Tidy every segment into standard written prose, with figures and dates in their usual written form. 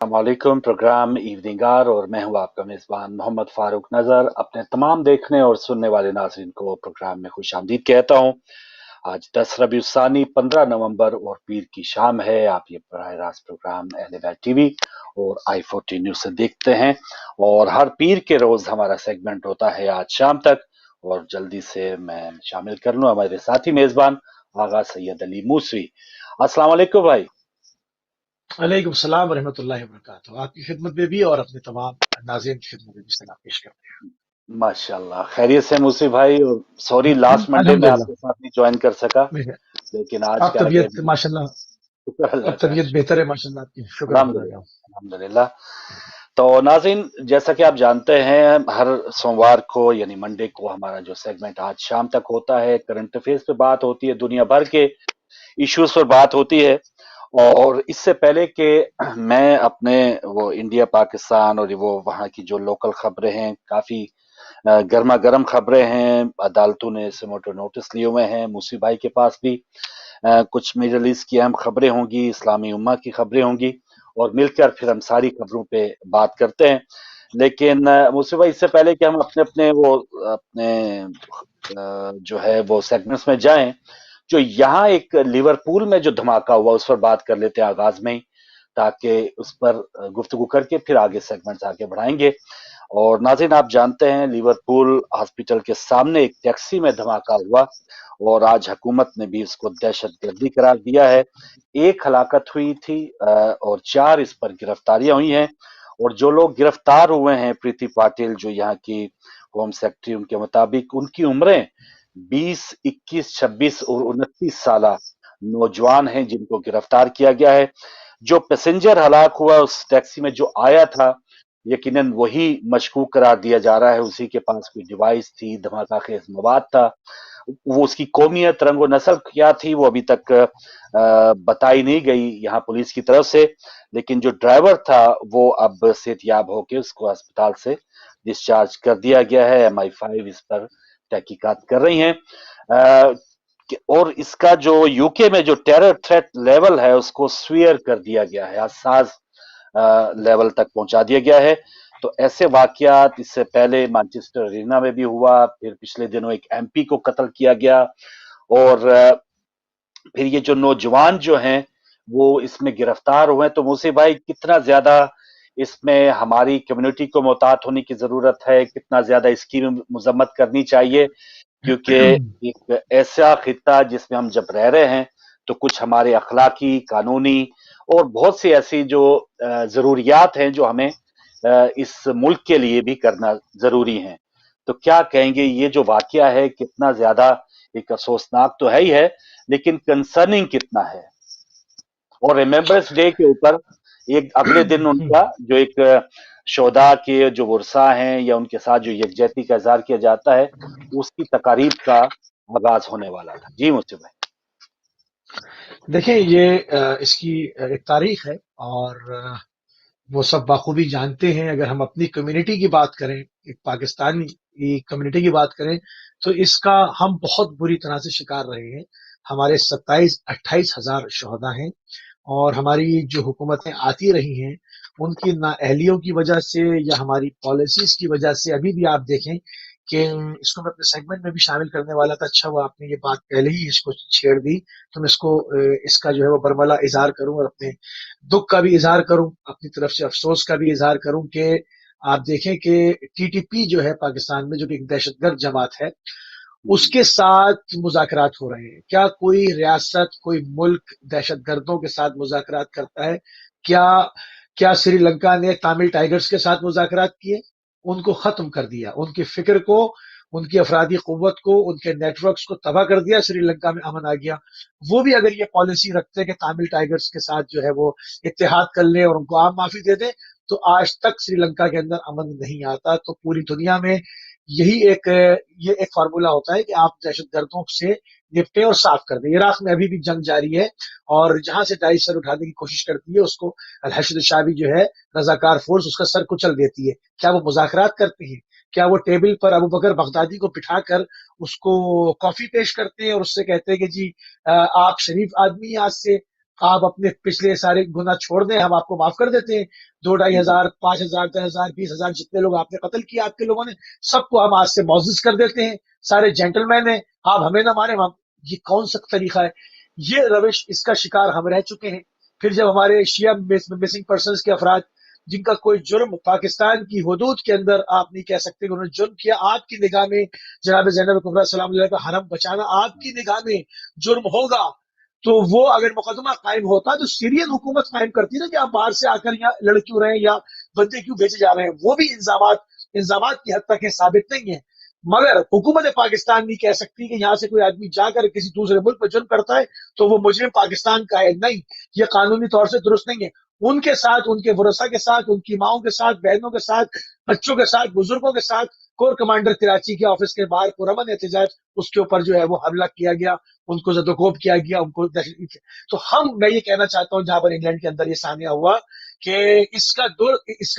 वालेकुम। Programme evening our और मैं हूं आपका मेजबान मोहम्मद फारूक नजर। अपने तमाम देखने और सुनने वाले नाज़रीन को प्रोग्राम में खुश आमदीद कहता हूं। आज 10 रबीउल सानी 15 नवंबर और पीर की शाम है। आप ये बराह रास्त प्रोग्राम अहले बैत टीवी और i14 न्यूज से देखते हैं और हर पीर के रोज हमारा सेगमेंट होता है आज शाम तक। और जल्दी से मैं शामिल कर लूं हमारे साथी मेजबान आगा सैयद अली मूसवी। अस्सलाम वालेकुम भाई। वालेकुम सलाम रहमतुल्लाहि व बरकातहू। आपकी खिदमत में भी और अपने तमाम नाज़रीन की खिदमत में भी सलाम पेश करते माशाल्लाह खैरियत से मूसी भाई। और सॉरी हैं। लास्ट मंडे में अल्हम्दुलिल्लाह। आपके साथ नहीं ज्वाइन कर सका, मैं- लेकिन आज अब क्या है कि तबीयत माशाल्लाह, शुक्र अल्लाह अब का। तबीयत बेहतर है माशाल्लाह, आपकी शुक्रगुजार अल्हम्दुलिल्लाह हूँ। अल्हम्दुलिल्लाह। तो नाज़रीन, जैसा कि आप जानते हैं हर सोमवार को यानी मंडे को हमारा जो सेगमेंट आज शाम तक होता है, करंट अफेयर्स पे बात होती है, दुनिया भर के इश्यूज पर बात होती है। और इससे पहले कि मैं अपने वो इंडिया पाकिस्तान और वो वहाँ की जो लोकल खबरें हैं, काफी गर्मा गर्म खबरें हैं, अदालतों ने इसे मोटो नोटिस लिए हुए हैं। मूसी भाई के पास भी कुछ मिडल ईस्ट की अहम खबरें होंगी, इस्लामी उम्मा की खबरें होंगी और मिलकर फिर हम सारी खबरों पे बात करते हैं। लेकिन मूसी भाई, इससे पहले कि हम अपने अपने वो अपने जो है वो सेगमेंट्स में जाएं, जो यहाँ एक लिवरपूल में जो धमाका हुआ उस पर बात कर लेते हैं आगाज में ही, ताकि उस पर गुफ्तगू करके फिर आगे सेगमेंट्स आगे बढ़ाएंगे। और नाज़रीन, आप जानते हैं लिवरपूल हॉस्पिटल के सामने एक टैक्सी में धमाका हुआ और आज हुकूमत ने भी इसको दहशतगर्दी करार दिया है। एक हलाकत हुई थी और 4 इस पर गिरफ्तारियां हुई हैं। और जो लोग गिरफ्तार हुए हैं, प्रीति पाटिल जो यहाँ की होम सेक्रेटरी, उनके मुताबिक उनकी उम्रें 20, 21, 26 और 29 साल नौजवान हैं जिनको गिरफ्तार किया गया है। जो पैसेंजर हलाक हुआ उस टैक्सी में जो आया था, यकीनन वही मशकूक करार दिया जा रहा है। उसी के पास कोई डिवाइस थी, धमाका खेज मवाद था। वो उसकी कौमियत, रंग और नस्ल क्या थी वो अभी तक बताई नहीं गई यहाँ पुलिस की तरफ से। लेकिन जो ड्राइवर था वो अब सेहतयाब होकर उसको अस्पताल से डिस्चार्ज कर दिया गया है। MI5 इस पर तहकीकात कर रही हैं। और इसका जो यूके में जो टेरर थ्रेट लेवल है उसको स्वीयर कर दिया गया है, हसास लेवल तक पहुंचा दिया गया है। तो ऐसे वाकयात इससे पहले मैनचेस्टर अरीना में भी हुआ, फिर पिछले दिनों एक MP को कत्ल किया गया और फिर ये जो नौजवान जो हैं वो इसमें गिरफ्तार हुए। तो मूसी भाई, कितना ज्यादा इसमें हमारी कम्युनिटी को मोहतात होने की जरूरत है, कितना ज्यादा इसकी मजम्मत करनी चाहिए, क्योंकि एक ऐसा खिता जिसमें हम जब रह रहे हैं तो कुछ हमारे अखलाकी, कानूनी और बहुत सी ऐसी जो जरूरियात हैं जो हमें इस मुल्क के लिए भी करना जरूरी है। तो क्या कहेंगे, ये जो वाकया है कितना ज्यादा एक अफसोसनाक तो है ही है, लेकिन कंसर्निंग कितना है। और रिमेम्बरेंस डे के ऊपर एक अगले दिन उनका जो एक शोधा के जो वर्षा हैं या उनके साथ जो यकजहती का इजहार किया जाता है, उसकी तकारीब का आगाज होने वाला था। जी मुझसे भाई। देखिए, ये इसकी एक तारीख है और वो सब बाखूबी जानते हैं। अगर हम अपनी कम्युनिटी की बात करें, एक पाकिस्तानी कम्युनिटी की बात करें, तो इसका हम बहुत बुरी तरह से शिकार रहे हैं। हमारे 27-28 हजार शोहदा हैं और हमारी जो हुकूमतें आती रही हैं उनकी नाअहलियों की वजह से या हमारी पॉलिसीज की वजह से अभी भी आप देखें कि इसको मैं अपने सेगमेंट में भी शामिल करने वाला था। अच्छा हुआ आपने ये बात पहले ही इसको छेड़ दी, तो मैं इसको इसका जो है वो बरमला इजहार करूं और अपने दुख का भी इजहार करूं, अपनी तरफ से अफसोस का भी इजहार करूं कि आप देखें कि TTP जो है पाकिस्तान में, जो कि एक दहशतगर्द जमात है, उसके साथ मुज़ाकरात हो रहे हैं। क्या कोई रियासत, कोई मुल्क दहशतगर्दों के साथ मुज़ाकरात करता है? क्या क्या श्रीलंका ने तामिल टाइगर्स के साथ मुज़ाकरात किए? उनको खत्म कर दिया, उनकी फिक्र को, उनकी अफरादी कुव्वत को, उनके नेटवर्क्स को तबाह कर दिया। श्रीलंका में अमन आ गया। वो भी अगर ये पॉलिसी रखते कि तामिल टाइगर्स के साथ जो है वो इत्तेहाद कर ले और उनको आम माफी दे दे, तो आज तक श्रीलंका के अंदर अमन नहीं आता। तो पूरी दुनिया में यही एक ये एक फार्मूला होता है कि आप दहशतगर्दों से निपटे और साफ कर दें। इराक में अभी भी जंग जारी है और जहां से दाइश सर उठाने की कोशिश करती है उसको अल हशद शाबी जो है, रजाकार फोर्स, उसका सर कुचल देती है। क्या वो मुजाकरात करते हैं? क्या वो टेबल पर अबू बकर बगदादी को बिठाकर उसको कॉफी पेश करते हैं और उससे कहते हैं कि जी आप शरीफ आदमी हैं, आज से آپ اپنے پچھلے سارے گناہ چھوڑ دیں، ہم آپ کو معاف کر دیتے ہیں، 2,500 5,000 10,000 20,000 جتنے لوگ آپ نے قتل کیا آپ کے لوگوں نے، سب کو ہم آج سے معزز کر دیتے ہیں، سارے جینٹل مین ہیں، آپ ہمیں نہ مارے۔ یہ کون سا طریقہ ہے؟ یہ روش، اس کا شکار ہم رہ چکے ہیں۔ پھر جب ہمارے شیعہ مسنگ پرسنز کے افراد جن کا کوئی جرم پاکستان کی حدود کے اندر آپ نہیں کہہ سکتے کہ انہوں نے جرم کیا، آپ کی نگاہ میں جناب زینب کبریٰ سلام اللہ کا حرم بچانا آپ کی نگاہ میں جرم ہوگا، تو وہ اگر مقدمہ قائم ہوتا تو سیرین حکومت قائم کرتی نا کہ آپ باہر سے آ کر یہاں لڑ کیوں رہے ہیں یا بندے کیوں بھیجے جا رہے ہیں۔ وہ بھی الزامات کی حد تک ثابت نہیں ہیں، مگر حکومت پاکستان نہیں کہہ سکتی کہ یہاں سے کوئی آدمی جا کر کسی دوسرے ملک میں جرم کرتا ہے تو وہ مجرم پاکستان کا ہے۔ نہیں، یہ قانونی طور سے درست نہیں ہے۔ ان کے ساتھ، ان کے ورثاء کے ساتھ، ان کی ماؤں کے ساتھ، بہنوں کے ساتھ، بچوں کے ساتھ، بزرگوں کے ساتھ کور کمانڈر کراچی کے آفس کے باہر پرامن احتجاج، اس کے اوپر جو ہے وہ حملہ کیا گیا، ان کو زد و کوب کیا گیا، ان کو تو میں یہ کہنا چاہتا ہوں جہاں پر انگلینڈ کے اندر یہ سامنے ہوا کہ اس کا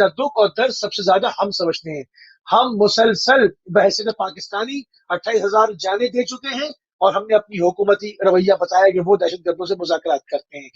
دکھ اور درد سب سے زیادہ ہم سمجھتے ہیں۔ ہم مسلسل بحیثیت پاکستانی 28,000 جانیں دے چکے ہیں اور ہم نے اپنی حکومتی رویہ بتایا کہ وہ دہشت گردوں سے مذاکرات کرتے ہیں۔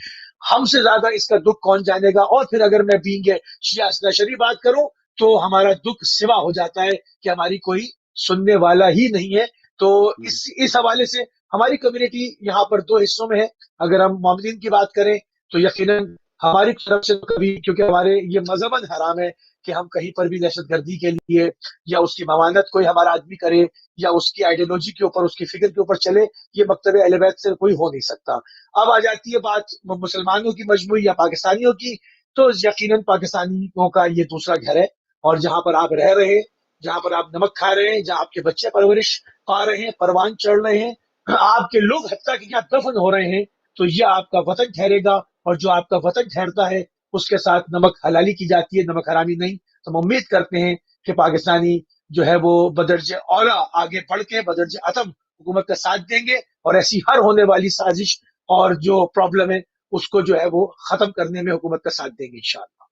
ہم سے زیادہ اس کا دکھ کون جانے گا؟ اور پھر اگر میں بینگ شیعہ اثنا شریف بات کروں تو ہمارا دکھ سوا ہو جاتا ہے کہ ہماری کوئی سننے والا ہی نہیں ہے۔ تو اس حوالے سے ہماری کمیونٹی یہاں پر دو حصوں میں ہے۔ اگر ہم مومنین کی بات کریں تو یقیناً ہماری طرف سے کبھی، کیونکہ ہمارے یہ مذہباً حرام ہے کہ ہم کہیں پر بھی دہشت گردی کے لیے یا اس کی ممانت کوئی ہمارا آدمی کرے یا اس کی آئیڈیالوجی کے اوپر، اس کی فکر کے اوپر چلے، یہ مکتب اہل بیت سے کوئی ہو نہیں سکتا۔ اب آ جاتی ہے بات مسلمانوں کی مجموعی یا پاکستانیوں کی، تو یقیناً پاکستانیوں کا یہ دوسرا گھر ہے، اور جہاں پر آپ رہ رہے ہیں، جہاں پر آپ نمک کھا رہے ہیں، جہاں آپ کے بچے پرورش پا رہے ہیں، پروان چڑھ رہے ہیں، آپ کے لوگ حتیٰ کہ یہاں دفن ہو رہے ہیں، تو یہ آپ کا وطن ٹھہرے گا، اور جو آپ کا وطن ٹھہرتا ہے اس کے ساتھ نمک حلالی کی جاتی ہے، نمک حرامی نہیں۔ تو ہم امید کرتے ہیں کہ پاکستانی جو ہے وہ بدرج اولا آگے بڑھ کے بدرج عتم حکومت کا ساتھ دیں گے، اور ایسی ہر ہونے والی سازش اور جو پرابلم ہے اس کو جو ہے وہ ختم کرنے میں حکومت کا ساتھ دیں گے انشاءاللہ۔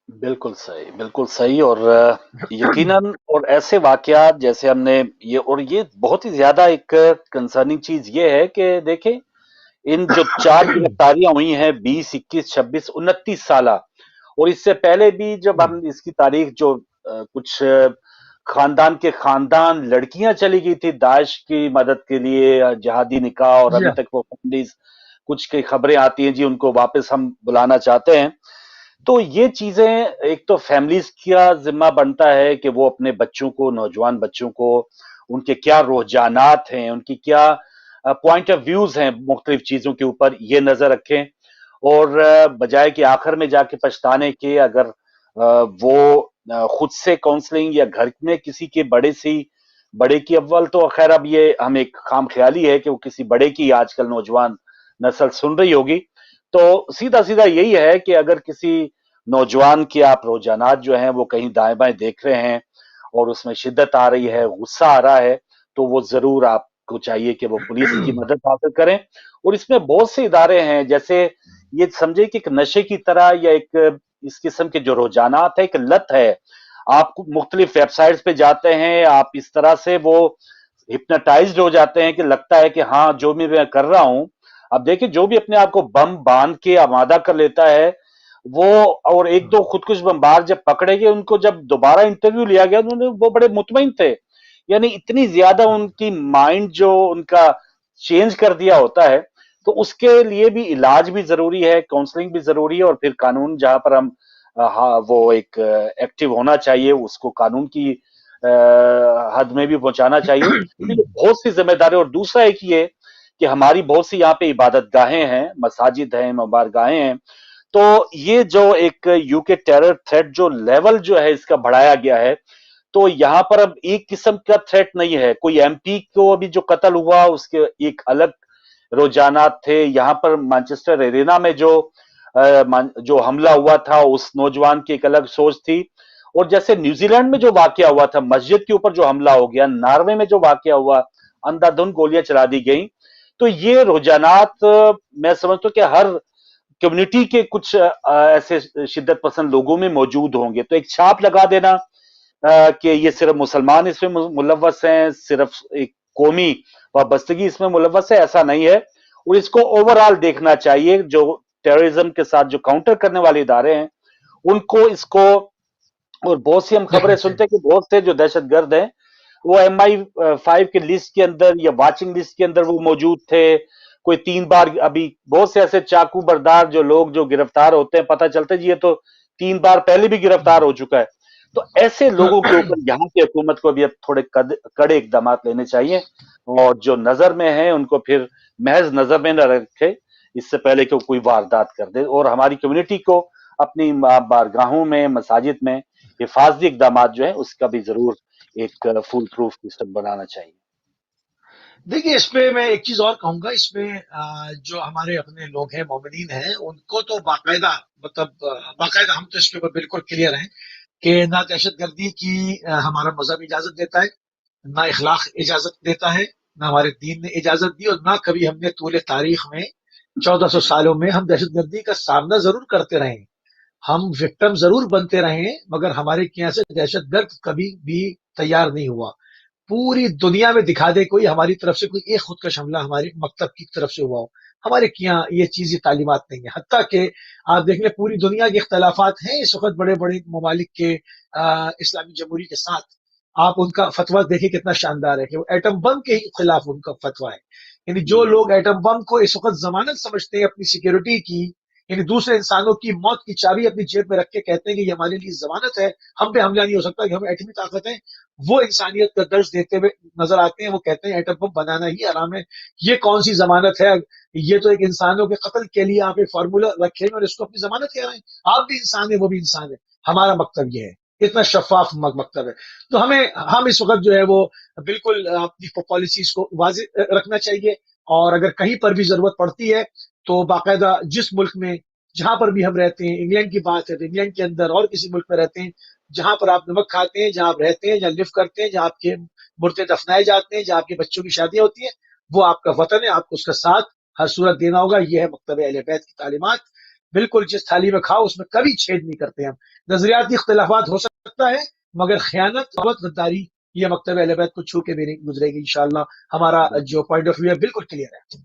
بالکل صحیح، بالکل صحیح، اور یقیناً اور ایسے واقعات جیسے ہم نے یہ بہت ہی زیادہ ایک کنسرننگ چیز یہ ہے کہ دیکھیں ان جو 4 گرفتاریاں ہوئی ہیں 20 21 26 29 سالہ، اور اس سے پہلے بھی جب ہم اس کی تاریخ جو کچھ خاندان کے خاندان لڑکیاں چلی گئی تھی داعش کی مدد کے لیے جہادی نکاح، اور جی ابھی تک وہ فیملیز کچھ کی خبریں آتی ہیں جی ان کو واپس ہم بلانا چاہتے ہیں۔ تو یہ چیزیں ایک تو فیملیز کا ذمہ بنتا ہے کہ وہ اپنے بچوں کو، نوجوان بچوں کو، ان کے کیا رجحانات ہیں، ان کی کیا پوائنٹ آف ویوز ہیں مختلف چیزوں کے اوپر، یہ نظر رکھیں، اور بجائے کہ آخر میں جا کے پچھتانے کے، اگر وہ خود سے کاؤنسلنگ یا گھر میں کسی کے بڑے کی، اول تو خیر اب یہ ہم ایک خام خیالی ہے کہ وہ کسی بڑے کی آج کل نوجوان نسل سن رہی ہوگی، تو سیدھا سیدھا یہی ہے کہ اگر کسی نوجوان کے آپ رجحانات جو ہیں وہ کہیں دائیں بائیں دیکھ رہے ہیں اور اس میں شدت آ رہی ہے، غصہ آ رہا ہے، تو وہ ضرور آپ کو چاہیے کہ وہ پولیس کی مدد حاصل کریں۔ اور اس میں بہت سے ادارے ہیں، جیسے یہ سمجھے کہ ایک نشے کی طرح یا ایک اس قسم کے جو رجحانات ہے، ایک لت ہے، آپ مختلف ویب سائٹس پہ جاتے ہیں، آپ اس طرح سے وہ ہپناٹائزڈ ہو جاتے ہیں کہ لگتا ہے کہ ہاں جو بھی میں کر رہا ہوں۔ اب دیکھیں جو بھی اپنے آپ کو بم باندھ کے آمادہ کر لیتا ہے وہ، اور ایک دو خودکش بمبار جب پکڑے گئے، ان کو جب دوبارہ انٹرویو لیا گیا انہوں نے وہ بڑے مطمئن تھے، یعنی اتنی زیادہ ان کی مائنڈ جو ان کا چینج کر دیا ہوتا ہے، تو اس کے لیے بھی علاج بھی ضروری ہے، کاؤنسلنگ بھی ضروری ہے، اور پھر قانون جہاں پر ہم وہ ایک ایکٹیو ہونا چاہیے، اس کو قانون کی حد میں بھی پہنچانا چاہیے، تو یہ بہت سی ذمہ داری۔ اور دوسرا ایک یہ کہ ہماری بہت سی یہاں پہ عبادت گاہیں ہیں، مساجد ہیں، مبارگاہیں ہیں، تو یہ جو ایک یو کے ٹیرر تھریٹ جو لیول جو ہے اس کا بڑھایا گیا ہے، تو یہاں پر اب ایک قسم کا تھریٹ نہیں ہے، کوئی ایم پی کو ابھی جو قتل ہوا اس کے ایک الگ رجحانات تھے، یہاں پر مانچسٹر ایرینا میں جو حملہ ہوا تھا اس نوجوان کی ایک الگ سوچ تھی، اور جیسے نیوزی لینڈ میں جو واقعہ ہوا تھا مسجد کے اوپر جو حملہ ہو گیا، ناروے میں جو واقعہ ہوا اندھا دھند گولیاں چلا دی گئیں، تو یہ رجحانات میں سمجھتا ہوں کہ ہر کمیونٹی کے کچھ ایسے شدت پسند لوگوں میں موجود ہوں گے، تو ایک چھاپ لگا دینا کہ یہ صرف مسلمان اس میں ملوث ہیں، صرف ایک قومی وابستگی اس میں ملوث ہے، ایسا نہیں ہے، اور اس کو اوور آل دیکھنا چاہیے، جو टेररिज्म के साथ जो काउंटर करने वाले इदारे हैं, उनको इसको, और बहुत सी हम खबरें देखना चाहिए। सुनते हैं कि बहुत से जो दहशतगर्द हैं वो MI5 के लिस्ट के अंदर या वाचिंग लिस्ट के अंदर वो मौजूद थे। कोई 3 बार, अभी बहुत से ऐसे चाकू बरदार जो लोग जो गिरफ्तार होते हैं, पता चलता है जी ये तो 3 बार पहले भी गिरफ्तार हो चुका है। तो ऐसे लोगों के ऊपर यहाँ की हुकूमत को भी अब थोड़े कड़े इकदाम लेने चाहिए, और जो नजर में है उनको फिर महज नजर में न रखे, इससे पहले कि वो कोई वारदात कर दे। और हमारी कम्युनिटी को अपनी बारगाहों में, मसाजिद में हिफाजती इकदाम जो है उसका भी जरूर एक फुल प्रूफ सिस्टम बनाना चाहिए। देखिए, इसमें मैं एक चीज और कहूंगा, इसमें जो हमारे अपने लोग हैं, मोमिनीन हैं, उनको तो बाकायदा, मतलब बाकायदा हम तो इसके ऊपर बिल्कुल क्लियर हैं कि ना दहशतगर्दी की हमारा मजहब इजाजत देता है, ना इखलाक इजाजत देता है, ना हमारे दीन ने इजाजत दी, और ना कभी हमने तूले तारीख में 1400 सालों में हम दहशतगर्दी का सामना जरूर करते रहे हैं, हम विक्टिम जरूर बनते रहे हैं, मगर हमारे यहाँ से दहशतगर्द कभी भी तैयार नहीं हुआ। पूरी दुनिया में दिखा दे कोई हमारी तरफ से कोई एक खुदकश हमला हमारे मकतब की तरफ से हुआ हो, हमारे यहाँ ये चीज, ये तालीमात नहीं है। हत्ता कि आप देख लें, पूरी दुनिया के इख्तलाफात हैं इस वक्त बड़े बड़े ममालिक के इस्लामी जमहूरी के साथ, आप उनका फतवा देखिए कितना शानदार है कि वो एटम बम के ही खिलाफ उनका फतवा है। यानी जो लोग एटम बम को इस वक्त जमानत समझते हैं अपनी सिक्योरिटी की, यानी दूसरे इंसानों की मौत की चाबी अपनी जेब में रख के कहते हैं कि ये हमारे लिए जमानत है, हम पे हमला नहीं हो सकता, कि हम एटमी ताकत है, वो इंसानियत का दर्ज देते हुए नजर आते हैं। वो कहते हैं एटम बम बनाना ही आराम है, ये कौन सी जमानत है, ये तो एक इंसानों के कत्ल के लिए आप एक फार्मूला रखे और इसको अपनी जमानत कह रहे हैं। आप भी इंसान है, वो भी इंसान है, हमारा मकतब ये है, इतना शफाफ मकतब है। तो हम इस वक्त जो है वो बिल्कुल अपनी पॉलिसीज को वाज़ेह रखना चाहिए, और अगर कहीं पर भी जरूरत पड़ती है तो बाकायदा जिस मुल्क में, जहां पर भी हम रहते हैं, इंग्लैंड की बात है तो इंग्लैंड के अंदर और किसी मुल्क में रहते हैं, जहां पर आप नमक खाते हैं, जहां आप रहते हैं, जहां लिव करते हैं, जहां आपके मुर्दे दफनाए जाते हैं, जहां आपके बच्चों की शादियां होती हैं, वो आपका वतन है, आपको उसका साथ हर सूरत देना होगा। यह है मकतब अहले बैत की तालीमात। बिल्कुल जिस थाली में खाओ उसमें कभी छेद नहीं करते हम। नजरियाती इख्तलाफात हो सकता है, मगर खयानत और गद्दारी ये मकतब अहले बैत को छू के भी नहीं गुजरेगी इंशाअल्लाह। हमारा जो पॉइंट ऑफ व्यू है बिल्कुल क्लियर है।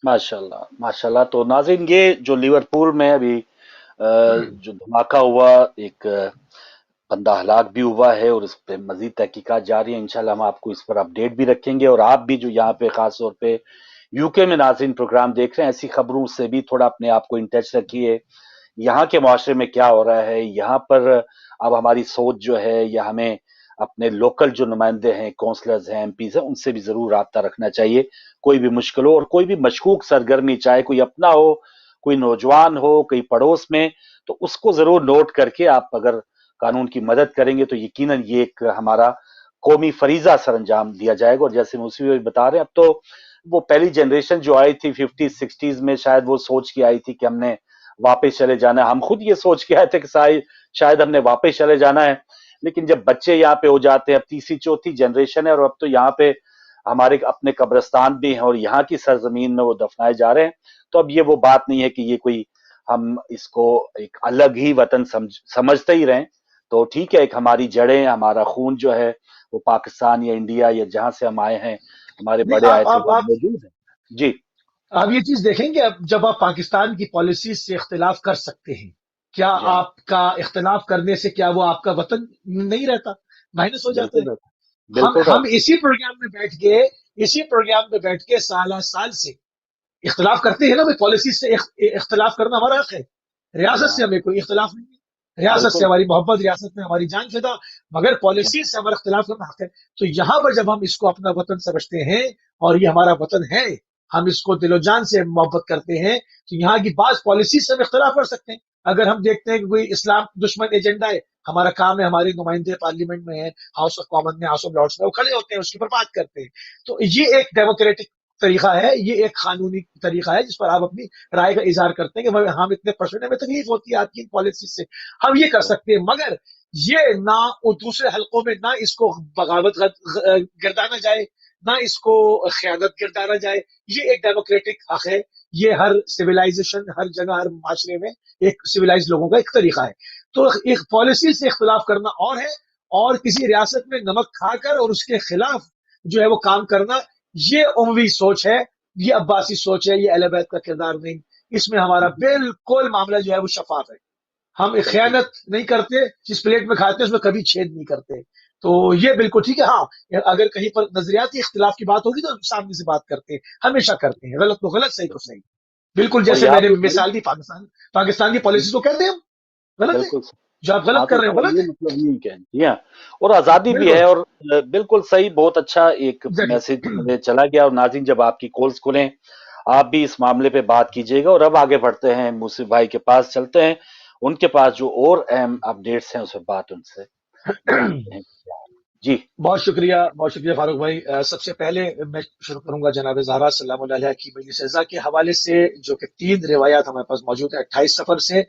माशाल्लाह, माशाल्लाह। तो नाज़रीन, ये जो लिवरपूल में अभी जो धमाका हुआ, एक बंदा हलाक भी हुआ है और इस पे मजीद तहकीकात जारी है। इंशाल्लाह हम आपको इस पर अपडेट भी रखेंगे, और आप भी जो यहाँ पे खास तौर पे यूके में नाज़रीन प्रोग्राम देख रहे हैं, ऐसी खबरों से भी थोड़ा अपने आप को इन टच रखिए। यहाँ के माशरे में क्या हो रहा है, यहाँ पर अब हमारी सोच जो है, या हमें अपने लोकल जो नुमाइंदे हैं, काउंसलर्स हैं, एमपीज हैं, उनसे भी जरूर राब्ता रखना चाहिए। कोई भी मुश्किल हो और कोई भी मशकूक सरगर्मी, चाहे कोई अपना हो, कोई नौजवान हो, कोई पड़ोस में, तो उसको जरूर नोट करके आप अगर कानून की मदद करेंगे तो यकीनन ये एक हमारा कौमी फरीजा सर अंजाम दिया जाएगा। और जैसे मूसी भाई बता रहे हैं, अब तो वो पहली जनरेशन जो आई थी 50s 60s में, शायद वो सोच के आई थी कि हमने वापस चले जाना है। हम खुद ये सोच के आए थे कि शायद हमने वापस चले जाना है, लेकिन जब बच्चे यहाँ पे हो जाते हैं, अब तीसरी चौथी जनरेशन है, और अब तो यहाँ पे हमारे अपने कब्रिस्तान भी हैं और यहाँ की सरजमीन में वो दफनाए जा रहे हैं। तो अब ये वो बात नहीं है कि ये कोई, हम इसको एक अलग ही वतन समझते ही रहें। तो ठीक है, एक हमारी जड़ें, हमारा खून जो है वो पाकिस्तान या इंडिया या जहां से हम आए हैं, हमारे नहीं, बड़े आए आप थे, आप वो आप मौजूद है। जी। आप ये चीज देखेंगे, अब जब आप पाकिस्तान की पॉलिसी से इख्तिलाफ कर सकते हैं, क्या जी हाँ। आपका इख्तिलाफ करने से क्या वो आपका वतन नहीं रहता, माइनस हो जाता है? बिल्कुल, हम बिल्कुल हम रहता इसी प्रोग्राम में बैठ के साल साल से इख्तिलाफ करते हैं ना भाई। पॉलिसी से इख्तिलाफ करना हमारा हक है, है। जी रियासत से हाँ। हमें कोई इख्तिलाफ नहीं है, रियासत से बिल्कुल। हमारी मोहब्बत, रियासत में हमारी जान फिदा, मगर पॉलिसी से हमारा इख्तिलाफ करना हक है। तो यहाँ पर जब हम इसको अपना वतन समझते हैं और ये हमारा वतन है, हम इसको दिलो जान से मोहब्बत करते हैं, तो यहाँ की बात पॉलिसी से हम इख्तिलाफ कर सकते हैं। अगर हम देखते हैं कि कोई इस्लाम दुश्मन एजेंडा है, हमारा काम है, हमारे नुमाइंदे पार्लियामेंट में है, हाउस ऑफ कॉमन में, हाउस ऑफ लॉर्ड्स में, वो खड़े होते हैं, उसके ऊपर बात करते हैं। तो ये एक डेमोक्रेटिक तरीका है, ये एक कानूनी तरीका है जिस पर आप अपनी राय का इजहार करते हैं कि भाई हम इतने परसेंट, हमें तकलीफ होती है आपकी इन पॉलिसी से, हम ये कर सकते हैं। मगर ये ना वो दूसरे हलकों में ना इसको बगावत गिरदाना जाए, ना इसको खयानत गिरदाना जाए। ये एक डेमोक्रेटिक हक है, ये हर सिविलाइजेशन, हर जगह, हर माशरे में एक सिविलाइज लोगों का एक तरीका है। तो एक पॉलिसी से इख्तिलाफ करना और है, और किसी रियासत में नमक खाकर और उसके खिलाफ जो है वो काम करना, ये उमवी सोच है, ये अब्बासी सोच है, ये अहले बैत का किरदार नहीं। اس میں ہمارا بالکل معاملہ جو ہے وہ شفاف ہے. ہم بالکل خیانت نہیں کرتے، جس پلیٹ میں کھاتے ہیں اس میں کبھی چھید نہیں کرتے. تو یہ بالکل ٹھیک ہے. ہاں اگر کہیں پر نظریاتی اختلاف کی بات ہوگی تو سامنے سے بات کرتے ہیں، ہمیشہ کرتے ہیں، غلط تو غلط، صحیح تو صحیح. بالکل اور جیسے یہاں میں نے پہ بڑی مثال دی پاکستان کی پالیسیز کو کہتے ہیں ہم غلط ہے، بالکل جو آپ ہاں غلط تو کر رہے اس ہو کا غلط یہ ہے. مطلب یہی کہ جی ہاں، اور آزادی بھی ہے. بالکل اور بالکل صحیح، بہت اچھا ایک میسج ایگزیکٹلی. مجھے چلا گیا. اور ناظرین، جب آپ کی کالز کھلیں آپ بھی اس معاملے پہ بات کیجیے گا. اور اب آگے بڑھتے ہیں، موسی بھائی کے پاس چلتے ہیں، ان کے پاس جو اور اہم اپڈیٹس ہیں اس پہ بات ان سے جانتے ہیں. جی بہت شکریہ، بہت شکریہ فاروق بھائی. سب سے پہلے میں شروع کروں گا جناب زہرا سلام اللہ علیہ کی مجلس اعزا کے حوالے سے، جو کہ 3 روایات ہمارے پاس موجود ہیں. 28 سفر سے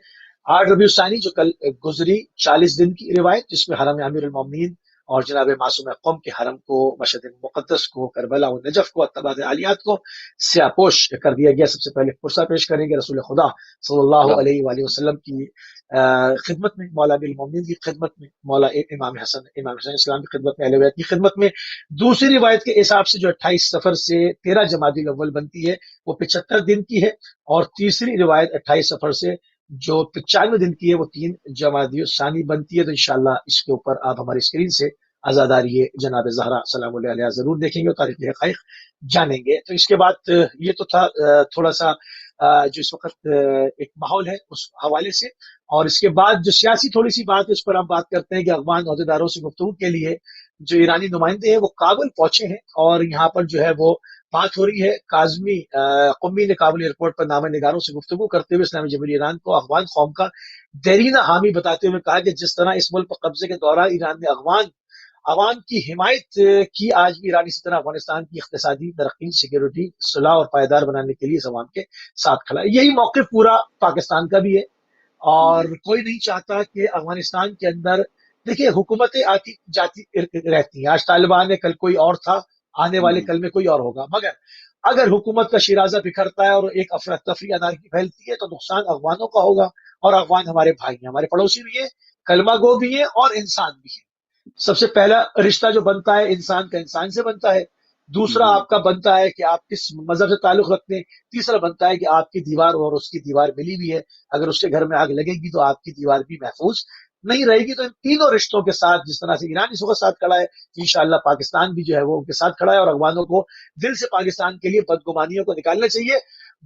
8 ربیع الثانی جو کل گزری، 40 دن کی روایت، جس میں حرم امیر المومنین اور جناب معصوم قوم کے حرم کو، مشہد مقدس کو، کربلا و نجف کو، اتباع عالیات کو سیاپوش کر دیا گیا. سب سے پہلے فرصہ پیش کریں گے رسول خدا صلی اللہ رحمت علیہ وآلہ وسلم کی خدمت میں، مولا امیر المومنین کی خدمت میں، مولا امام حسن اسلام کی خدمت میں، اہل بیت کی خدمت میں. دوسری روایت کے حساب سے جو 28 سفر سے 13 جمادی الاول بنتی ہے وہ 75 دن کی ہے. اور تیسری روایت 28 سفر سے جو 95 دن کی ہے وہ 3 جمادی الثانی بنتی ہے. تو انشاءاللہ اس کے اوپر آپ ہماری اسکرین سے آزاداری جناب زہرا سلام اللہ علیہ ضرور دیکھیں گے اور تاریخ حقائق جانیں گے. تو اس کے بعد یہ تو تھا تھوڑا سا جو اس وقت ایک ماحول ہے اس حوالے سے. اور اس کے بعد جو سیاسی تھوڑی سی بات ہے اس پر ہم بات کرتے ہیں کہ افغان عہدیداروں سے گفتگو کے لیے جو ایرانی نمائندے ہیں وہ کابل پہنچے ہیں. اور یہاں پر جو ہے وہ بات ہو رہی ہے. کاظمی قمی نے کابل ایئرپورٹ پر نامہ نگاروں سے گفتگو کرتے ہوئے اسلامی جمہوریہ ایران کو افغان قوم کا دیرینہ حامی بتاتے ہوئے کہا کہ جس طرح اس ملک پر قبضے کے دوران ایران نے افغان عوام کی حمایت کی، آج بھی ایران اسی طرح افغانستان کی اقتصادی ترقی، سیکورٹی، صلاح اور پائیدار بنانے کے لیے اس عوام کے ساتھ کھڑا ہے. یہی موقف پورا پاکستان کا بھی ہے. اور کوئی نہیں چاہتا کہ افغانستان کے اندر، دیکھیے حکومتیں آتی جاتی رہتی ہیں. آج طالبان ہے، کل کوئی اور تھا، آنے والے کل میں کوئی اور ہوگا. مگر اگر حکومت کا شیرازہ بکھرتا ہے اور ایک افراتفری انارکی پھیلتی ہے تو نقصان افغانوں کا ہوگا. اور افغان ہمارے بھائی ہیں، ہمارے پڑوسی بھی ہیں، کلمہ گو بھی ہیں اور انسان بھی ہیں. سب سے پہلا رشتہ جو بنتا ہے انسان کا انسان سے بنتا ہے. دوسرا آپ کا بنتا ہے کہ آپ کس مذہب سے تعلق رکھتے ہیں. تیسرا بنتا ہے کہ آپ کی دیوار اور اس کی دیوار ملی ہوئی ہے، اگر اس کے گھر میں آگ لگے گی تو آپ کی دیوار بھی محفوظ نہیں رہے گی. تو ان تینوں رشتوں کے ساتھ جس طرح سے ایران اس وقت ساتھ کھڑا ہے، انشاءاللہ پاکستان بھی جو ہے وہ ان کے ساتھ کھڑا ہے. اور افغانوں کو دل سے پاکستان کے لیے بدگمانیوں کو نکالنا چاہیے.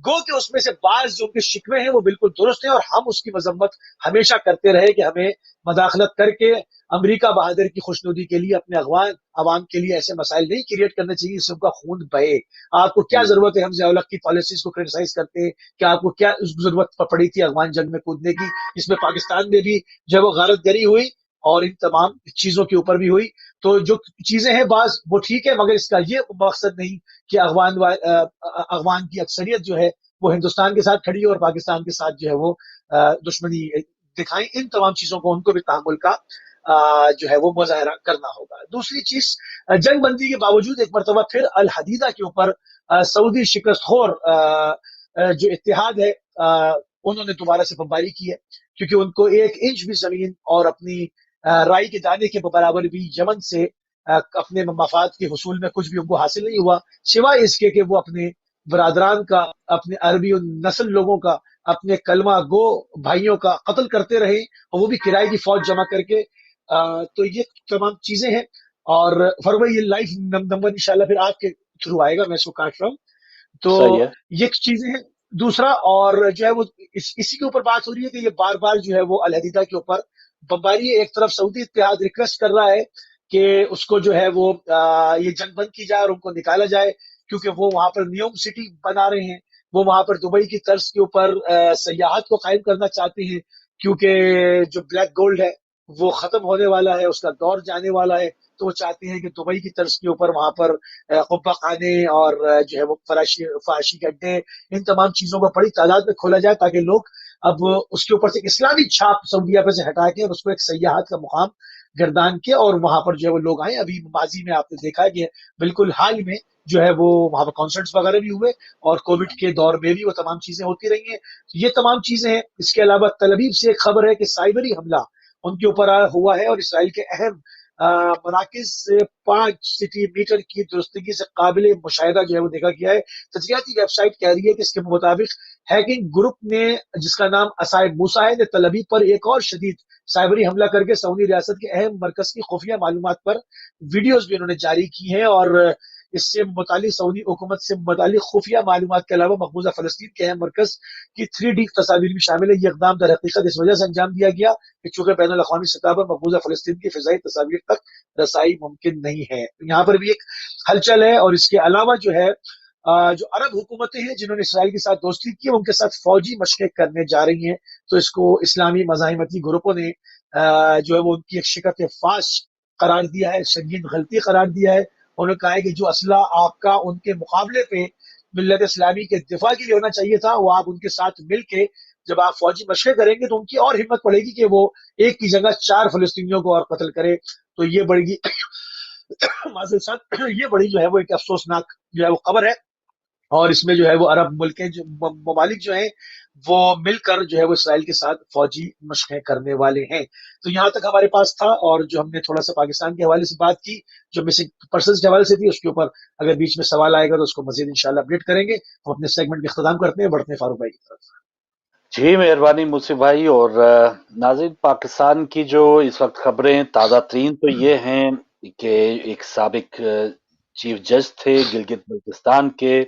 گو کہ اس میں سے بعض جو ان کے شکوے ہیں وہ بالکل درست ہیں، اور ہم اس کی مذمت ہمیشہ کرتے رہے کہ ہمیں مداخلت کر کے امریکہ بہادر کی خوشنودی کے لیے اپنے افغان عوام کے لیے ایسے مسائل نہیں کریٹ کرنے چاہیے جس سے ان کا خون بہے. آپ کو کیا ضرورت ہے ہم ضیاء الحق کی پالیسیز کو کرٹیسائز کرتے ہیں؟ کہ آپ کو کیا ضرورت پڑی تھی افغان جنگ میں کودنے کی، جس میں پاکستان میں بھی جب وہ غارت گری ہوئی اور ان تمام چیزوں کے اوپر بھی ہوئی. تو جو چیزیں ہیں بعض وہ ٹھیک ہے، مگر اس کا یہ مقصد نہیں کہ افغان کی اکثریت جو ہے وہ ہندوستان کے ساتھ کھڑی ہے اور پاکستان کے ساتھ جو ہے وہ دشمنی دکھائیں. ان تمام چیزوں کو ان کو بھی تحمل کا جو ہے وہ مظاہرہ کرنا ہوگا. دوسری چیز، جنگ بندی کے باوجود ایک مرتبہ پھر الحدیدہ کے اوپر سعودی شکست خور جو اتحاد ہے انہوں نے دوبارہ سے بمباری کی ہے، کیونکہ ان کو 1 انچ بھی زمین اور اپنی رائی کے دانے کے برابر بھی یمن سے اپنے مفاد کے حصول میں کچھ بھی ان کو حاصل نہیں ہوا، سوائے اس کے کہ وہ اپنے برادران کا، اپنے عربی نسل لوگوں کا، اپنے کلمہ گو بھائیوں کا قتل کرتے رہے، اور وہ بھی کرائے کی فوج جمع کر کے. تو یہ تمام چیزیں ہیں. اور فرمائی یہ لائف نمبر انشاءاللہ پھر آپ کے تھرو آئے گا، میں اس کو کاٹ رہا ہوں. تو صحیح ہے. یہ چیزیں ہیں. دوسرا اور جو ہے وہ اسی کے اوپر بات ہو رہی ہے کہ یہ بار بار جو ہے وہ الحدیدہ کے اوپر بمباری ہے. ایک طرف سعودی اتحاد ریکویسٹ کر رہا ہے کہ اس کو جو ہے وہ یہ جنگ بند کی جائے اور ان کو نکالا جائے، کیونکہ وہ وہاں پر نیوم سٹی بنا رہے ہیں، وہ وہاں پر دبئی کی طرز کے اوپر سیاحت کو قائم کرنا چاہتے ہیں، کیونکہ جو بلیک گولڈ ہے وہ ختم ہونے والا ہے، اس کا دور جانے والا ہے. تو وہ چاہتے ہیں کہ دبئی کی طرز کے اوپر وہاں پر قبہ خانے اور جو ہے وہ فراشی گڈھے، ان تمام چیزوں کو بڑی تعداد میں کھولا جائے تاکہ لوگ اب اس کے اوپر سے ایک اسلامی چھاپ سعودیہ پہ سے ہٹا کے اور اس کو ایک سیاحت کا مقام گردان کے اور وہاں پر جو ہے وہ لوگ آئیں. ابھی ماضی میں آپ نے دیکھا ہے کہ بالکل حال میں جو ہے وہ وہاں پر کانسرٹس وغیرہ بھی ہوئے اور کووڈ کے دور میں بھی وہ تمام چیزیں ہوتی رہی ہیں. یہ تمام چیزیں ہیں. اس کے علاوہ تل ابیب سے ایک خبر ہے کہ سائبری حملہ ان کے اوپر ہوا ہے اور اسرائیل کے اہم مراکز 5 سینٹی میٹر کی درستگی سے قابل مشاہدہ جو ہے وہ دیکھا گیا ہے. تجزیاتی ویب سائٹ کہہ رہی ہے کہ اس کے مطابق हैकिंग ग्रुप ने जिसका नाम असाइड मूसा है ने तलबी पर एक और शदीद साइबरी हमला करके सऊदी रियासत के अहम मरकज की खुफिया मालूमात पर वीडियोज भी उन्होंने जारी की हैं, और इससे मुतालिक सऊदी हुकूमत से मुतालिक खुफिया मालूमात के अलावा मकबूजा फलस्तीन के अहम मरकज की 3D तस्वीर भी शामिल है। ये इकदाम दर हकीकत इस वजह से अंजाम दिया गया कि चूंकि बैनुल अक़वामी सतह पर मकबूजा फलस्तीन की फिजाई तस्वीर तक रसाई मुमकिन नहीं है। तो यहाँ पर भी एक हलचल है। और इसके अलावा जो है जो अरब हुकूमतें हैं जिन्होंने इसराइल के साथ दोस्ती की, उनके साथ फौजी मशक़ें करने जा रही हैं। तो इसको इस्लामी मज़ाहिमती ग्रुपों ने जो है वो उनकी एक शिकत फाश करार दिया है, संगीन गलती करार दिया है। उन्होंने कहा है कि जो असला आपका उनके मुकाबले पे मिल्लत इस्लामी के दिफा के लिए होना चाहिए था, वो आप उनके साथ मिल के जब आप फौजी मशक़े करेंगे तो उनकी और हिम्मत पड़ेगी कि वो एक की जगह 4 फलस्तीनियों को और कत्ल करे। तो ये बड़ी ये बड़ी जो है वो एक अफसोसनाक जो है वो खबर है। और इसमें जो है वो अरब मुल्क जो ममालिक जो है वो मिलकर जो है वो इसराइल के साथ फौजी मशक़ें करने वाले हैं। तो यहाँ तक हमारे पास था। और जो हमने थोड़ा सा पाकिस्तान के हवाले से बात की, जो मिसिंग पर्सन के हवाले से थी, उसके ऊपर अगर बीच में सवाल आएगा तो उसको मजीद इंशाल्लाह अपडेट करेंगे। हम अपने सेगमेंट का इख्तिताम करते हैं, बढ़ते हैं फारूक भाई की तरफ। जी मेहरबानी मुसीब भाई। और नाज़रीन, पाकिस्तान की जो इस वक्त खबरें ताज़ा तरीन तो ये हैं कि एक साबिक चीफ जज थे गिलगित बल्तिस्तान के,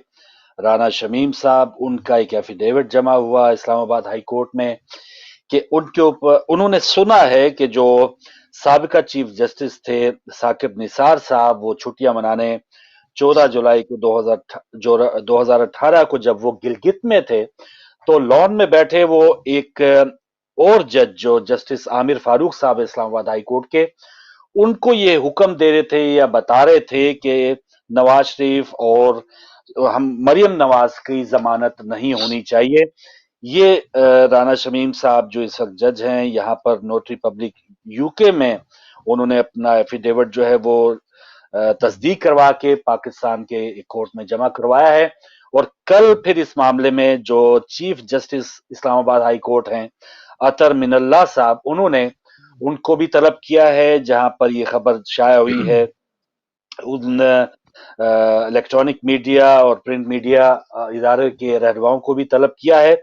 राना शमीम साहब, उनका एक एफिडेविट जमा हुआ इस्लामाबाद हाई कोर्ट में कि उनके ऊपर उन्होंने सुना है कि जो साबिका चीफ जस्टिस थे साकिब निसार साहब, वो छुट्टियां मनाने 14 जुलाई को 2018 को जब वो गिलगित में थे तो लॉन में बैठे वो एक और जज जो जस्टिस आमिर फारूक साहब इस्लामाबाद हाई कोर्ट के, उनको ये हुक्म दे रहे थे या बता रहे थे कि नवाज शरीफ और हम मरियम नवाज की जमानत नहीं होनी चाहिए। ये राना शमीम साहब जो इस वक्त जज हैं यहाँ पर नोटरी पब्लिक यूके में, उन्होंने अपना एफिडेविट जो है वो तस्दीक करवा के पाकिस्तान के एक कोर्ट में जमा करवाया है। और कल फिर इस मामले में जो chief justice Islamabad high court हैं अतर मिनल्ला साहब, उन्होंने उनको भी तलब किया है, जहां पर ये खबर शाया हुई है उन इलेक्ट्रॉनिक मीडिया और प्रिंट मीडिया इदारे के रहनुमाओं को भी तलब किया है।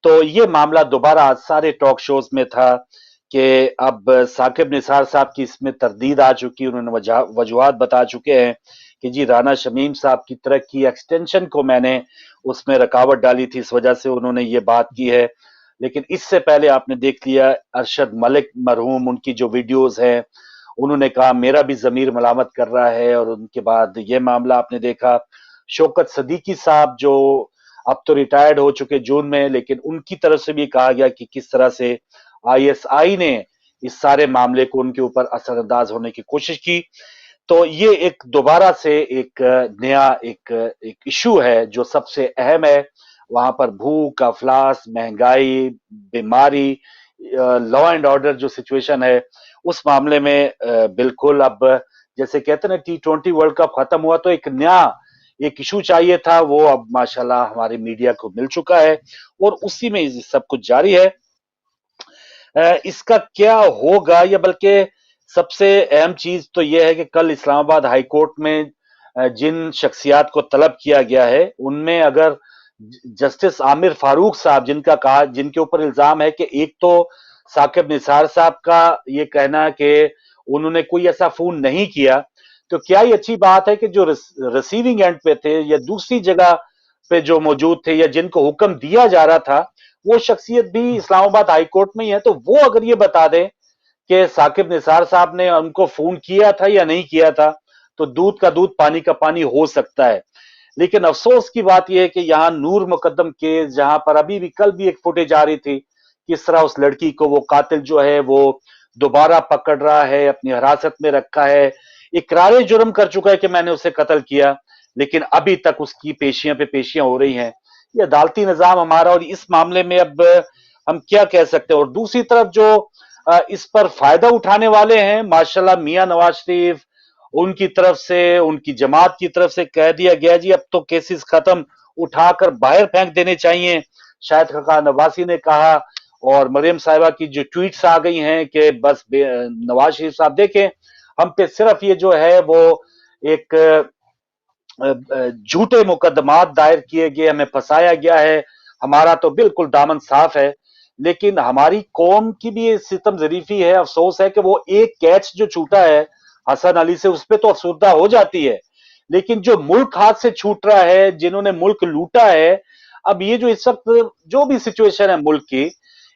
तो ये मामला दोबारा आज सारे टॉक शोज में था कि अब साकिब निसार साहब की इसमें तरदीद आ चुकी, उन्होंने वजूहात बता चुके हैं कि जी राना शमीम साहब की तरह की एक्सटेंशन को मैंने उसमें रुकावट डाली थी, इस वजह से उन्होंने ये बात की है। लेकिन इससे पहले आपने देख लिया अरशद मलिक मरहूम, उनकी जो वीडियोस हैं, उन्होंने कहा मेरा भी जमीर मलामत कर रहा है। और उनके बाद ये मामला आपने देखा शौकत सदीकी साहब जो अब तो रिटायर्ड हो चुके जून में, लेकिन उनकी तरफ से भी कहा गया कि किस तरह से आईएसआई ने इस सारे मामले को उनके ऊपर असरअंदाज होने की कोशिश की। तो ये एक दोबारा से एक नया एक इशू है जो सबसे अहम है। वहां पर भूख, अफलास, महंगाई, बीमारी, लॉ एंड ऑर्डर जो सिचुएशन है उस मामले में बिल्कुल अब जैसे कहते हैं ना T20 वर्ल्ड कप खत्म हुआ तो एक नया एक इशू चाहिए था, वो अब माशाल्लाह हमारे मीडिया को मिल चुका है और उसी में सब कुछ जारी है। इसका क्या होगा, या बल्कि सबसे अहम चीज तो यह है कि कल इस्लामाबाद हाई कोर्ट में जिन शख्सियात को तलब किया गया है उनमें अगर जस्टिस आमिर फारूक साहब जिनके ऊपर इल्जाम है कि एक तो साकिब निसार साहब का ये कहना है कि उन्होंने कोई ऐसा फोन नहीं किया, तो क्या ही अच्छी बात है कि जो रिसीविंग एंड पे थे या दूसरी जगह पे जो मौजूद थे या जिनको हुक्म दिया जा रहा था वो शख्सियत भी इस्लामाबाद हाई कोर्ट में ही है, तो वो अगर ये बता दें कि साकिब निसार साहब ने उनको फोन किया था या नहीं किया था, तो दूध का दूध पानी का पानी हो सकता है। लेकिन अफसोस की बात यह है कि यहाँ नूर मुकद्दम केस, जहां पर अभी भी कल भी एक फुटेज आ रही थी किस तरह उस लड़की को वो कातिल जो है वो दोबारा पकड़ रहा है, अपनी हिरासत में रखा है, इकरार जुर्म कर चुका है कि मैंने उसे कत्ल किया, लेकिन अभी तक उसकी पेशियां पे पेशियां हो रही हैं। ये अदालती निजाम हमारा, और इस मामले में अब हम क्या कह सकते हैं। और दूसरी तरफ जो इस पर फायदा उठाने वाले हैं माशाल्लाह मियां नवाज शरीफ, उनकी तरफ से उनकी जमात की तरफ से कह दिया गया जी अब तो केसेस खत्म, उठाकर बाहर फेंक देने चाहिए, शायद खकान नवासी ने कहा। और मरियम साहिबा की जो ट्वीट्स आ गई हैं कि बस नवाज शरीफ साहब देखें हम पे सिर्फ ये जो है वो एक झूठे मुकदमात दायर किए गए, हमें फंसाया गया है, हमारा तो बिल्कुल दामन साफ है। लेकिन हमारी कौम की भी ये सितम ज़रीफ़ी है, अफ़सोस है कि वो एक कैच जो छूटा है हसन अली से, उस पे तो अफसुर्दा हो जाती है। लेकिन जो मुल्क हाथ से छूट रहा है, जिन्होंने मुल्क लूटा है, अब ये जो इस वक़्त जो भी सिचुएशन है मुल्क की,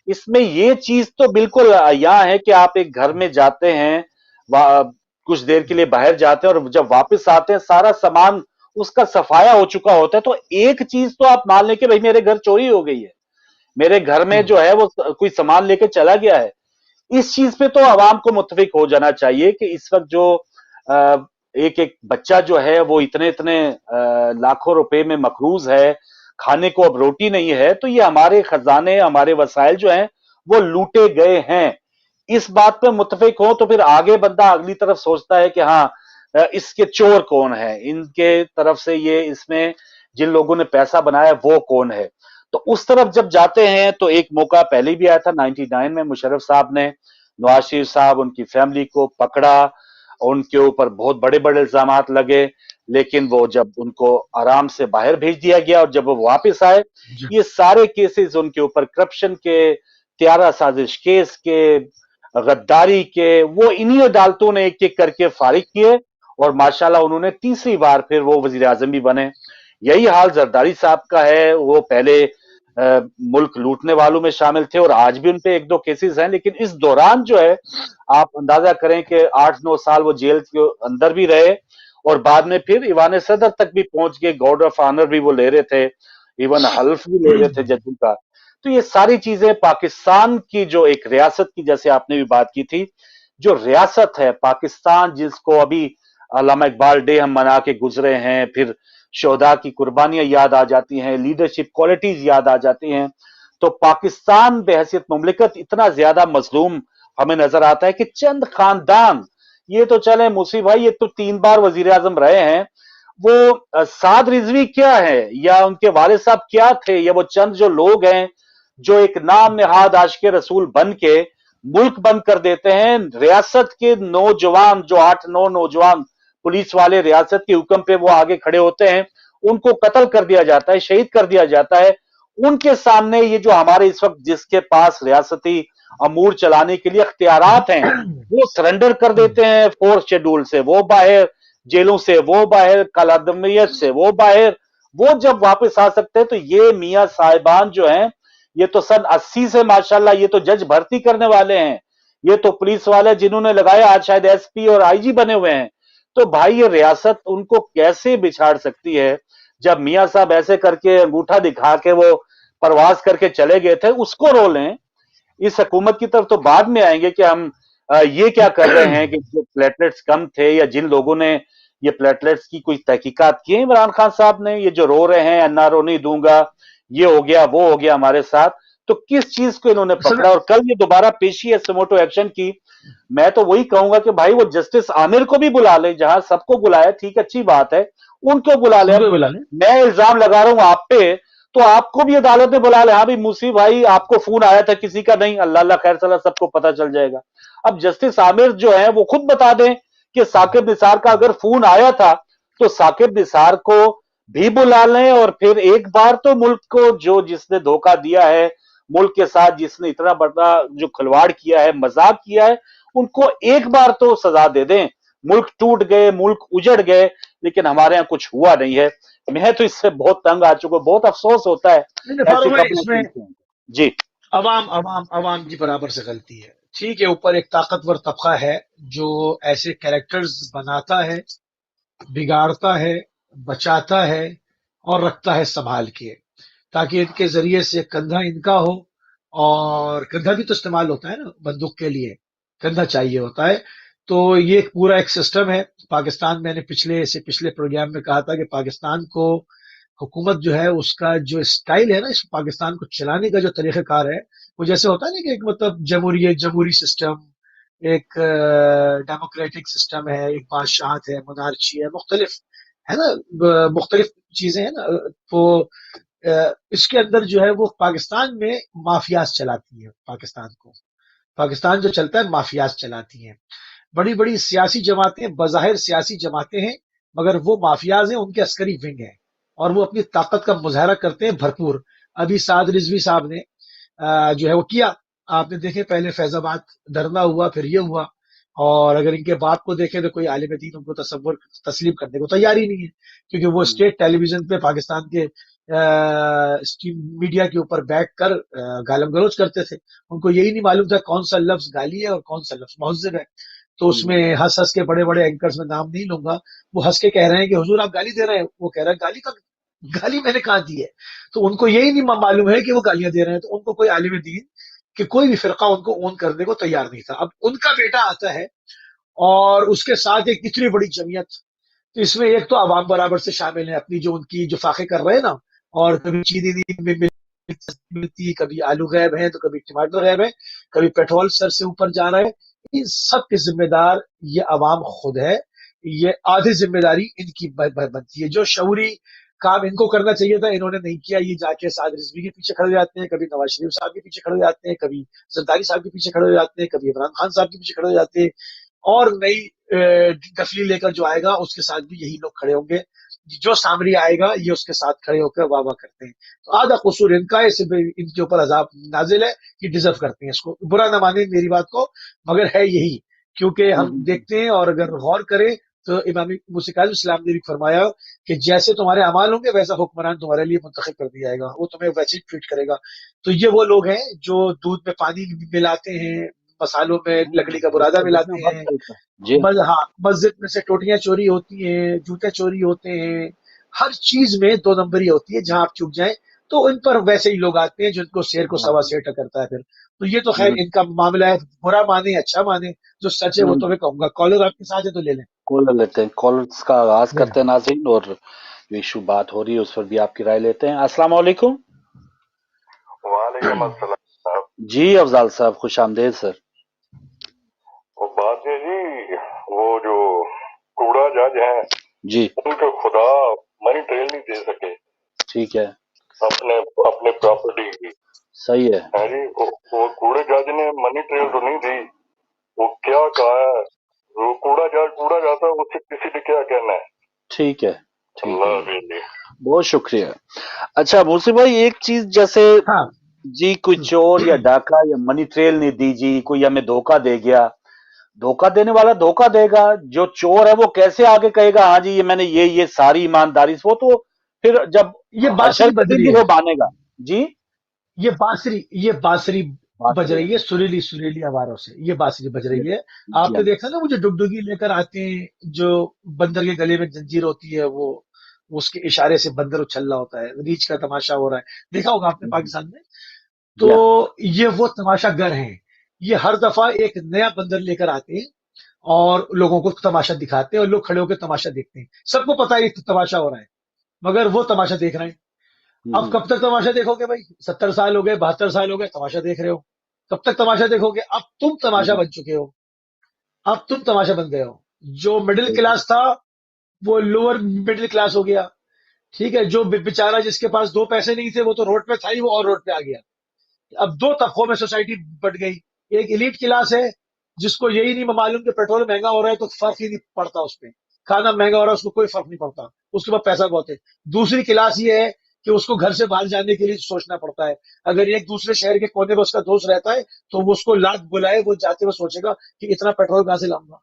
इसमें ये चीज़ तो बिल्कुल यहाँ है कि आप एक घर में जाते हैं, वा कुछ देर के लिए बाहर जाते हैं और जब वापस आते हैं सारा सामान उसका सफाया हो चुका होता है। तो एक चीज़ तो आप मान लें कि भई मेरे घर चोरी हो गई है। मेरे घर में जो है वो कोई सामान लेके चला गया है। इस चीज पे तो आवाम को मुतफिक हो जाना चाहिए कि इस वक्त जो एक एक बच्चा जो है वो इतने इतने लाखों रुपए में मकरूज है, खाने को अब रोटी नहीं है, तो ये हमारे खजाने, हमारे वसाइल जो हैं वो लूटे गए हैं। इस बात पे मुतफिक हो तो फिर आगे बंदा अगली तरफ सोचता है कि हाँ, इसके चोर कौन है, इनके तरफ से ये इसमें जिन लोगों ने पैसा बनाया वो कौन है। तो उस तरफ जब जाते हैं तो एक मौका पहले भी आया था 99 में, मुशर्रफ साहब ने नवाज शरीफ साहब उनकी फैमिली को पकड़ा, उनके ऊपर बहुत बड़े बड़े इल्जाम लगे, लेकिन वो जब उनको आराम से बाहर भेज दिया गया और जब वो वापस आए, जी। ये सारे केसेस उनके ऊपर करप्शन के, त्यारा साजिश केस के, गद्दारी के, वो इन्हीं अदालतों ने एक एक करके फारिग किए और माशाल्लाह उन्होंने तीसरी बार फिर वो वजीर आजम भी बने। यही हाल जरदारी साहब का है। वो पहले मुल्क लूटने वालों में शामिल थे और आज भी उन पे एक दो केसेस हैं, लेकिन इस दौरान जो है आप अंदाजा करें कि 8-9 साल वो जेल के अंदर भी रहे और बाद में फिर ईवान सदर तक भी पहुंच गए, गार्ड ऑफ ऑनर भी वो ले रहे थे, इवन हल्फ भी ले रहे थे जजों का। तो ये सारी चीजें पाकिस्तान की जो एक रियासत की, जैसे आपने भी बात की थी, जो रियासत है पाकिस्तान, जिसको अभी अल्लामा इकबाल डे हम मना के गुजरे हैं, फिर शोहदा की कुर्बानियां याद आ जाती हैं, लीडरशिप क्वालिटीज याद आ जाती हैं। तो पाकिस्तान बेहैसियत मुमलिकत इतना ज्यादा मजलूम हमें नजर आता है कि चंद खानदान, ये तो चले मूसी भाई, ये तो 3 बार वजीर आजम रहे हैं, वो साद रिजवी क्या है या उनके वालिद साहब क्या थे, या वो चंद जो लोग हैं जो एक नाम नेहाद आशिक रसूल बन के मुल्क बंद कर देते हैं। रियासत के नौजवान, जो 8-9 नौजवान पुलिस वाले रियासत के हुक्म पे वो आगे खड़े होते हैं, उनको कत्ल कर दिया जाता है, शहीद कर दिया जाता है। उनके सामने ये जो हमारे इस वक्त जिसके पास रियासती अमूर चलाने के लिए अख्तियारात हैं, वो सरेंडर कर देते हैं फोर्थ शेड्यूल से, वो बाहर जेलों से, वो बाहर कलादमियत से, वो बाहर, वो जब वापस आ सकते हैं तो ये मियां साहिबान जो हैं, ये तो सन 80 से माशाल्लाह ये तो जज भर्ती करने वाले हैं, ये तो पुलिस वाले जिन्होंने लगाया आज शायद एसपी और आईजी बने हुए हैं। तो भाई ये रियासत उनको कैसे बिछाड़ सकती है, जब मियां साहब ऐसे करके अंगूठा दिखा के वो परवाज करके चले गए थे, उसको रो लें। इस हुकूमत की तरफ तो बाद में आएंगे कि हम ये क्या कर रहे हैं कि जो प्लेटलेट्स कम थे या जिन लोगों ने ये प्लेटलेट्स की कोई तहकीकात की है, इमरान खान साहब ने, ये जो रो रहे हैं एनआरओ नहीं दूंगा, ये हो गया वो हो गया हमारे साथ, तो किस चीज को इन्होंने असल में पकड़ा। और कल ये दोबारा पेशी है सुमोटो एक्शन की, मैं तो वही कहूंगा कि भाई वो जस्टिस आमिर को भी बुला ले, जहां सबको बुलाया ठीक अच्छी बात है, उनको बुला ले। उनको भी अब बुला लें। मैं इल्जाम लगा रहा हूं आप पे, तो आपको भी अदालत में बुला ले, हाँ भाई मूसी भाई आपको फोन आया था किसी का, नहीं अल्लाह अल्लाह खैर सला सबको पता चल जाएगा। अब जस्टिस आमिर जो है वो खुद बता दें कि साकिब निसार का अगर फोन आया था तो साकिब निसार को भी बुला लें, और फिर एक बार तो मुल्क को जो जिसने धोखा दिया है, मुल्क के साथ जिसने इतना बड़ा जो खिलवाड़ किया है, मजाक किया है, उनको एक बार तो सजा दे दें। मुल्क टूट गए, मुल्क उजड़ गए, लेकिन हमारे यहाँ कुछ हुआ नहीं है। मैं तो इससे बहुत तंग आ चुका हूं, बहुत अफसोस होता है नहीं, ऐसी फारूक भाई, खबरें इसमें सुनते हैं। जी। अवाम अवाम अवाम की बराबर से गलती है। ठीक है, ऊपर एक ताकतवर तबका है जो ऐसे कैरेक्टर्स बनाता है, बिगाड़ता है, बचाता है और रखता है संभाल के, ताकि इनके जरिए से कंधा इनका हो। और कंधा भी तो इस्तेमाल होता है ना बंदूक के लिए, कंधा चाहिए होता है। तो ये एक पूरा एक सिस्टम है पाकिस्तान। मैंने पिछले प्रोग्राम में कहा था कि पाकिस्तान को हुकूमत जो है उसका जो स्टाइल है ना, इस पाकिस्तान को चलाने का जो तरीक़ाकार है, वो जैसे होता है ना कि एक मतलब जमहूरी सिस्टम, एक डेमोक्रेटिक सिस्टम है, एक बादशाहत है, मोनार्ची है, मुख्तलिफ है ना, मुख्तलिफ चीजें हैं ना। तो इसके अंदर जो है वो पाकिस्तान में माफियाज चलाती है पाकिस्तान को। पाकिस्तान जो चलता है माफियाज चलाती हैं। बड़ी बड़ी सियासी जमातें, बज़ाहिर सियासी जमातें हैं, मगर वो माफियाज हैं, उनके अस्करी विंग हैं और वो अपनी ताकत का मुजाहरा करते हैं भरपूर। ابھی سعد رضوی صاحب نے جو ہے وہ کیا. آپ نے دیکھے پہلے فیض آباد دھرنا ہوا، پھر یہ ہوا. اور اگر ان کے باپ کو دیکھیں تو کوئی عالم دین ان کو تسلیم کرنے کو تیار ہی نہیں ہے، کیونکہ وہ اسٹیٹ ٹیلی ویژن پہ پاکستان کے میڈیا کے اوپر بیٹھ کر گالم گلوچ کرتے تھے. ان کو یہی نہیں معلوم تھا کون سا لفظ گالی ہے اور کون سا لفظ مہذب ہے. تو اس میں ہنس ہنس کے بڑے بڑے اینکرز میں نام نہیں لوں گا، وہ ہنس کے کہہ رہے ہیں کہ حضور آپ گالی دے رہے ہیں. وہ کہہ رہا ہے گالی کا گالی میں نے کہاں دی ہے. تو ان کو یہی نہیں معلوم ہے کہ وہ گالیاں دے رہے ہیں. تو ان کو کوئی عالم دین کہ کوئی بھی فرقہ ان کو اون کرنے کو تیار نہیں تھا. اب ان کا بیٹا آتا ہے اور اس کے ساتھ ایک اتنی بڑی جمعیت. تو اس میں ایک تو عوام برابر سے شامل ہیں، اپنی جو ان کی جو فاقے کر رہے ہیں نا، اور کبھی چینی نہیں ملتی، کبھی آلو غائب ہے تو کبھی ٹماٹر غائب ہے، کبھی پیٹرول سر سے اوپر جا رہا ہے. ان سب کے ذمہ دار یہ عوام خود ہے. یہ آدھی ذمہ داری ان کی بنتی ہے. جو شعوری کام ان کو کرنا چاہیے تھا انہوں نے نہیں کیا. یہ جا کے سعد رضوی کے پیچھے کھڑے جاتے ہیں، کبھی نواز شریف صاحب کے پیچھے کھڑے جاتے ہیں، کبھی زرداری صاحب کے پیچھے کھڑے ہو جاتے ہیں، کبھی عمران خان صاحب کے پیچھے کھڑے ہو جاتے ہیں. اور نئی ڈفلی لے کر جو آئے گا اس کے ساتھ بھی یہی لوگ کھڑے ہوں گے. جو سامری آئے گا یہ اس کے ساتھ کھڑے ہو کر واہ واہ کرتے ہیں. تو آدھا قصور ان کا ہے، ان کے اوپر عذاب نازل ہے، یہ ڈیزرو کرتے ہیں. اس کو برا نہ مانے میری بات کو، مگر ہے یہی. کیونکہ ہم دیکھتے ہیں اور اگر غور کریں تو امام موسی کاظم السلام نے بھی فرمایا کہ جیسے تمہارے اعمال ہوں گے ویسا حکمران تمہارے لیے منتخب کر دیا جائے گا، وہ تمہیں ویسے ہی ٹریٹ کرے گا. تو یہ وہ لوگ ہیں جو دودھ میں پانی ملاتے ہیں، مسالوں میں لکڑی کا برادہ ملاتے ہیں. جی ہاں، مسجد میں سے ٹوٹیاں چوری ہوتی ہیں، جوتے چوری ہوتے ہیں، ہر چیز میں دو نمبری ہوتی ہے. جہاں آپ چک جائیں تو ان پر ویسے ہی لوگ آتے ہیں جن کو شیر کو سوا شیر ٹکرتا ہے. پھر تو یہ تو خیر ان کا معاملہ ہے، برا مانے اچھا مانے، جو سچ ہے وہ تو میں کہوں گا. کالر آپ کے ساتھ ہے تو لے لیں. کالر لیتے ہیں، کالرز کا آغاز لے لیں. کرتے ہیں ناظرین، اور جو ایشو بات ہو رہی ہے اس پر بھی آپ کی رائے لیتے ہیں. السلام علیکم. وعلیکم السلام صاحب. جی افضال صاحب خوش آمدید سر. وہ بات ہے جی، وہ جو کوڑا جج ہیں جی ان کو خدا منی ٹریل نہیں دے سکے ٹھیک ہے، اپنے پراپرٹی کی. صحیح ہے. ہے جی، وہ کوڑے جج نے منی ٹریل تو نہیں دی. وہ کیا کہا ہے، وہ کوڑا جاتا ہے، اس سے کسی نے کیا کہنا ہے. ٹھیک ہے ٹھیک اللہ ہے، بھیجے. بہت شکریہ. اچھا موسی بھائی ایک چیز جیسے ہاں. جی کوئی چور یا ڈاکہ یا منی ٹریل نہیں دی جی، کوئی ہمیں دھوکہ دے گیا، دھوکہ دینے والا دھوکہ دے گا. جو چور ہے وہ کیسے آگے کہے گا ہاں جی یہ میں نے یہ ساری ایمانداری سے، وہ تو پھر جب یہ حشر بانسری بج کرے رہی گی ہے، وہ بانے گا. جی یہ بانسری بات بج رہی رہی ہے سریلی سریلی آواروں سے. یہ بانسری بج ہے رہی ہے. جی آپ نے ہاں دیکھا نا وہ جو ڈگڈگی لے کر آتے ہیں، جو بندر کے گلے میں زنجیر ہوتی ہے، وہ اس کے اشارے سے بندر اچھل رہا ہوتا ہے، ریچھ کا تماشا ہو رہا ہے. دیکھا ہوگا آپ نے پاکستان میں. تو جی ہاں یہ وہ تماشا گر ہیں. یہ ہر دفعہ ایک نیا بندر لے کر آتے ہیں اور لوگوں کو تماشا دکھاتے ہیں، اور لوگ کھڑے ہو کے تماشا دیکھتے ہیں. سب کو پتا ہے یہ تماشا ہو رہا ہے، مگر وہ تماشا دیکھ رہے ہیں. اب کب تک تماشا دیکھو گے بھائی؟ 70 سال ہو گئے، 72 سال ہو گئے، تماشا دیکھ رہے ہو. کب تک تماشا دیکھو گے؟ اب تم تماشا بن چکے ہو. اب تم تماشا بن گئے ہو. جو مڈل کلاس تھا وہ لوور مڈل کلاس ہو گیا. ٹھیک ہے، جو بیچارہ جس کے پاس 2 پیسے نہیں تھے وہ تو روڈ پہ تھا ہی، وہ اور روڈ پہ آ گیا. اب 2 طبقوں میں سوسائٹی بٹ گئی. ایک ایلیٹ کلاس ہے جس کو یہی نہیں معلوم کہ پیٹرول مہنگا ہو رہا ہے تو فرق ہی نہیں پڑتا اس پہ، کھانا مہنگا ہو رہا ہے اس کو کوئی فرق نہیں پڑتا، اس کے پاس پیسہ بہت ہے. دوسری کلاس یہ ہے کہ اس کو گھر سے باہر جانے کے لیے سوچنا پڑتا ہے. اگر ایک دوسرے شہر کے کونے میں اس کا دوست رہتا ہے تو وہ اس کو لاکھ بلائے، وہ جاتے ہوئے سوچے گا کہ اتنا پیٹرول کہاں سے لاؤں گا،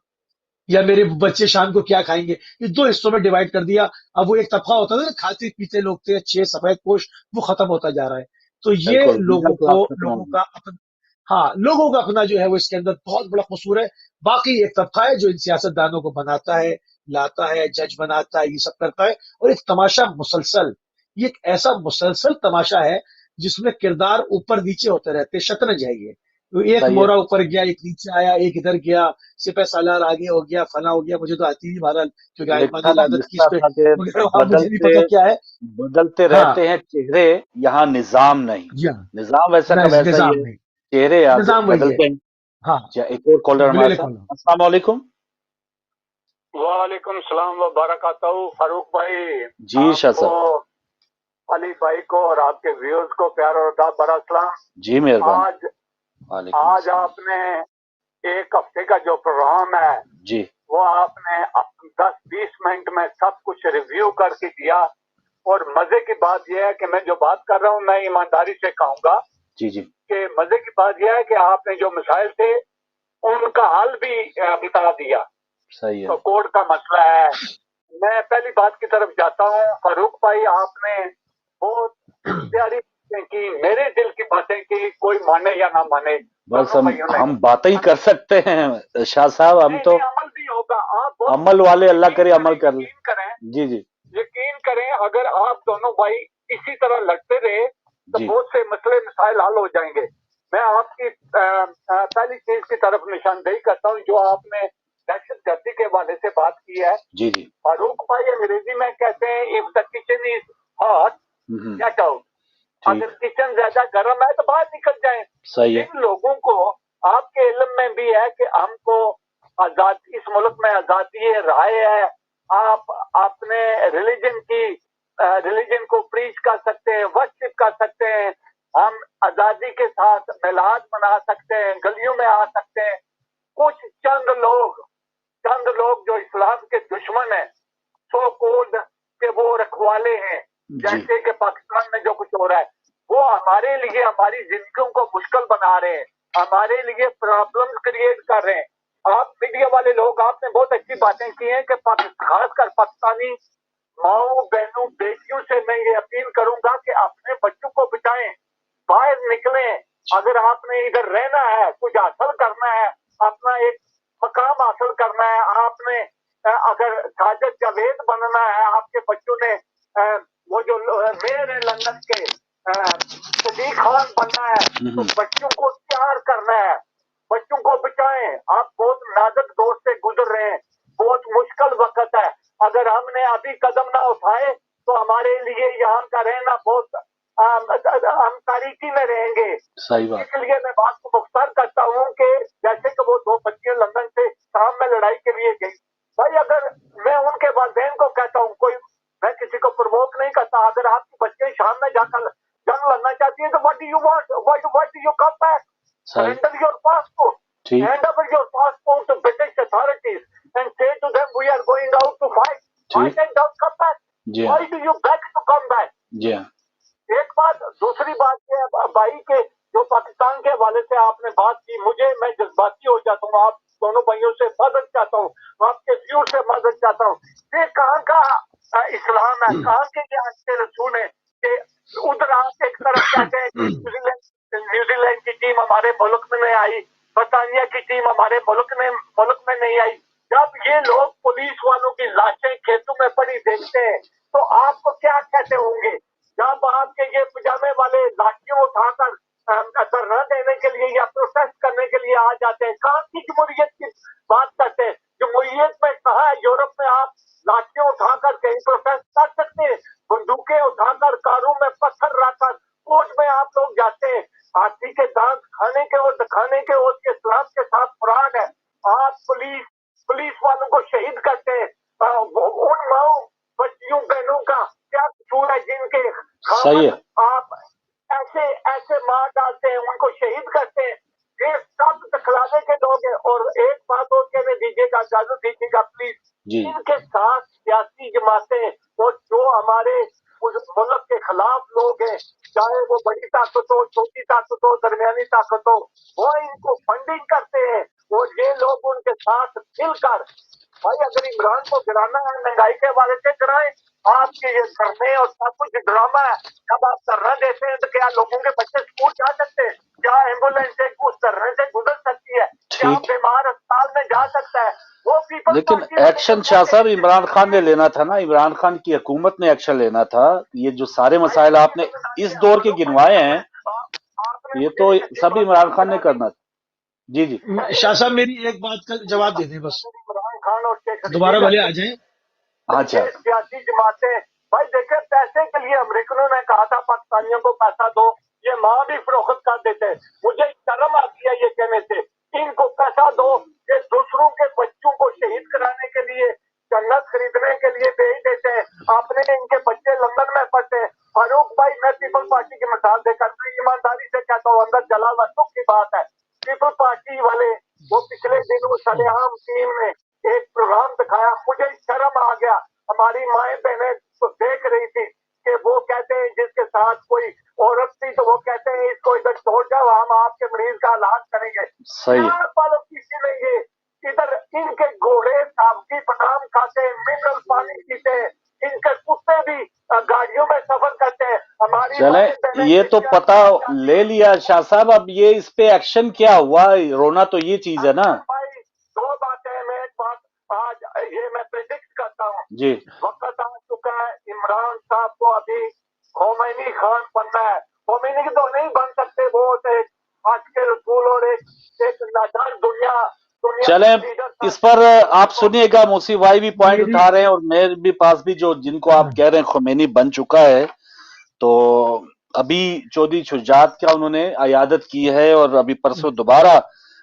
یا میرے بچے شام کو کیا کھائیں گے. یہ 2 حصوں میں ڈیوائڈ کر دیا. اب وہ ایک طبقہ ہوتا تھا نا کھاتے پیتے لوگ تھے اچھے سفید پوش، وہ ختم ہوتا جا رہا ہے. تو یہ بالکل مڈل کلاس ختم ہو لوگوں گئی. کا اپنا، ہاں لوگوں کا اپنا جو ہے وہ اس کے اندر بہت بڑا قصور ہے. باقی ایک طبقہ ہے جو ان سیاست دانوں کو بناتا ہے، لاتا ہے، جج بناتا ہے، یہ سب کرتا ہے. اور ایک تماشا مسلسل، یہ ایک ایسا مسلسل تماشا ہے جس میں کردار اوپر نیچے ہوتے رہتے. شطرنج ہے یہ. ایک صحیح ہے. مورا اوپر گیا، ایک نیچے آیا، ایک ادھر گیا، سپہ سالار آگے ہو گیا، فلاں ہو گیا. مجھے تو آتی نہیں بہرحال، کیونکہ لکھا آئمانی عادت کی اس پہ تھا کہ مگر وہاں مجھے نہیں بدلتے پتا کیا ہے. بدلتے ہاں رہتے ہیں چہرے، یہاں نظام نہیں. جی ہاں، نظام ویسا کا ویسا ہی نظام ہے، نہیں، چہرے آگے نظام وہی ہے. بدلتے ہیں. ہاں جی ایک اور کالر لے ہمارے لے ساتھ. کون. السلام علیکم. وعلیکم السلام وبرکاتہ. فاروق بھائی، جی آپ شاہ کو، صاحب. علی بھائی کو اور آپ کے ویورز کو پیار اور آداب برا اسلام. جی مہربانی. آج وعلیکم آج السلام. آپ نے ایک ہفتے کا جو پروگرام ہے جی وہ آپ نے 10-20 منٹ میں سب کچھ ریویو کر کے دیا. اور مزے کی بات یہ ہے کہ میں جو بات کر رہا ہوں میں ایمانداری سے کہوں گا جی جی کہ مزے کی بات یہ ہے کہ آپ نے جو مسائل تھے ان کا حل بھی بتا دیا. صحیح تو ہے. کوڈ کا مسئلہ ہے. میں پہلی بات کی طرف جاتا ہوں. فاروق بھائی آپ نے بہت پیاری باتیں کی, میرے دل کی باتیں کی, کوئی مانے یا نہ مانے بس دونوں بھائیوں نے. ہم باتیں ہی کر سکتے ہیں شاہ صاحب, ہم نہیں تو نہیں, عمل بھی ہوگا. آپ بہت عمل والے اللہ کرے عمل کر لیں. یقین کریں, جی جی یقین کریں, اگر آپ دونوں بھائی اسی طرح لڑتے رہے تو جی بہت سے مسئلے مسائل حل ہو جائیں گے. میں آپ کی پہلی چیز کی طرف نشاندہی کرتا ہوں جو آپ نے دہشت گردی کے حوالے سے بات کی ہے. جی جی فاروق بھائی انگریزی میں کہتے ہیں if the kitchen is hot ہوں، get out. ٹھیک, اگر کچن زیادہ گرم ہے تو باہر نکل جائیں. صحیح ہے. جن لوگوں کو آپ کے علم میں بھی ہے کہ ہم کو آزاد, اس ملک میں آزادی رائے ہے, آپ اپنے ریلیجن کو پریچ کر سکتے ہیں, ورشپ کر سکتے ہیں, ہم آزادی کے ساتھ میلاد منا سکتے ہیں, گلیوں میں آ سکتے ہیں. کچھ چند لوگ جو اسلام کے دشمن ہیں, سو کولڈ کے وہ رکھوالے ہیں, جی جیسے کہ پاکستان میں جو کچھ ہو رہا ہے, وہ ہمارے لیے ہماری زندگیوں کو مشکل بنا رہے ہیں, ہمارے لیے پرابلم کریٹ کر رہے ہیں. آپ میڈیا والے لوگ, آپ نے بہت اچھی باتیں کی ہیں کہ خاص کر پاکستانی ماؤں بہنوں بیٹیوں سے میں یہ اپیل کروں گا کہ اپنے بچوں کو بچائیں, باہر نکلیں. اگر آپ نے ادھر رہنا ہے, کچھ حاصل کرنا ہے, اپنا ایک مقام حاصل کرنا ہے, آپ نے اگر ساجد جاوید بننا ہے, آپ کے بچوں نے وہ جو میئر ہے لندن کے صدیق خان بننا ہے, تو بچوں کو تیار کرنا ہے, بچوں کو بچائیں. آپ بہت نازک دور سے گزر رہے ہیں, بہت مشکل وقت ہے. اگر ہم نے ابھی قدم نہ اٹھائے تو ہمارے لیے یہاں کا رہنا بہت ہم تاریکی میں رہیں گے. صحیح بات. اس لیے میں بات کو مختصر کرتا ہوں کہ جیسے کہ وہ دو بچیاں لندن سے شام میں لڑائی کے لیے گئی, بھائی اگر میں ان کے والدین کو کہتا ہوں, کوئی میں کسی کو پرووک نہیں کرتا, اگر آپ کی بچے شام میں جا کر جنگ لڑنا چاہتی ہیں تو what do you want? Why do you come back? صحیح, Surrender your passport. ٹھیک, Hand over your passport to British authorities and say to them we are going out to fight. Why ٹھیک, then don't come back? G Why ہاں, do you beg to come back? جی ہاں, ایک بات. دوسری بات یہ ہے بھائی کے جو پاکستان کے حوالے سے آپ نے بات کی, میں جذباتی ہو جاتا ہوں. آپ دونوں بھائیوں سے مدد چاہتا ہوں, آپ کے ویو سے مدد چاہتا ہوں. یہ کہاں کا اسلام ہے, کہاں کے یہ اچھے رسول ہیں کہ ادھر آپ ایک طرف کہتے ہیں کہ نیوزی لینڈ کی ٹیم ہمارے ملک میں نہیں آئی, برطانیہ کی ٹیم ہمارے ملک میں نہیں آئی. جب یہ لوگ پولیس والوں کی لاشیں کھیتوں میں پڑی دیکھتے ہیں تو آپ کو کیا کہتے ہوں گے؟ جب آپ کے یہ پجامے والے لاٹھیوں اٹھا کر دھرنا دینے کے لیے یا پروٹیسٹ کرنے کے لیے آ جاتے ہیں, کہاں کی جمہوریت کی بات کرتے ہیں؟ جمہوریت میں کہاں ہے؟ یورپ میں آپ لاٹھیاں اٹھا کر کہیں پروٹیسٹ کر سکتے ہیں, بندوقیں اٹھا کر, کاروں میں پتھر رکھ کر کوٹ میں آپ لوگ جاتے ہیں. ہاتھی کے دانت کھانے کے اور دکھانے کے اس کے اسلام کے ساتھ فرق ہے. آپ پولیس والوں کو شہید کرتے ہیں. ان ماؤں بچیوں بہنوں کا کیا قصور ہے جن کے صحیح خامد ہے. آپ ایسے مار ڈالتے ہیں, ان کو شہید کرتے ہیں؟ یہ سب دکھلانے کے لوگ ہیں. اور ایک بات اور کہنے دیجیے گا, اجازت دیجیے گا پلیز, جی ان کے ساتھ سیاسی جماعتیں اور جو ہمارے ملک کے خلاف لوگ ہیں, چاہے وہ بڑی طاقت ہو, چھوٹی طاقت ہو, درمیانی طاقت ہو, وہ ان کو فنڈنگ کرتے ہیں. اور یہ لوگ ان کے ساتھ مل کر, بھائی اگر عمران کو گرانا ہے مہنگائی کے حوالے سے گرائیں. آپ کے یہ دھرنے اور سب کچھ ڈرامہ ہے. جب آپ دھرنا دیتے ہیں تو کیا لوگوں کے بچے اسکول جا سکتے ہیں؟ کیا ایمبولینس اس دھرنے سے گزر سکتی ہے؟ کیا ٹھیک, بیمار اسپتال میں جا سکتا ہے؟ وہ پیپل لیکن پارٹی والے ایکشن شاہ صاحب عمران خان نے لینا تھا نا, عمران خان کی حکومت نے ایکشن لینا تھا. یہ جو سارے مسائل آپ نے اس دور کے گنوائے ہیں, یہ تو سب عمران خان نے کرنا تھا. جی جی شاہ صاحب میری ایک بات کا جواب دے دیں بس, عمران خان اور شیخ دوبارہ رشید بھلے آ جائیں. اچھا, یہ سیاسی جماعتیں, بھائی دیکھیں پیسے کے لیے امریکنوں نے کہا تھا پاکستانیوں کو پیسہ دو, یہ ماں بھی فروخت کر دیتے ہیں. مجھے شرم آتی ہے یہ کہنے سے, ان کو پیسہ دو, یہ دوسروں کے بچوں کو شہید کرانے کے لیے, جنت خریدنے کے لیے بھیج دیتے ہیں. اپنے ان کے بچے لندن میں پڑھتے ہیں. فاروق بھائی میں پیپل پارٹی کی مثال دے کر ایمانداری سے کہتا ہوں, اندر جلا ہوا دکھ کی بات ہے. پیپل پارٹی والے وہ پچھلے دنوں سلیام ٹیم نے ایک پروگرام دکھایا, مجھے شرم آ گیا. ہماری مائیں بہنیں تو دیکھ رہی تھی کہ وہ کہتے ہیں جس کے ساتھ کوئی عورت تھی تو وہ کہتے ہیں اس کو ادھر چھوڑ جاؤ، ہم آپ کے مریض کا علاج کریں گے. صحیح. کیا پالیسی میں یہ ادھر ان کے گھوڑے سابقی بادام کھاتے ہیں، منرل پانی پیتے ہیں، ان کے کتے بھی گاڑیوں میں سفر کرتے ہیں. ہماری چلیں مائیں بہنیں یہ تو بیٹیاں پتا جاتی لے ہیں. لیا شاہ صاحب، اب یہ اس پہ ایکشن کیا ہوا؟ رونا تو یہ چیز ہے نا. بھائی دو باتیں ہیں، میں ایک بات آج یہ میں پریڈکٹ کرتا ہوں. جی وقت آ چکا ہے عمران صاحب کو ابھی خمینی خان بننا ہے. خمینی تو نہیں بن سکتے، وہ آج کے رسول اور ایک نادان دنیا چلیں کے لیڈر اس پر آپ سنیے گا، موسی بھائی بھی پوائنٹ میری اٹھا رہے ہیں اور میرے بھی پاس بھی جو جن کو آپ کہہ رہے ہیں خمینی بن چکا ہے، تو ابھی چودھری شجاعت کا انہوں نے عیادت کی ہے اور ابھی پرسوں دوبارہ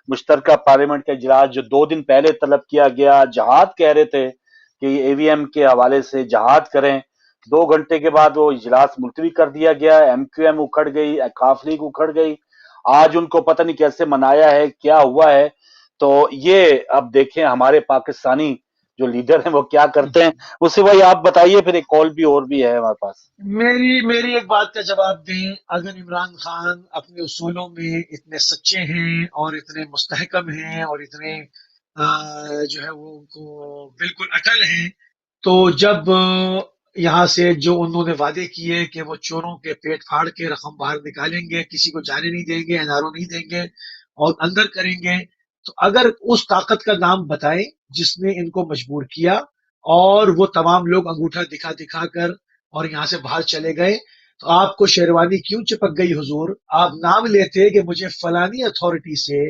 مشترکہ پارلیمنٹ کا اجلاس جو 2 دن پہلے طلب کیا گیا، جہاد کہہ رہے تھے کہ ای وی ایم کے حوالے سے جہاد کریں، 2 گھنٹے کے بعد وہ اجلاس ملتوی کر دیا گیا. ایم کیو ایم اکھڑ گئی، کاف لیگ اکھڑ گئی، آج ان کو پتہ نہیں کیسے منایا ہے، کیا ہوا ہے. تو یہ اب دیکھیں ہمارے پاکستانی جو لیڈر ہیں وہ کیا کرتے ہیں. اسی بھائی آپ بتائیے، پھر ایک کال بھی اور بھی ہے ہمارے پاس. میری ایک بات کا جواب دیں. اگر عمران خان اپنے اصولوں میں اتنے سچے ہیں اور اتنے مستحکم ہیں اور اتنے جو ہے وہ ان کو بالکل اٹل ہیں، تو جب یہاں سے جو انہوں نے وعدے کیے کہ وہ چوروں کے پیٹ پھاڑ کے رقم باہر نکالیں گے، کسی کو جانے نہیں دیں گے، انارو نہیں دیں گے اور اندر کریں گے، تو اگر اس طاقت کا نام بتائیں جس نے ان کو مجبور کیا اور وہ تمام لوگ انگوٹھا دکھا دکھا کر اور یہاں سے باہر چلے گئے، تو آپ کو شیروانی کیوں چپک گئی حضور؟ آپ نام لیتے کہ مجھے فلانی اتھارٹی سے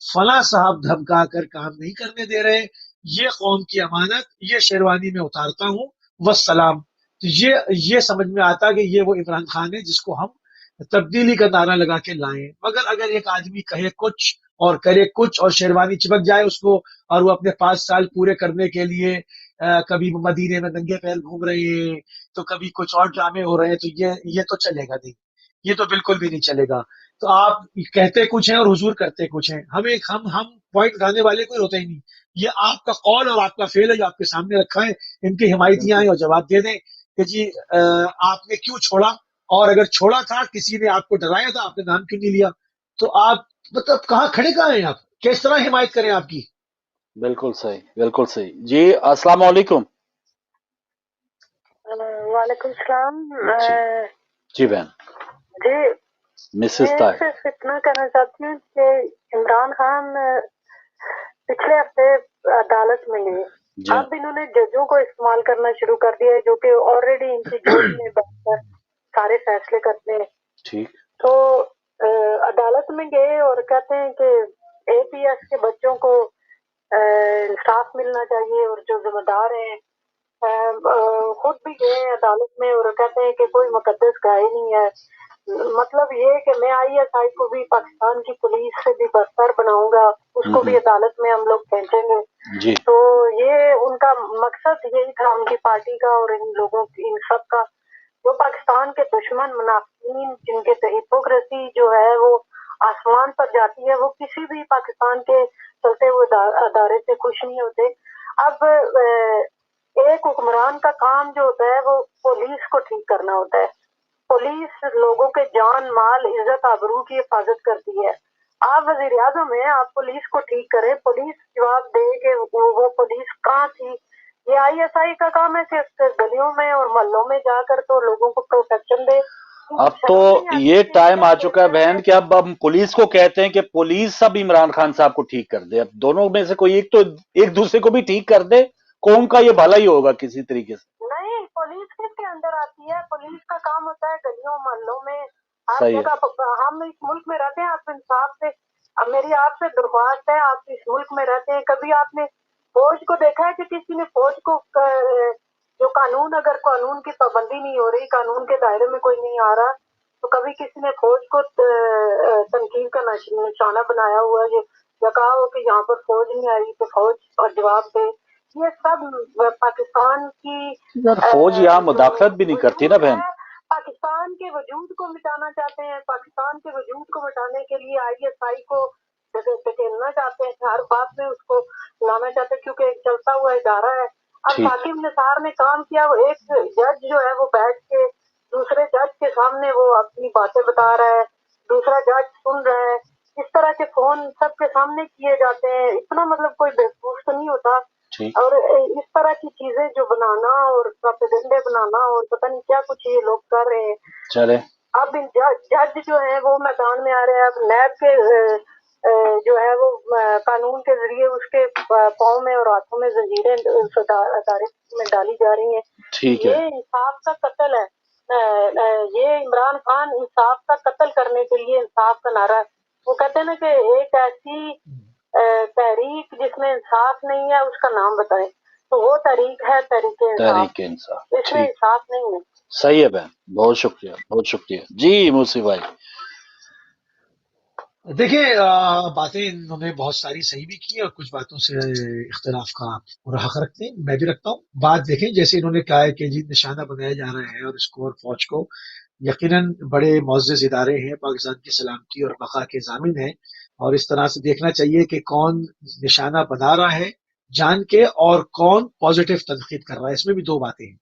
فلاں صاحب دھمکا کر کام نہیں کرنے دے رہے، یہ قوم کی امانت، یہ شیروانی میں اتارتا ہوں، والسلام. تو یہ سمجھ میں آتا کہ یہ وہ عمران خان ہے جس کو ہم تبدیلی کا نعرہ لگا کے لائیں. مگر اگر ایک آدمی کہے کچھ اور کرے کچھ اور شیروانی چپک جائے اس کو، اور وہ اپنے 5 سال پورے کرنے کے لیے کبھی مدینے میں ننگے پیر گھوم رہے ہیں تو کبھی کچھ اور ڈرامے ہو رہے ہیں، تو یہ تو چلے گا نہیں، یہ تو بالکل بھی نہیں چلے گا. تو آپ کہتے کچھ ہیں اور حضور کرتے کچھ ہیں. ہم پوائنٹ اٹھانے والے کوئی ہوتے ہی نہیں. یہ آپ کا قول اور آپ کا فعل ہے جو آپ کے سامنے رکھا ہے. ان کی حمایتیاں آئیں اور جواب دے دیں کہ جی آپ نے کیوں چھوڑا، اور اگر چھوڑا تھا کسی نے آپ کو ڈرایا تھا، آپ نے نام کیوں نہیں لیا؟ تو آپ مطلب کہاں کھڑے کہاں ہیں؟ آپ کس طرح حمایت کریں آپ کی؟ بالکل صحیح، بالکل صحیح. جی السلام علیکم. وعلیکم السلام. جی جی بہن جی مسز میں طاہر. صرف اتنا کہنا چاہتی ہوں کہ عمران خان پچھلے ہفتے عدالت میں گئے. جی اب انہوں نے ججوں کو استعمال کرنا شروع کر دیا ہے جو کہ آلریڈی ان کی جج میں بیٹھ کر سارے فیصلے کرتے ہیں. ٹھیک. تو عدالت میں گئے اور کہتے ہیں کہ اے پی ایس کے بچوں کو انصاف ملنا چاہیے اور جو ذمہ دار ہیں خود بھی گئے ہیں عدالت میں اور کہتے ہیں کہ کوئی مقدس گائے نہیں ہے. مطلب یہ کہ میں آئی ایس آئی کو بھی پاکستان کی پولیس سے بھی برتر بناؤں گا، اس کو بھی عدالت میں ہم لوگ پہنچیں گے. جی تو یہ ان کا مقصد یہی تھا، ان کی پارٹی کا اور ان لوگوں کی، ان سب کا، جو پاکستان کے دشمن منافقین جن کے ہپوکریسی جو ہے وہ آسمان پر جاتی ہے، وہ کسی بھی پاکستان کے چلتے ہوئے ادارے سے خوش نہیں ہوتے. اب ایک حکمران کا کام جو ہوتا ہے وہ پولیس کو ٹھیک کرنا ہوتا ہے. پولیس لوگوں کے جان مال عزت آبرو کی حفاظت کرتی ہے. آپ وزیر اعظم ہیں، آپ پولیس کو ٹھیک کریں، پولیس جواب دے کہ وہ پولیس کہاں تھی. یہ آئی ایس آئی کا کام ہے کہ گلیوں میں اور محلوں میں جا کر تو لوگوں کو پروٹیکشن دے. اب تو یہ ٹائم آ چکا ہے بہن کہ اب ہم پولیس کو کہتے ہیں کہ پولیس سب عمران خان صاحب کو ٹھیک کر دے. اب دونوں میں سے کوئی ایک تو ایک دوسرے کو بھی ٹھیک کر دے، قوم کا یہ بھلا ہی ہوگا کسی طریقے سے. نہیں، پولیس کس کے اندر آتی ہے؟ پولیس کا کام ہوتا ہے گلیوں محلوں میں ہر صحیح ہے. جگہ. ہم اس ملک میں رہتے ہیں، آپ انصاف سے، اب میری آپ سے درخواست ہے، آپ اس ملک میں رہتے ہیں، کبھی آپ نے فوج کو دیکھا ہے کہ کسی نے فوج کو جو قانون، اگر قانون کی پابندی نہیں ہو رہی، قانون کے دائرے میں کوئی نہیں آ رہا، تو کبھی کسی نے فوج کو تنقید کا نشانہ بنایا ہوا ہے یا کہا ہو کہ یہاں پر فوج نہیں آئی تو فوج اور جواب دے؟ یہ سب پاکستان کی فوج یہاں مداخلت بھی نہیں کرتی نا بہن. پاکستان کے وجود کو مٹانا چاہتے ہیں. پاکستان کے وجود کو مٹانے کے لیے آئی ایس آئی کو دھکیلنا چاہتے ہیں، ہر بات میں اس کو لانا چاہتے ہیں کیونکہ ایک چلتا ہوا ادارہ ہے. اب ثاقب نثار نے کام کیا، وہ ایک جج جو ہے وہ بیٹھ کے दूसरे जज के सामने वो अपनी बातें बता रहा है, दूसरा जज सुन रहा है, इस तरह के फोन सबके सामने किए जाते हैं। इतना मतलब कोई बेवकूफ तो नहीं होता। ठीक और इस तरह की चीजें जो बनाना और प्रोपेगेंडे बनाना और पता नहीं क्या कुछ ये लोग कर रहे हैं। चले अब जज जो है वो मैदान में आ रहे हैं। अब नैब के जो है वो कानून के जरिए उसके पाँव में और हाथों में जंजीरें अदालत में डाली जा रही हैं। ठीक ये है इंसाफ का कत्ल है। ये इमरान खान इंसाफ का कत्ल करने के लिए इंसाफ का नारा, वो कहते हैं ना कि एक ऐसी तहरीक जिसमें इंसाफ नहीं है उसका नाम बताएं, तो वो तहरीक है तहरीक इंसाफ। तहरीक इंसाफ। इसमें ठीक इंसाफ नहीं है। सही है बहन, बहुत शुक्रिया बहुत शुक्रिया जी। मूसी भाई देखिए बातें इन्होंने बहुत सारी सही भी की और कुछ बातों से इख्तिलाफ का पूरा हक रखते हैं, मैं भी रखता हूँ। बात देखें, जैसे इन्होंने कहा है कि जी निशाना बनाया जा रहा है और इसको और फौज को, यकीनन बड़े मुअज़्ज़ज़ इदारे हैं, पाकिस्तान की सलामती और बका के ज़ामिन हैं, और इस तरह से देखना चाहिए कि कौन निशाना बना रहा है जान के और कौन पॉजिटिव तनकीद कर रहा है। इसमें भी दो बातें हैं।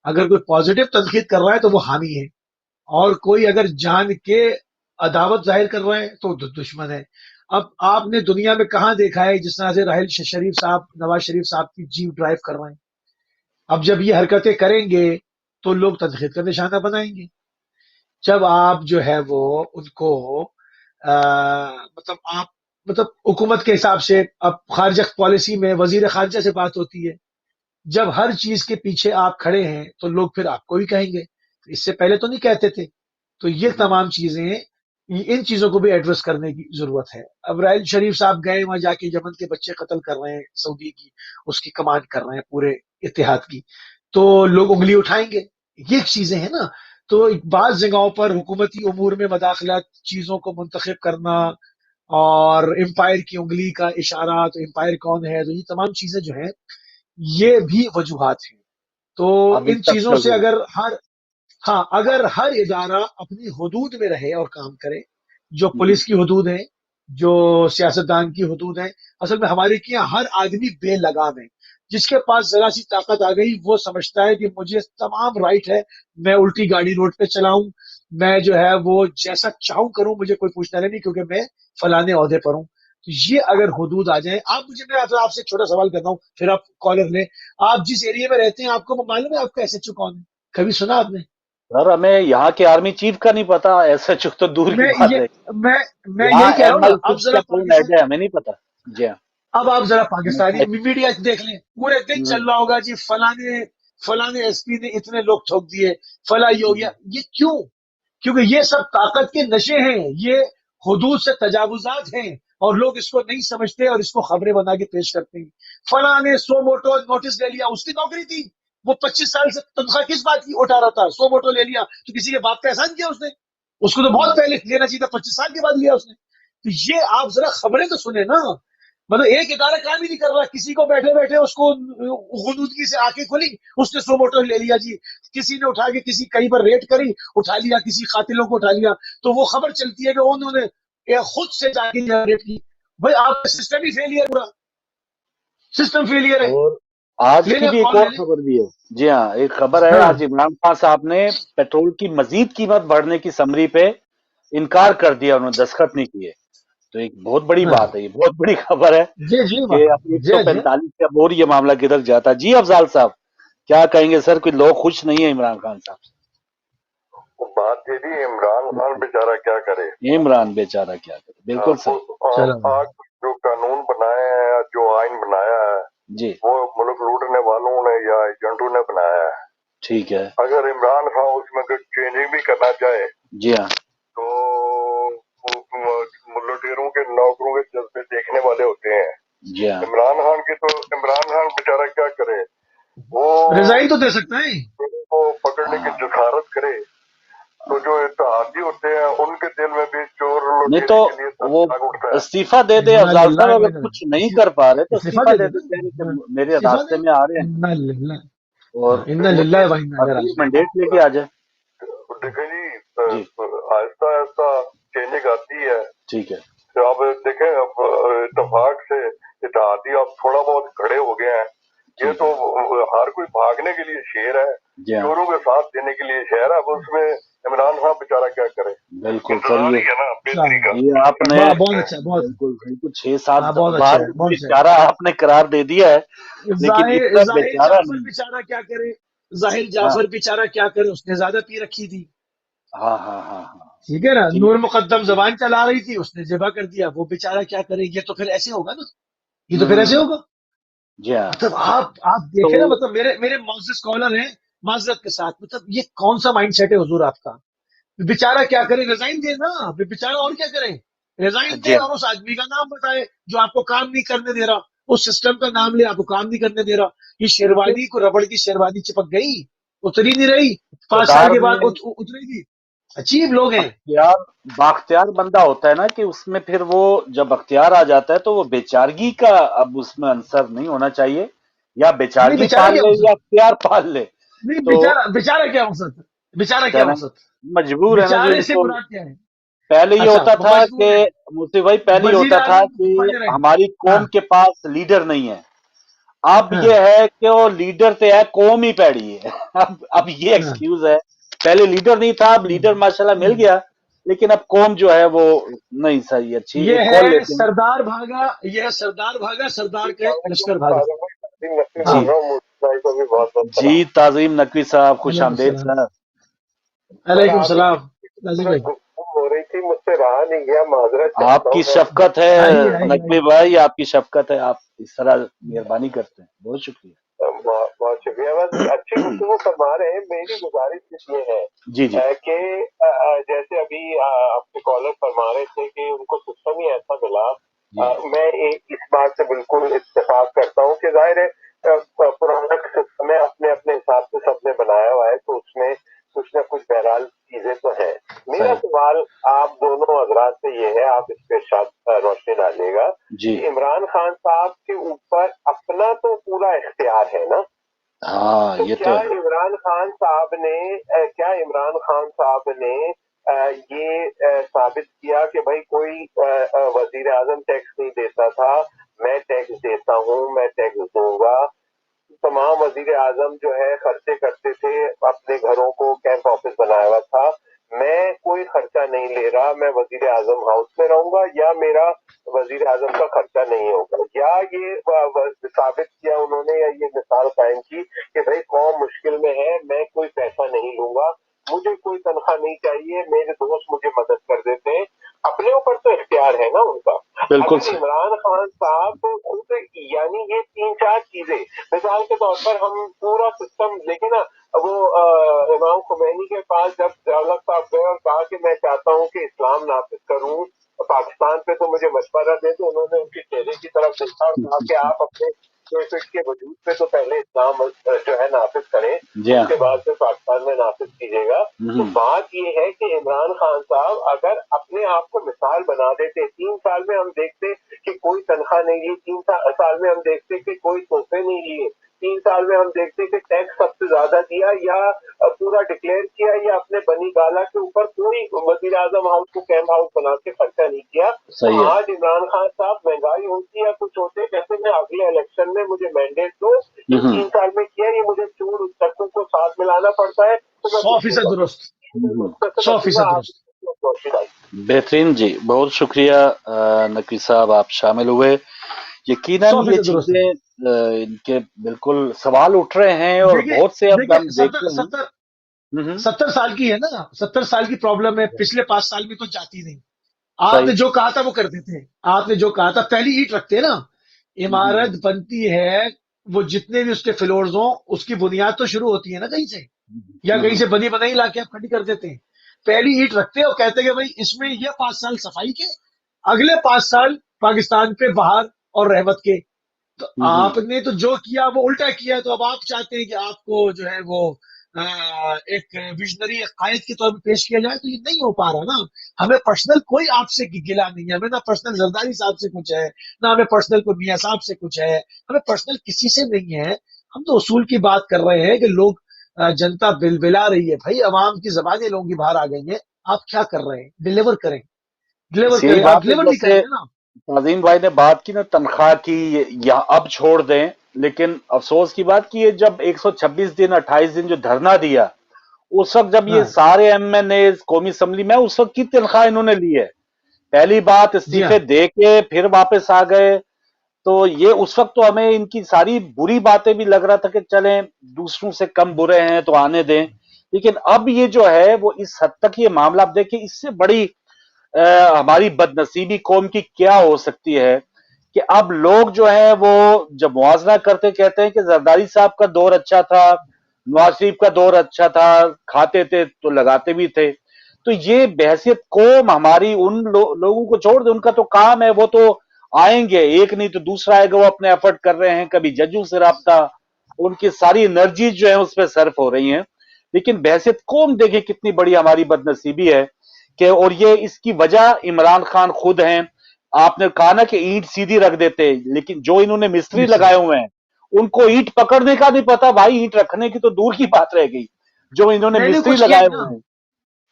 अगर कोई पॉजिटिव तनकीद कर रहा है तो वो हामी है, और कोई अगर जान के अदावत जाहिर कर रहे हैं तो दुश्मन है। अब आपने दुनिया में कहाँ देखा है जिस तरह से राहिल शरीफ साहब, नवाज शरीफ साहब की जीप ड्राइव कर रहे हैं। अब जब ये हरकतें करेंगे तो लोग तनकीद का निशाना बनाएंगे। जब आप जो है वो उनको मतलब आप मतलब हुकूमत के हिसाब से, अब खारजा पॉलिसी में वजीर खारजा से बात होती है, जब हर चीज के पीछे आप खड़े हैं तो लोग फिर आपको भी कहेंगे, इससे पहले तो नहीं कहते थे। तो ये तमाम चीजें, इन चीजों को भी एड्रेस करने की जरूरत है। अब राहिल शरीफ साहब गए वहां जाके यमन के बच्चे कत्ल कर रहे हैं, सऊदी की उसकी कमांड कर रहे हैं पूरे इत्तेहाद की, तो लोग उंगली उठाएंगे। ये चीजें हैं ना। तो बाज़ जगहों पर हुकूमती उमूर में मदाखलत, चीजों को मुंतखब करना और एम्पायर की उंगली का इशारा, तो एम्पायर कौन है, तो ये तमाम चीजें जो है ये भी वजूहात हैं। तो अभी इन तक चीजों से लोग अगर अगर हर इदारा अपनी हुदूद में रहे और काम करे, जो पुलिस की हुदूद है, जो सियासतदान की हुदूद है, असल में हमारे के यहाँ हर आदमी बेलगाम है। जिसके पास जरा सी ताकत आ गई वो समझता है कि मुझे तमाम राइट है, मैं उल्टी गाड़ी रोड पे चलाऊं, मैं जो है वो जैसा चाहूं करूं, मुझे कोई पूछना नहीं क्योंकि मैं फलाने ओहदे पर हूं। तो ये अगर हुदूद आ जाए, आप मुझे, मैं आपसे एक छोटा सवाल करता हूं फिर आप कॉलर लें। आप जिस एरिया में रहते हैं आपको मालूम है आपका एसएचओ कौन है? कभी सुना आपने? सर, हमें यहाँ के आर्मी चीफ का नहीं पता, एसएचओ तो दूर की मैं बात ये है। मैं मैं यहाँ यही कह रहा हूँ ना। एमआई अब 6 जरा का कौन पाकिस्तान, हेड है हमें नहीं पता। जी हाँ। अब आप जरा पाकिस्तानी मीडिया देख लें, पूरे दिन हम्म, चल रहा होगा जी फलाने फलाने एसपी ने इतने लोग ठोक दिए, फला ये हो गया। ये क्यों? क्योंकि ये सब ताकत के नशे हैं, ये हुदूद से तजावुजात हैं, और लोग इसको नहीं समझते और इसको खबरें बना के पेश करते हैं। फला ने 100 मोटो नोटिस ले लिया, उसकी नौकरी थी, वो 25 साल से तनख्वाह किस बात की उठा रहा था? 100 मोटो ले लिया तो किसी के बाप का एहसान किया उसने? उसको तो बहुत पहले लेना चाहिए था, 25 साल के बाद लिया उसने। तो ये आप जरा खबरें तो सुने ना। मतलब एक इदारा काम ही नहीं कर रहा, किसी को बैठे बैठे उसको गुदूदगी से आंखें खुली, उसने 100 मोटो ले लिया जी। किसी ने उठा के किसी कहीं पर रेड करी, उठा लिया, किसी कातिलों को उठा लिया, तो वो खबर चलती है कि उन्होंने खुद से जाके रेड की। भाई आपका सिस्टम ही फेलियर, पूरा सिस्टम फेलियर है। और आज ले की लें, भी एक कॉल ले और लें। खबर भी है। जी हाँ, एक खबर है, आज हाँ इमरान खान साहब ने पेट्रोल की मजीद कीमत बढ़ने की समरी पे इनकार कर दिया, उन्होंने दस्तखत नहीं किए। तो एक बहुत बड़ी हाँ, बात है, ये बहुत बड़ी खबर है जी जी कि वहाँ, अब जी जी। 145 से अब और ये मामला किधर जाता है। जी अफजाल साहब, क्या कहेंगे सर? कोई लोग खुश नहीं है इमरान खान साहब वो बात ये थी, इमरान खान बेचारा क्या करे। से। इमरान बेचारा क्या करे, बिल्कुल सही। चलो आज जो कानून बनाया है, जो आइन बनाया है, जी वो मुल्क लूटने वालों ने या एजेंटों ने बनाया है। ठीक है। अगर इमरान खान उसमें कोई चेंजिंग भी करना चाहे जी हाँ। तो लुटेरों के नौकरों के जज्बे देखने वाले होते हैं। जी हाँ। इमरान खान बेचारा क्या करे, वो रिजाइन तो दे सकता है। को पकड़ने की जसारत करे तो जो इत्तेहादी होते हैं उनके दिल में भी चोर नहीं लुटेरे तो के लिए वो दाग उठता है। इस्तीफा दे दे इन्ना अफजाल लिल्लाह साहब, व अगर इन्ना कुछ नहीं कर पा रहे तो इस्तीफा इस्तीफा दे दे देना। दे, कह हाँ, मेरे इस्तीफा रास्ते दे। में आ रहे हैं इन्ना लिल्लाह, और हाँ, इन्ना देखिए लिल्लाह व इन्ना इलैहि मजबूर राजिऊन। मैंडेट लेके आ जाए। देखें जी, जी आहिस्ता आहिस्ता चेंजिंग आती है। ठीक है। तो आप देखें, अब इत्तेफाक से इत्तेहादी अब थोड़ा बहुत खड़े हो गए हैं, ये तो हर कोई भागने के लिए शेर है, जी हाँ, चोरों के साथ देने के लिए शेर है। अब उसमें इमरान खान बेचारा क्या करे, बिल्कुल। इंतजार चलिए, ही है ना बेहतरी का। ये आपने बहुत अच्छा, बहुत बिल्कुल बिल्कुल 6-7 हाँ, बहुत अच्छा बार है, बहुत अच्छा है। बेचारा आपने करार दे दिया है, लेकिन जाहिर इतना जाहिर बेचारा जाफर नहीं। बेचारा क्या करे, जाहिर हाँ जाफर बेचारा क्या करे, उसने ज्यादा पी रखी थी, हाँ हाँ हाँ हाँ। ठीक है ना। जी नूर मुकद्दम जबान चला रही थी, उसने ज़िबा कर दिया, वो बेचारा क्या करे। ये तो फिर ऐसे होगा ना, ये तो फिर ऐसे हम्म, होगा। जी हाँ। मतलब आप तो देखे ना, मतलब मेरे मेरे मौजूद स्कॉलर हैं, माजरत के साथ, मतलब ये कौन सा माइंड सेट है हुजूर आपका। बेचारा क्या करे, रिजाइन दे ना, बेचारा और क्या करे, रिजाइन जी दे हाँ, और उस आदमी का नाम बताए जो आपको काम नहीं करने दे रहा, उस सिस्टम का नाम ले, आपको काम नहीं करने दे रहा। ये देखिए शेरवानी को, रबड़ की शेरवानी चिपक गई, उतरी नहीं रही, 5 साल किरदार के बाद में उतरेगी। अजीब लोग हैं। बख्तियार बाख्तियार बंदा होता है ना, कि उसमें फिर वो जब बख्तियार आ जाता है तो वो बेचारगी का अब उसमें अंसर नहीं होना चाहिए, या नहीं बेचारगी बेचारा पाल क्या ले मकसद, या प्यार पाल ले। नहीं तो बेचारा बेचारा क्या मकसद, बेचारा क्या कहना मकसद, मजबूर है ना जी बेचारे से उनको। मुराद क्या है। पहले ये अच्छा, होता था कि मजबूर है, मुझसे भाई पहले ये वजीर होता था आजम कि बने रहे। हमारी हाँ कौम के पास लीडर नहीं है। अब हाँ ये है कि वो लीडर तो है, कौम ही पैड़ी है। अब ये हाँ एक्सक्यूज है। पहले लीडर नहीं था, अब लीडर माशाल्लाह मिल हम्म। गया, लेकिन अब कौम जो है वो नहीं सही अच्छी। ये एक कॉल है लेते हैं। सरदार भागा, ये है सरदार भागा, सरदार के लश्कर भागा। नकवी जी, बोल हाँ रहा हूँ, मुझे भाई को भी बहुत बहुत जी, सलाम। ताजीम नकवी साहब खुश वालेकुम आमदेद सलाम। सर। सर वालेकुम आपकी सलाम नाजिम पूरा भाई। गुफ्तगू हो रही थी, मुझसे रहा नहीं गया, माजरत चाहता आपकी हूँ मैं। शफकत आइए है आइए नकवी आइए। भाई, आपकी शफकत है, आप इस तरह मेहरबानी करते हैं, बहुत शुक्रिया। बहुत बहुत शुक्रिया। बस अच्छी गुफ्तगू फरमा रहे हैं। मेरी गुजारिश सिर्फ ये है जी जी कि जैसे अभी आपके कॉलर फरमा रहे थे कि उनको सिस्टम ही ऐसा मिला। जी मैं इस बात से बिल्कुल इत्तेफाक करता हूँ कि जाहिर है पुराना सिस्टम है, अपने अपने हिसाब से सबने बनाया हुआ है, तो उसमें कुछ ना कुछ बहरहाल चीजें तो हैं। मेरा सही सवाल आप दोनों हजरात से ये है, आप इस पे शायद रोशनी डालिएगा जी। कि इमरान खान साहब के ऊपर अपना तो पूरा इख्तियार है ना, हाँ तो ये तो क्या है। इमरान खान साहब ने ये साबित किया कि भाई कोई वजीर आजम टैक्स नहीं देता था, मैं टैक्स देता हूँ, मैं टैक्स दूंगा। तमाम वजीर आजम जो है खर्चे करते थे, अपने घरों को कैंप ऑफिस बनाया हुआ था, मैं कोई खर्चा नहीं ले रहा, मैं वजीर आजम हाउस में रहूंगा या मेरा वजीर आजम का खर्चा नहीं होगा। या ये साबित किया उन्होंने, या ये मिसाल कायम की कि भाई कौम मुश्किल में है, मैं कोई पैसा नहीं लूंगा, मुझे कोई तनख्वाह नहीं चाहिए, मेरे दोस्त मुझे मदद कर देते हैं। अपने ऊपर तो इख्तियार है ना उनका। बिल्कुल अगर सही। इमरान खान साहब खुद, यानी ये 3-4 चीजें, मिसाल के तौर पर हम पूरा सिस्टम देखें ना, वो इमाम खुमैनी के पास जब दौलत साहब गए और कहा कि मैं चाहता हूँ कि इस्लाम नाफिज करूँ पाकिस्तान पे, तो मुझे मशवरा दे, तो उन्होंने उनके चेहरे की तरफ देखा और कहा कि आप अपने बेफिट के वजूद पे तो पहले इस्लाम जो है नाफिज करें, जी हाँ। उसके बाद फिर पाकिस्तान में नाफिज कीजिएगा। तो बात ये है कि इमरान खान साहब अगर अपने आप को मिसाल बना देते, 3 साल में हम देखते कि कोई तनख्वाह नहीं ली, 3 साल में हम देखते कि कोई तोहफे नहीं लिए, 3 साल में हम देखते कि टैक्स सबसे ज्यादा दिया या पूरा डिक्लेयर किया, या अपने बनी गाला के ऊपर कोई वजीर आजम हाउस को कैंप हाउस बना के खर्चा नहीं किया। सही तो है। आज इमरान खान साहब महंगाई होती या कुछ होते कहते मैं अगले इलेक्शन में मुझे मैंडेट दो, इन 3 साल में किया, ये मुझे चूर तकों को साथ मिलाना पड़ता है, तो मैं 100% दुरुस्त, मुख्तसर 100% आप दुरुस्त। रोशनी डालिए। बेहतरीन जी, बहुत शुक्रिया नकवी साहब, आप शामिल हुए। यकीनन ये 100% दुरुस्त है। चीजें इनके बिल्कुल सवाल उठ रहे हैं, और देखिए बहुत से अब देखिए हम सत्तर देखते हैं। सत्तर हम्म, 70 साल की है ना, 70 साल की प्रॉब्लम है, पिछले 5 साल में तो जाती नहीं। आपने सही। जो कहा था वो कर देते हैं, आपने जो कहा था पहली ईंट रखते हैं ना, हम्म, इमारत बनती है, वो जितने भी उसके फ्लोर्स हों, उसकी बुनियाद तो शुरू होती है ना कहीं से, या कहीं से बनी बनाई लाके आप खड़ी कर देते हैं। पहली ईंट रखते हैं और कहते हैं कि भाई इसमें ये 5 साल सफाई के, अगले 5 साल पाकिस्तान पे बहार और रहमत के। तो आपने तो जो किया वो उल्टा किया, तो अब आप चाहते हैं कि आपको जो है वो एक विजनरी कायद के तौर पर पेश किया जाए, तो ये नहीं हो पा रहा ना। हमें पर्सनल कोई आपसे गिला नहीं है, हमें ना पर्सनल जरदारी साहब से कुछ है, ना हमें पर्सनल को मियाँ साहब से कुछ है, हमें पर्सनल किसी से नहीं है। हम तो उसूल की बात कर रहे हैं कि लोग जनता बिलबिला रही है भाई, अवाम की जबानें लोगों की बाहर आ गई हैं। आप क्या कर रहे हैं, डिलीवर करें, डिलीवर सही करें, आप बात है। डिलीवर नहीं जैसे करेंगे ना। नाज़ीम भाई ने बात की ना तनख्वाह की, या अब छोड़ दें, लेकिन अफसोस की बात कि ये जब 126 दिन 28 दिन जो धरना दिया, उस वक्त जब ये हाँ सारे एमएनए कौमी असम्बली में, उस वक्त की तनख्वाह इन्होंने ली है। पहली बात जी इस्तीफे हाँ दे के फिर वापस आ गए। तो ये उस वक्त तो हमें इनकी सारी बुरी बातें भी लग रहा था कि चलें दूसरों से कम बुरे हैं तो आने दें, लेकिन अब ये जो है वो इस हद तक ये मामला, आप देखिए इससे बड़ी हमारी बदनसीबी कौम की क्या हो सकती है कि अब लोग जो है वो जब मुआवजा करते कहते हैं कि जरदारी साहब का दौर अच्छा था, नवाज शरीफ का दौर अच्छा था, खाते थे तो लगाते भी थे। तो ये बहसियत कौम हमारी उन लोगों को छोड़ दे, उनका तो काम है, वो तो आएंगे, एक नहीं तो दूसरा आएगा, वो अपने एफर्ट कर रहे हैं, कभी जजों से राब्ता, उनकी सारी एनर्जी जो है उस पर सर्फ हो रही है। लेकिन बहसियत कौम देखे कितनी बड़ी हमारी बदनसीबी है कि, और ये इसकी वजह इमरान खान खुद हैं। आपने कहा ना कि ईंट सीधी रख देते, लेकिन जो इन्होंने मिस्त्री जी सर लगाए हुए हैं उनको ईंट पकड़ने का नहीं पता भाई, ईंट रखने की तो दूर की बात रह गई, जो इन्होंने नहीं नहीं मिस्त्री कुछ किया लगाए ही ना हुए हैं।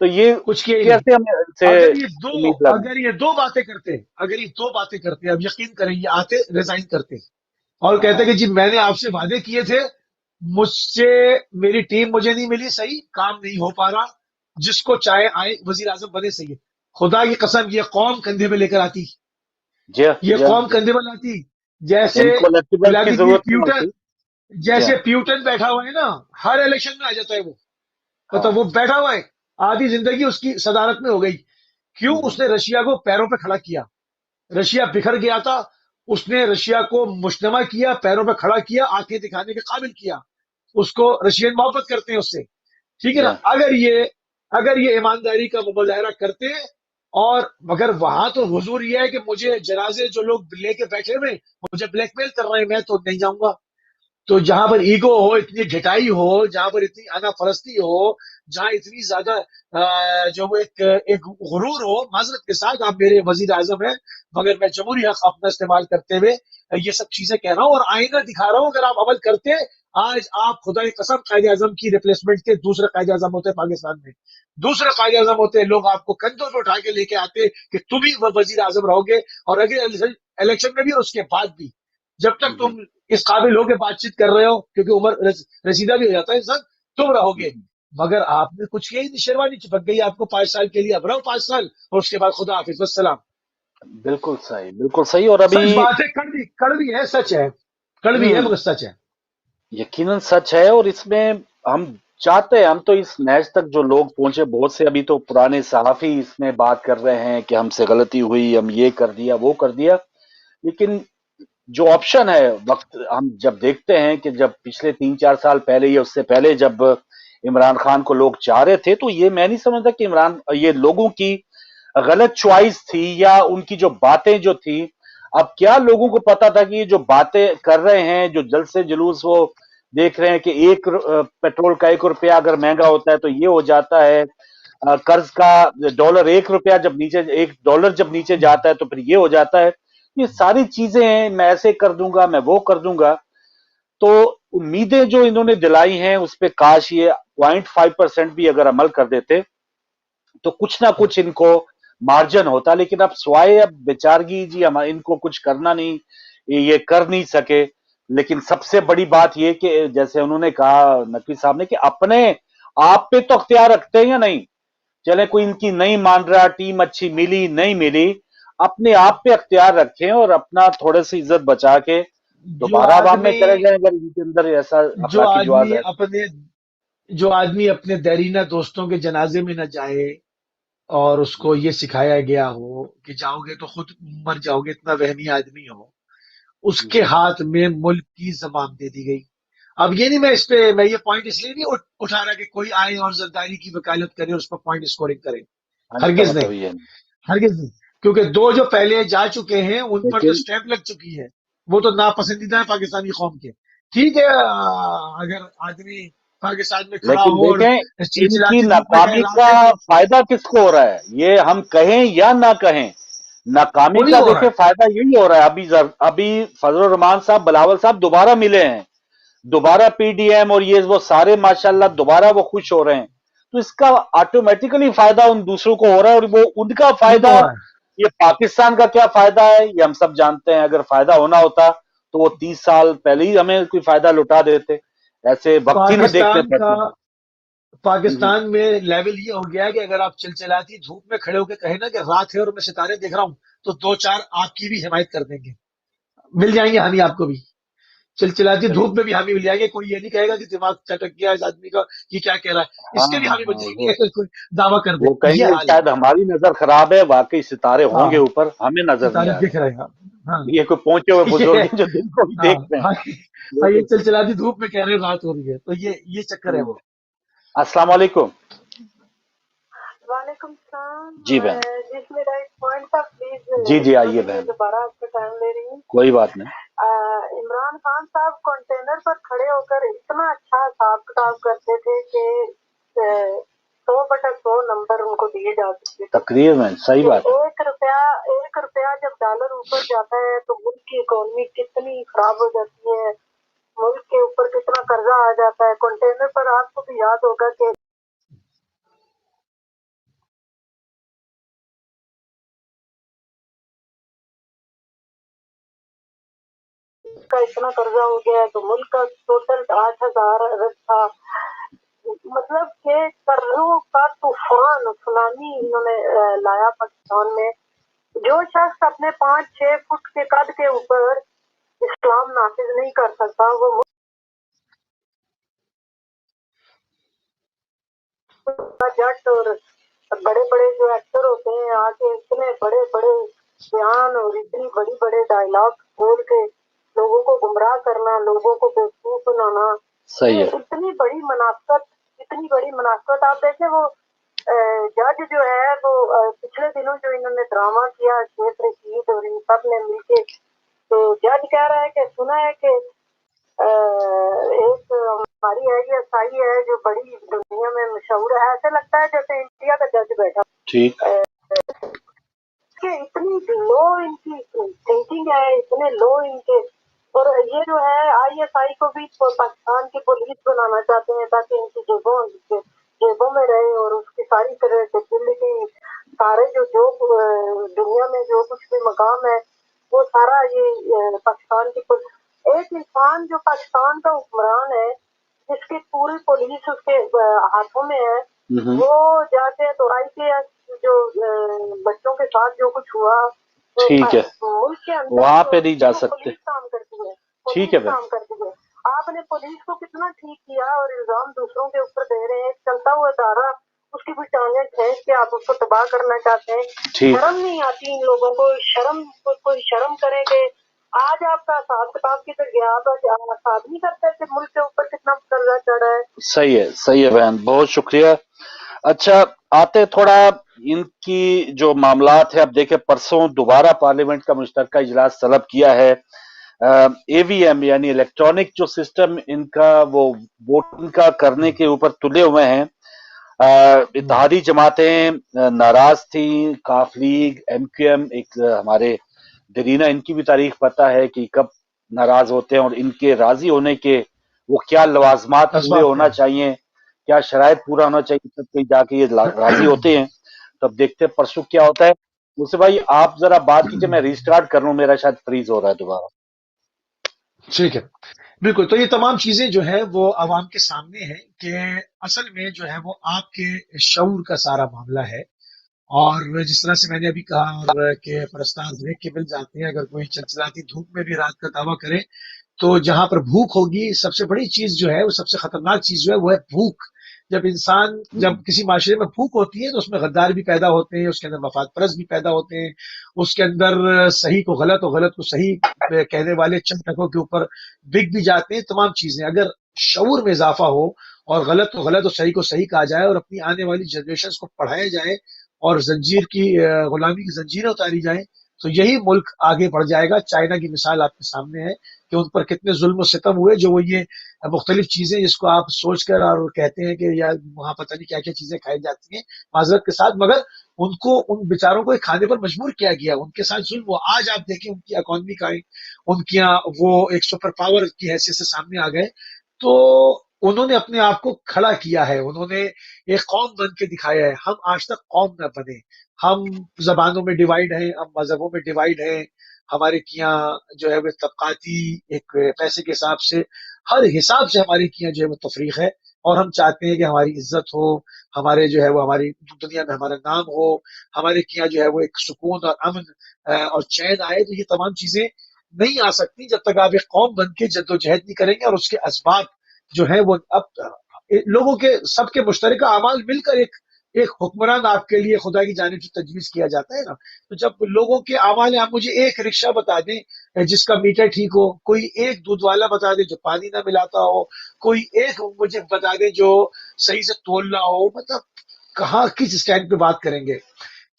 तो ये कुछ किया ही नहीं कैसे हम से उम्मीद लगा। अगर ये दो बातें करते अगर ये दो बातें करते अब यकीन करें ये आते रिजाइन करते और कहते कि जी मैंने आपसे वादे किए थे मुझसे मेरी टीम मुझे नहीं मिली सही काम नहीं हो पा रहा जिसको चाहे आए वजीर आजम बने सही खुदा की कसम ये कौम कंधे पे लेकर आती जी ये जी कौम जी, कंधे पे लाती जैसे इनको इलेक्टेबल मिला की दीजिए जरूरत नहीं प्यूटन होती। जी जैसे प्यूटन बैठा हुआ है ना हर इलेक्शन में आ जाता है वो मतलब हाँ। वो बैठा हुआ है आधी जिंदगी उसकी सदारत में हो गई क्यों हम्म, उसने रशिया को पैरों पे खड़ा किया रशिया बिखर गया था उसने रशिया को मुश्तमा किया पैरों पे खड़ा किया आंखें दिखाने के काबिल किया उसको रशियन मोहब्बत करते हैं उससे ठीक है जी ना अगर ये ईमानदारी का मुजाहरा करते हैं और मगर वहां तो हुजूर ये है कि मुझे जनाजे जो लोग लेके बैठे हुए मुझे ब्लैकमेल कर रहे हैं मैं तो नहीं जाऊंगा तो जहां पर ईगो हो इतनी ढिठाई हो जहां पर इतनी अना परस्ती हो जहां इतनी ज्यादा जो वो एक गुरूर हो माजरत के साथ आप मेरे वजीर आजम हैं मगर मैं जमहूरी हक अपना इस्तेमाल करते हुए ये सब चीजें कह रहा हूं और आईना दिखा रहा हूं अगर आप अमल करते आज आप खुदा की कसम कायदे आजम की रिप्लेसमेंट के दूसरे कायदे आजम होते पाकिस्तान में दूसरे कायदे आजम होते लोग आपको कंधों पे उठा के लेके आते कि तुम ही वजीर आजम रहोगे और अगले इलेक्शन में भी और उसके बाद भी जब तक हम्म, तुम इस काबिल हो के बातचीत कर रहे हो क्योंकि उम्र रसीदा भी हो जाता है इंसान तुम रहोगे हम्म। मगर आपने कुछ किया ही नहीं शेरवानी चिपक गई आपको 5 साल के लिए अब रहो 5 साल और उसके बाद खुदा हाफिज वस्सलाम बिल्कुल सही, बिल्कुल सही। और अभी सच बात है कड़वी है सच है कड़वी है हम्म, मगर सच है यकीनन सच है। और इसमें हम चाहते हैं, हम तो इस मैच तक जो लोग पहुंचे, बहुत से अभी तो पुराने सहाफी इसमें बात कर रहे हैं कि हमसे गलती हुई, हम ये कर दिया वो कर दिया, लेकिन जो ऑप्शन है, वक्त हम जब देखते हैं कि जब पिछले 3-4 साल पहले या उससे पहले जब इमरान खान को लोग चाह रहे थे, तो ये मैं नहीं समझता कि इमरान ये लोगों की गलत चॉइस थी या उनकी जो बातें जो थी। अब क्या लोगों को पता था कि ये जो बातें कर रहे हैं, जो जलसे जुलूस वो देख रहे हैं कि पेट्रोल का 1 रुपया अगर महंगा होता है तो ये हो जाता है, कर्ज का डॉलर 1 रुपया जब नीचे, $1 जब नीचे जाता है तो फिर ये हो जाता है। ये सारी चीजें हैं, मैं ऐसे कर दूंगा, मैं वो कर दूंगा। तो उम्मीदें जो इन्होंने दिलाई हैं उस पे काश ये 0.5% भी अगर अमल कर देते तो कुछ ना कुछ इनको मार्जिन होता। लेकिन अब स्वाय अब बेचारगी जी, हम इनको कुछ करना नहीं, ये कर नहीं सके। लेकिन सबसे बड़ी बात ये कि जैसे उन्होंने कहा नकवी साहब ने कि अपने आप पे तो अख्तियार रखते हैं या नहीं, चले कोई इनकी नहीं मान रहा, टीम अच्छी मिली नहीं मिली, अपने आप पे अख्तियार रखें और अपना थोड़े सी इज्जत बचा के जो दोबारा आवाम में आदमी चले जाएं अगर इनके अंदर ऐसा जो अखलाकी जुआज आदमी है। अपने जो आदमी अपने देरीना दोस्तों के जनाजे में न जाए और उसको ये सिखाया गया हो कि जाओगे तो खुद मर जाओगे इतना वहमी आदमी हो उसके हाथ में मुल्क की जबान दे दी गई अब ये नहीं मैं ये पॉइंट इसलिए नहीं उठा रहा कि कोई आए और जरदारी की वकालत करे और उस पर पॉइंट स्कोरिंग करे कहने का हरगिज नहीं मतलब ये नहीं। हरगिज नहीं क्योंकि दो जो पहले जा चुके हैं उन पर तो लेकिन स्टैंप लग चुकी है वो तो नापसंदीदा है पाकिस्तानी कौम के ठीक है अगर आदमी पाकिस्तान में खड़ा लेकिन हो और देखें इनकी चिलचिलाते धूप में कहे नाकामी का रास्ते में फायदा किसको हो रहा है, ये हम कहें या ना कहें, नाकामी उन्हीं का को हो रहा देखिए फायदा यही हो रहा है। अभी फजल रहमान साहब, बिलावल साहब दोबारा मिले हैं, दोबारा पीडीएम और ये वो सारे माशाल्लाह दोबारा वो खुश हो रहे हैं। तो इसका ऑटोमेटिकली फायदा उन दूसरों को हो रहा है, और वो उनका उनको फायदा, हो रहा है ये पाकिस्तान का क्या फायदा है ये हम सब जानते हैं। अगर फायदा होना होता तो वो 30 साल पहले ही हमें कोई फायदा लुटा देते। ऐसे वक्त ही नहीं देखने पाकिस्तान का पड़ते। पाकिस्तान में लेवल ये हो गया है कि अगर आप चिलचिलाती धूप में खड़े होकर कहें ना कि रात है और मैं सितारे देख रहा हूं, तो दो चार आपकी भी हिमायत कर देंगे, मिल जाएंगे हामी आपको भी। चिलचिलाती सही। धूप में भी हामी मिल जाएंगे। कोई ये नहीं कहेगा कि दिमाग चटक गया इस आदमी का, ये क्या कह रहा है, हाँ इसके भी हाँ हामी बन हाँ, जाएंगे अगर कोई दावा कर दे। वो ये कहेंगे हाल है। शायद हमारी नजर खराब है, वाकई सितारे होंगे हाँ, ऊपर, हमें नजर नहीं सितारे आ दिख रहे। रहे हैं। हाँ, ये कोई पहुंचे हुए ये है। बुजुर्ग हैं जो दिन को भी हाँ, देखते हैं। हाँ, ये हाँ, ये तो चिलचिलाती धूप में कह रहे हैं रात हो रही है, तो ये चक्कर है वो। अस्सलाम वालेकुम। वालेकुम सलाम। जी बहन। जिस मेरा एक पॉइंट था प्लीज, जी जी, आइए मैं बहन, दोबारा आपका टाइम ले रही हूँ। कोई बात नहीं। इमरान खान साहब कंटेनर पर खड़े होकर इतना अच्छा हिसाब किताब करते थे कि 100/100 नंबर उनको दिए जा सकते थे। तकरीर में सही कि बात है। एक रुपया जब डॉलर ऊपर जाता है तो मुल्क की इकोनॉमी कितनी खराब हो जाती है, मुल्क के ऊपर कितना कर्जा आ जाता है। कंटेनर पर आपको भी याद होगा कि का इतना कर्जा हो गया है, तो मुल्क का टोटल 8,000 अरब था। मतलब कि कर्जों का तूफान सुनामी इन्होंने लाया पाकिस्तान में। जो शख्स अपने 5-6 फुट के कद के ऊपर इस्लाम नाफिज नहीं कर सकता, वो जट और बड़े बड़े जो एक्टर होते हैं आके इतने बड़े बड़े बयान और इतनी बड़ी बड़े डायलॉग बोल के लोगों को गुमराह करना, लोगों को बेवकूफ बनाना, सही ये है। इतनी बड़ी मुनाफत। आप देखें वो जज जो है वो पिछले दिनों जो इन्होंने ड्रामा किया शेख रशीद और इन सब ने मिलके, तो जज कह रहा है कि सुना है कि एक हमारी ISI है जो बड़ी दुनिया में मशहूर है, ऐसे लगता है जैसे इंडिया का जज बैठा। ठीक। कि इतनी लो इनकी थिंकिंग है, इतने लो इनके। और ये जो है ISI को भी पाकिस्तान की पुलिस बनाना चाहते हैं ताकि इनकी जेबों में रहे और उसकी सारी तरह से दिल्ली की सारे जो दुनिया में जो कुछ भी मकाम है वो सारा ये पाकिस्तान की एक इंसान जो पाकिस्तान का हुक्मरान है जिसकी पूरी पुलिस उसके हाथों में है, वो जाके तो IPS जो बच्चों के साथ जो कुछ हुआ तो ठीक है, मुल्क के अंदर वहां पे नहीं जा जो सकते। पुलिस काम करती है, ठीक है पुलिस बहन। काम करती है। आपने पुलिस को कितना ठीक किया और इल्जाम दूसरों के ऊपर दे रहे हैं। चलता हुआ इदारा उसकी भी टांगें खींच के आप उसको तबाह करना चाहते हैं। ठीक। शर्म नहीं आती इन लोगों को। कोई शर्म करेंगे। आज आपका हिसाब किताब किधर गया? आप हिसाब नहीं करते कि मुल्क के ऊपर कितना कर्जा चढ़ा है। सही है बहन, बहुत शुक्रिया। अच्छा, आते थोड़ा इनकी जो मामलात है, अब देखें परसों दोबारा पार्लियामेंट का मुश्तरका इजलास तलब किया है। AVM यानी इलेक्ट्रॉनिक जो सिस्टम इनका वो वोटिंग का करने के ऊपर तुले हुए हैं। इत्तेहादी जमातें नाराज थी, काफ लीग, MQM, एक हमारे दरीना इनकी भी तारीख पता है कि कब नाराज होते हैं और इनके राजी होने के वो क्या लवाजमात पूरे असबाब होना क्या चाहिए, क्या शराइत पूरा होना चाहिए, तब कहीं जाके ये राजी होते हैं। तब देखते हैं परसों क्या होता है। मुझसे भाई आप जरा बात कीजिए, मैं रिस्टार्ट कर लूं, मेरा शायद फ्रीज हो रहा है दोबारा। ठीक है, बिल्कुल। तो ये तमाम चीजें जो है वो आवाम के सामने है कि असल में जो है वो आपके शऊर का सारा मामला है। और जिस तरह से मैंने अभी कहा और कि परस्तार देख के मिल जाते हैं, अगर कोई चलचलाती धूप में भी रात का दावा करे तो जहां पर भूख होगी, सबसे बड़ी चीज जो है वो सबसे खतरनाक चीज जो है वो है भूख। जब किसी माशरे में भूख होती है तो उसमें गद्दार भी पैदा होते हैं, उसके अंदर मफाद परस्त भी पैदा होते हैं, उसके अंदर सही को गलत और गलत को सही कहने वाले चंद टकों के ऊपर बिक भी जाते हैं। तमाम चीजें अगर शऊर में इजाफा हो और गलत को गलत और सही को सही कहा जाए और अपनी आने वाली जनरेशन को पढ़ाया जाए और जंजीर की गुलामी की जंजीरें उतारी जाए, तो यही मुल्क आगे बढ़ जाएगा। चाइना की मिसाल आपके सामने है कि उन पर कितने जुल्म सितम हुए, जो वो ये मुख्तलिफ चीजें जिसको आप सोचकर और कहते हैं कि यार वहां पता नहीं क्या क्या चीजें खाई जाती हैं माजरत के साथ, मगर उनको उन बेचारों को खाने पर मजबूर किया गया, उनके साथ जुल्म हुआ। आज आप देखें उनकी इकोनॉमी का उनकी वो एक सुपर पावर की हैसियत से सामने आ गए। तो उन्होंने अपने आप को खड़ा किया है, उन्होंने एक कौम बन के दिखाया है। हम आज तक कौम न बने, हम जबानों में डिवाइड हैं, हम मजहबों में डिवाइड हैं, ہمارے یہاں جو ہے وہ طبقاتی ایک پیسے کے حساب سے ہر حساب سے ہمارے یہاں جو ہے وہ تفریق ہے، اور ہم چاہتے ہیں کہ ہماری عزت ہو، ہمارے جو ہے وہ ہماری دنیا میں ہمارا نام ہو، ہمارے یہاں جو ہے وہ ایک سکون اور امن اور چین آئے۔ تو یہ تمام چیزیں نہیں آ سکتی جب تک آپ ایک قوم بن کے جدوجہد نہیں کریں گے، اور اس کے اسباب جو ہے وہ اب لوگوں کے سب کے مشترکہ اعمال مل کر ایک حکمران آپ کے لیے خدا کی جانب سے تجویز کیا جاتا ہے نا۔ تو جب لوگوں کے اعمال، آپ مجھے ایک رکشہ بتا دیں جس کا میٹر ٹھیک ہو، کوئی ایک دودھ والا بتا دیں جو پانی نہ ملاتا ہو، کوئی ایک مجھے بتا دیں جو صحیح سے تولنا ہو، مطلب کہاں کس اسٹینڈ پہ بات کریں گے؟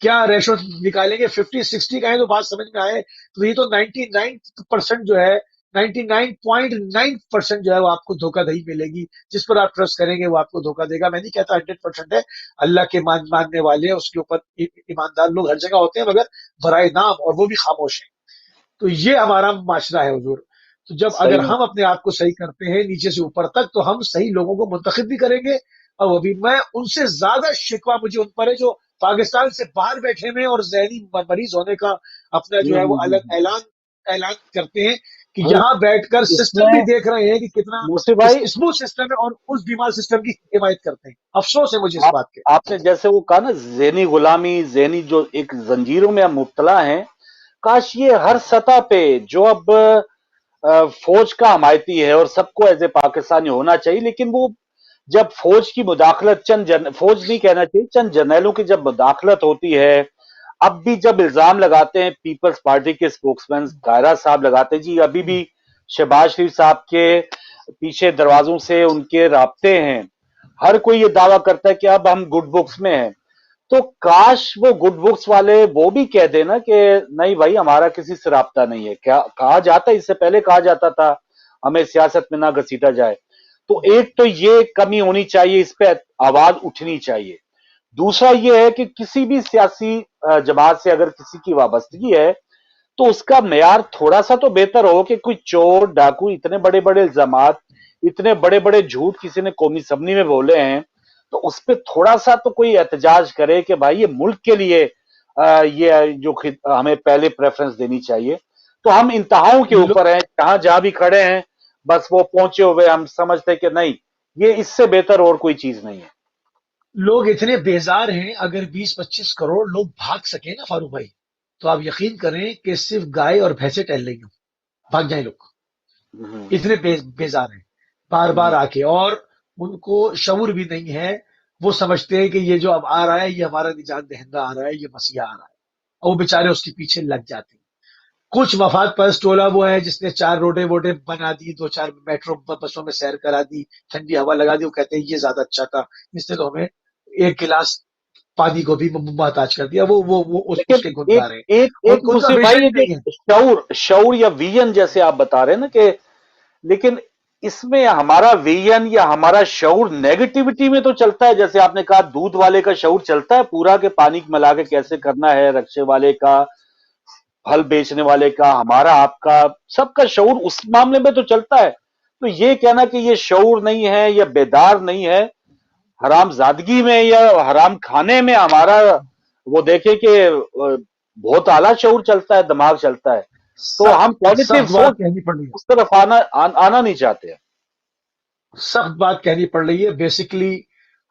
کیا ریشو نکالیں گے؟ 50-60 کا ہے تو بات سمجھ میں آئے، تو یہ تو 99% جو ہے 99.9% جو ہے وہ آپ کو دھوکہ دہی ملے گی۔ جس پر آپ ٹرسٹ کریں گے وہ آپ کو دھوکہ دے گا۔ میں نہیں کہتا 100% ہے، اللہ کے ماننے والے ہیں، اس کے اوپر ایماندار لوگ ہر جگہ ہوتے ہیں، مگر برائے نام، اور وہ بھی خاموش ہیں۔ تو یہ ہمارا معاشرہ ہے حضور۔ تو جب اگر صحیح. ہم اپنے آپ کو صحیح کرتے ہیں نیچے سے اوپر تک، تو ہم صحیح لوگوں کو منتخب بھی کریں گے۔ اور وہ بھی میں ان سے زیادہ شکوہ مجھے ان پر ہے جو پاکستان سے باہر بیٹھے ہوئے اور ذہنی مریض ہونے کا اپنا جو ہے وہ الگ اعلان کرتے ہیں، کہ یہاں بیٹھ کر اس سسٹم میں بھی دیکھ رہے ہیں کہ کتنا موسی بھائی، اسموتھ سسٹم ہے، اور اس بیمار سسٹم کی حمایت کرتے ہیں۔ افسوس ہے مجھے اس بات کے۔ آپ نے جیسے وہ کہا نا، ذہنی غلامی، ذہنی جو ایک زنجیروں میں ہم مبتلا ہیں، کاش یہ ہر سطح پہ جو اب فوج کا حمایتی ہے اور سب کو ایز اے پاکستانی ہونا چاہیے، لیکن وہ جب فوج کی مداخلت فوج نہیں کہنا چاہیے، چند جرنیلوں کی جب مداخلت ہوتی ہے، اب بھی جب الزام لگاتے ہیں پیپلز پارٹی کے اسپوکس مین قاہرہ صاحب لگاتے ہیں جی ابھی بھی شہباز شریف صاحب کے پیچھے دروازوں سے ان کے رابطے ہیں، ہر کوئی یہ دعویٰ کرتا ہے کہ اب ہم گڈ بکس میں ہیں، تو کاش وہ گڈ بکس والے وہ بھی کہہ دینا کہ نہیں بھائی ہمارا کسی سے رابطہ نہیں ہے۔ کیا کہا جاتا ہے، اس سے پہلے کہا جاتا تھا ہمیں سیاست میں نہ گھسیٹا جائے۔ تو ایک تو یہ کمی ہونی چاہیے، اس پہ آواز اٹھنی چاہیے۔ دوسرا یہ ہے کہ کسی بھی سیاسی جماعت سے اگر کسی کی وابستگی ہے تو اس کا معیار تھوڑا سا تو بہتر ہو کہ کوئی چور ڈاکو، اتنے بڑے بڑے الزامات، اتنے بڑے بڑے جھوٹ کسی نے قومی اسمبلی میں بولے ہیں، تو اس پہ تھوڑا سا تو کوئی احتجاج کرے کہ بھائی یہ ملک کے لیے یہ جو ہمیں پہلے پریفرنس دینی چاہیے۔ تو ہم انتہاؤں کے اوپر ہیں، جہاں بھی کھڑے ہیں بس وہ پہنچے ہوئے، ہم سمجھتے کہ نہیں یہ اس سے بہتر اور کوئی چیز نہیں ہے۔ لوگ اتنے بیزار ہیں، اگر 20-25 کروڑ لوگ بھاگ سکیں نا فاروق بھائی، تو آپ یقین کریں کہ صرف گائے اور بھینسیں ٹہل رہی ہوں، بھاگ جائیں لوگ۔ اتنے بیزار ہیں بار بار آ کے، اور ان کو شعور بھی نہیں ہے۔ وہ سمجھتے ہیں کہ یہ جو اب آ رہا ہے یہ ہمارا نجات دہندہ آ رہا ہے، یہ مسیح آ رہا ہے، اور وہ بےچارے اس کے پیچھے لگ جاتے ہیں۔ کچھ مفاد پرست ٹولہ وہ ہے جس نے 4 روڈیں ووڈیں بنا دی، 2-4 میٹرو بسوں میں سیر کرا دی، ٹھنڈی ہوا لگا دی، وہ کہتے ہیں یہ زیادہ اچھا تھا، اس نے تو ہمیں ایک گلاس پانی کو بھی محتاج کر دیا۔ وہ اس لیکن کے ایک گنگار ہیں، ایک ایک ان کا مصطفی بھائی، ویژن یہ ہی نہیں ہے۔ جو شعور یا ویژن جیسے آپ بتا رہے ہیں نا کہ، لیکن اس میں ہمارا ویژن یا ہمارا شعور نیگیٹیوٹی میں تو چلتا ہے، جیسے آپ نے کہا دودھ والے کا شعور چلتا ہے پورا کہ پانی ملا کے کیسے کرنا ہے، رکشے والے کا، پھل بیچنے والے کا، ہمارا آپ کا، سب کا شعور اس معاملے میں تو چلتا ہے۔ تو یہ کہنا کہ یہ شعور نہیں ہے یا بیدار نہیں ہے، حرام زادگی میں یا حرام کھانے میں ہمارا وہ دیکھے کہ بہت اعلیٰ شعور چلتا ہے، دماغ چلتا ہے، تو ہم پازیٹیو سخت سوچ بات کہنی پڑ رہی ہے، اس طرف آنا نہیں چاہتے ہیں۔ سخت بات کہنی پڑ رہی ہے۔ بیسیکلی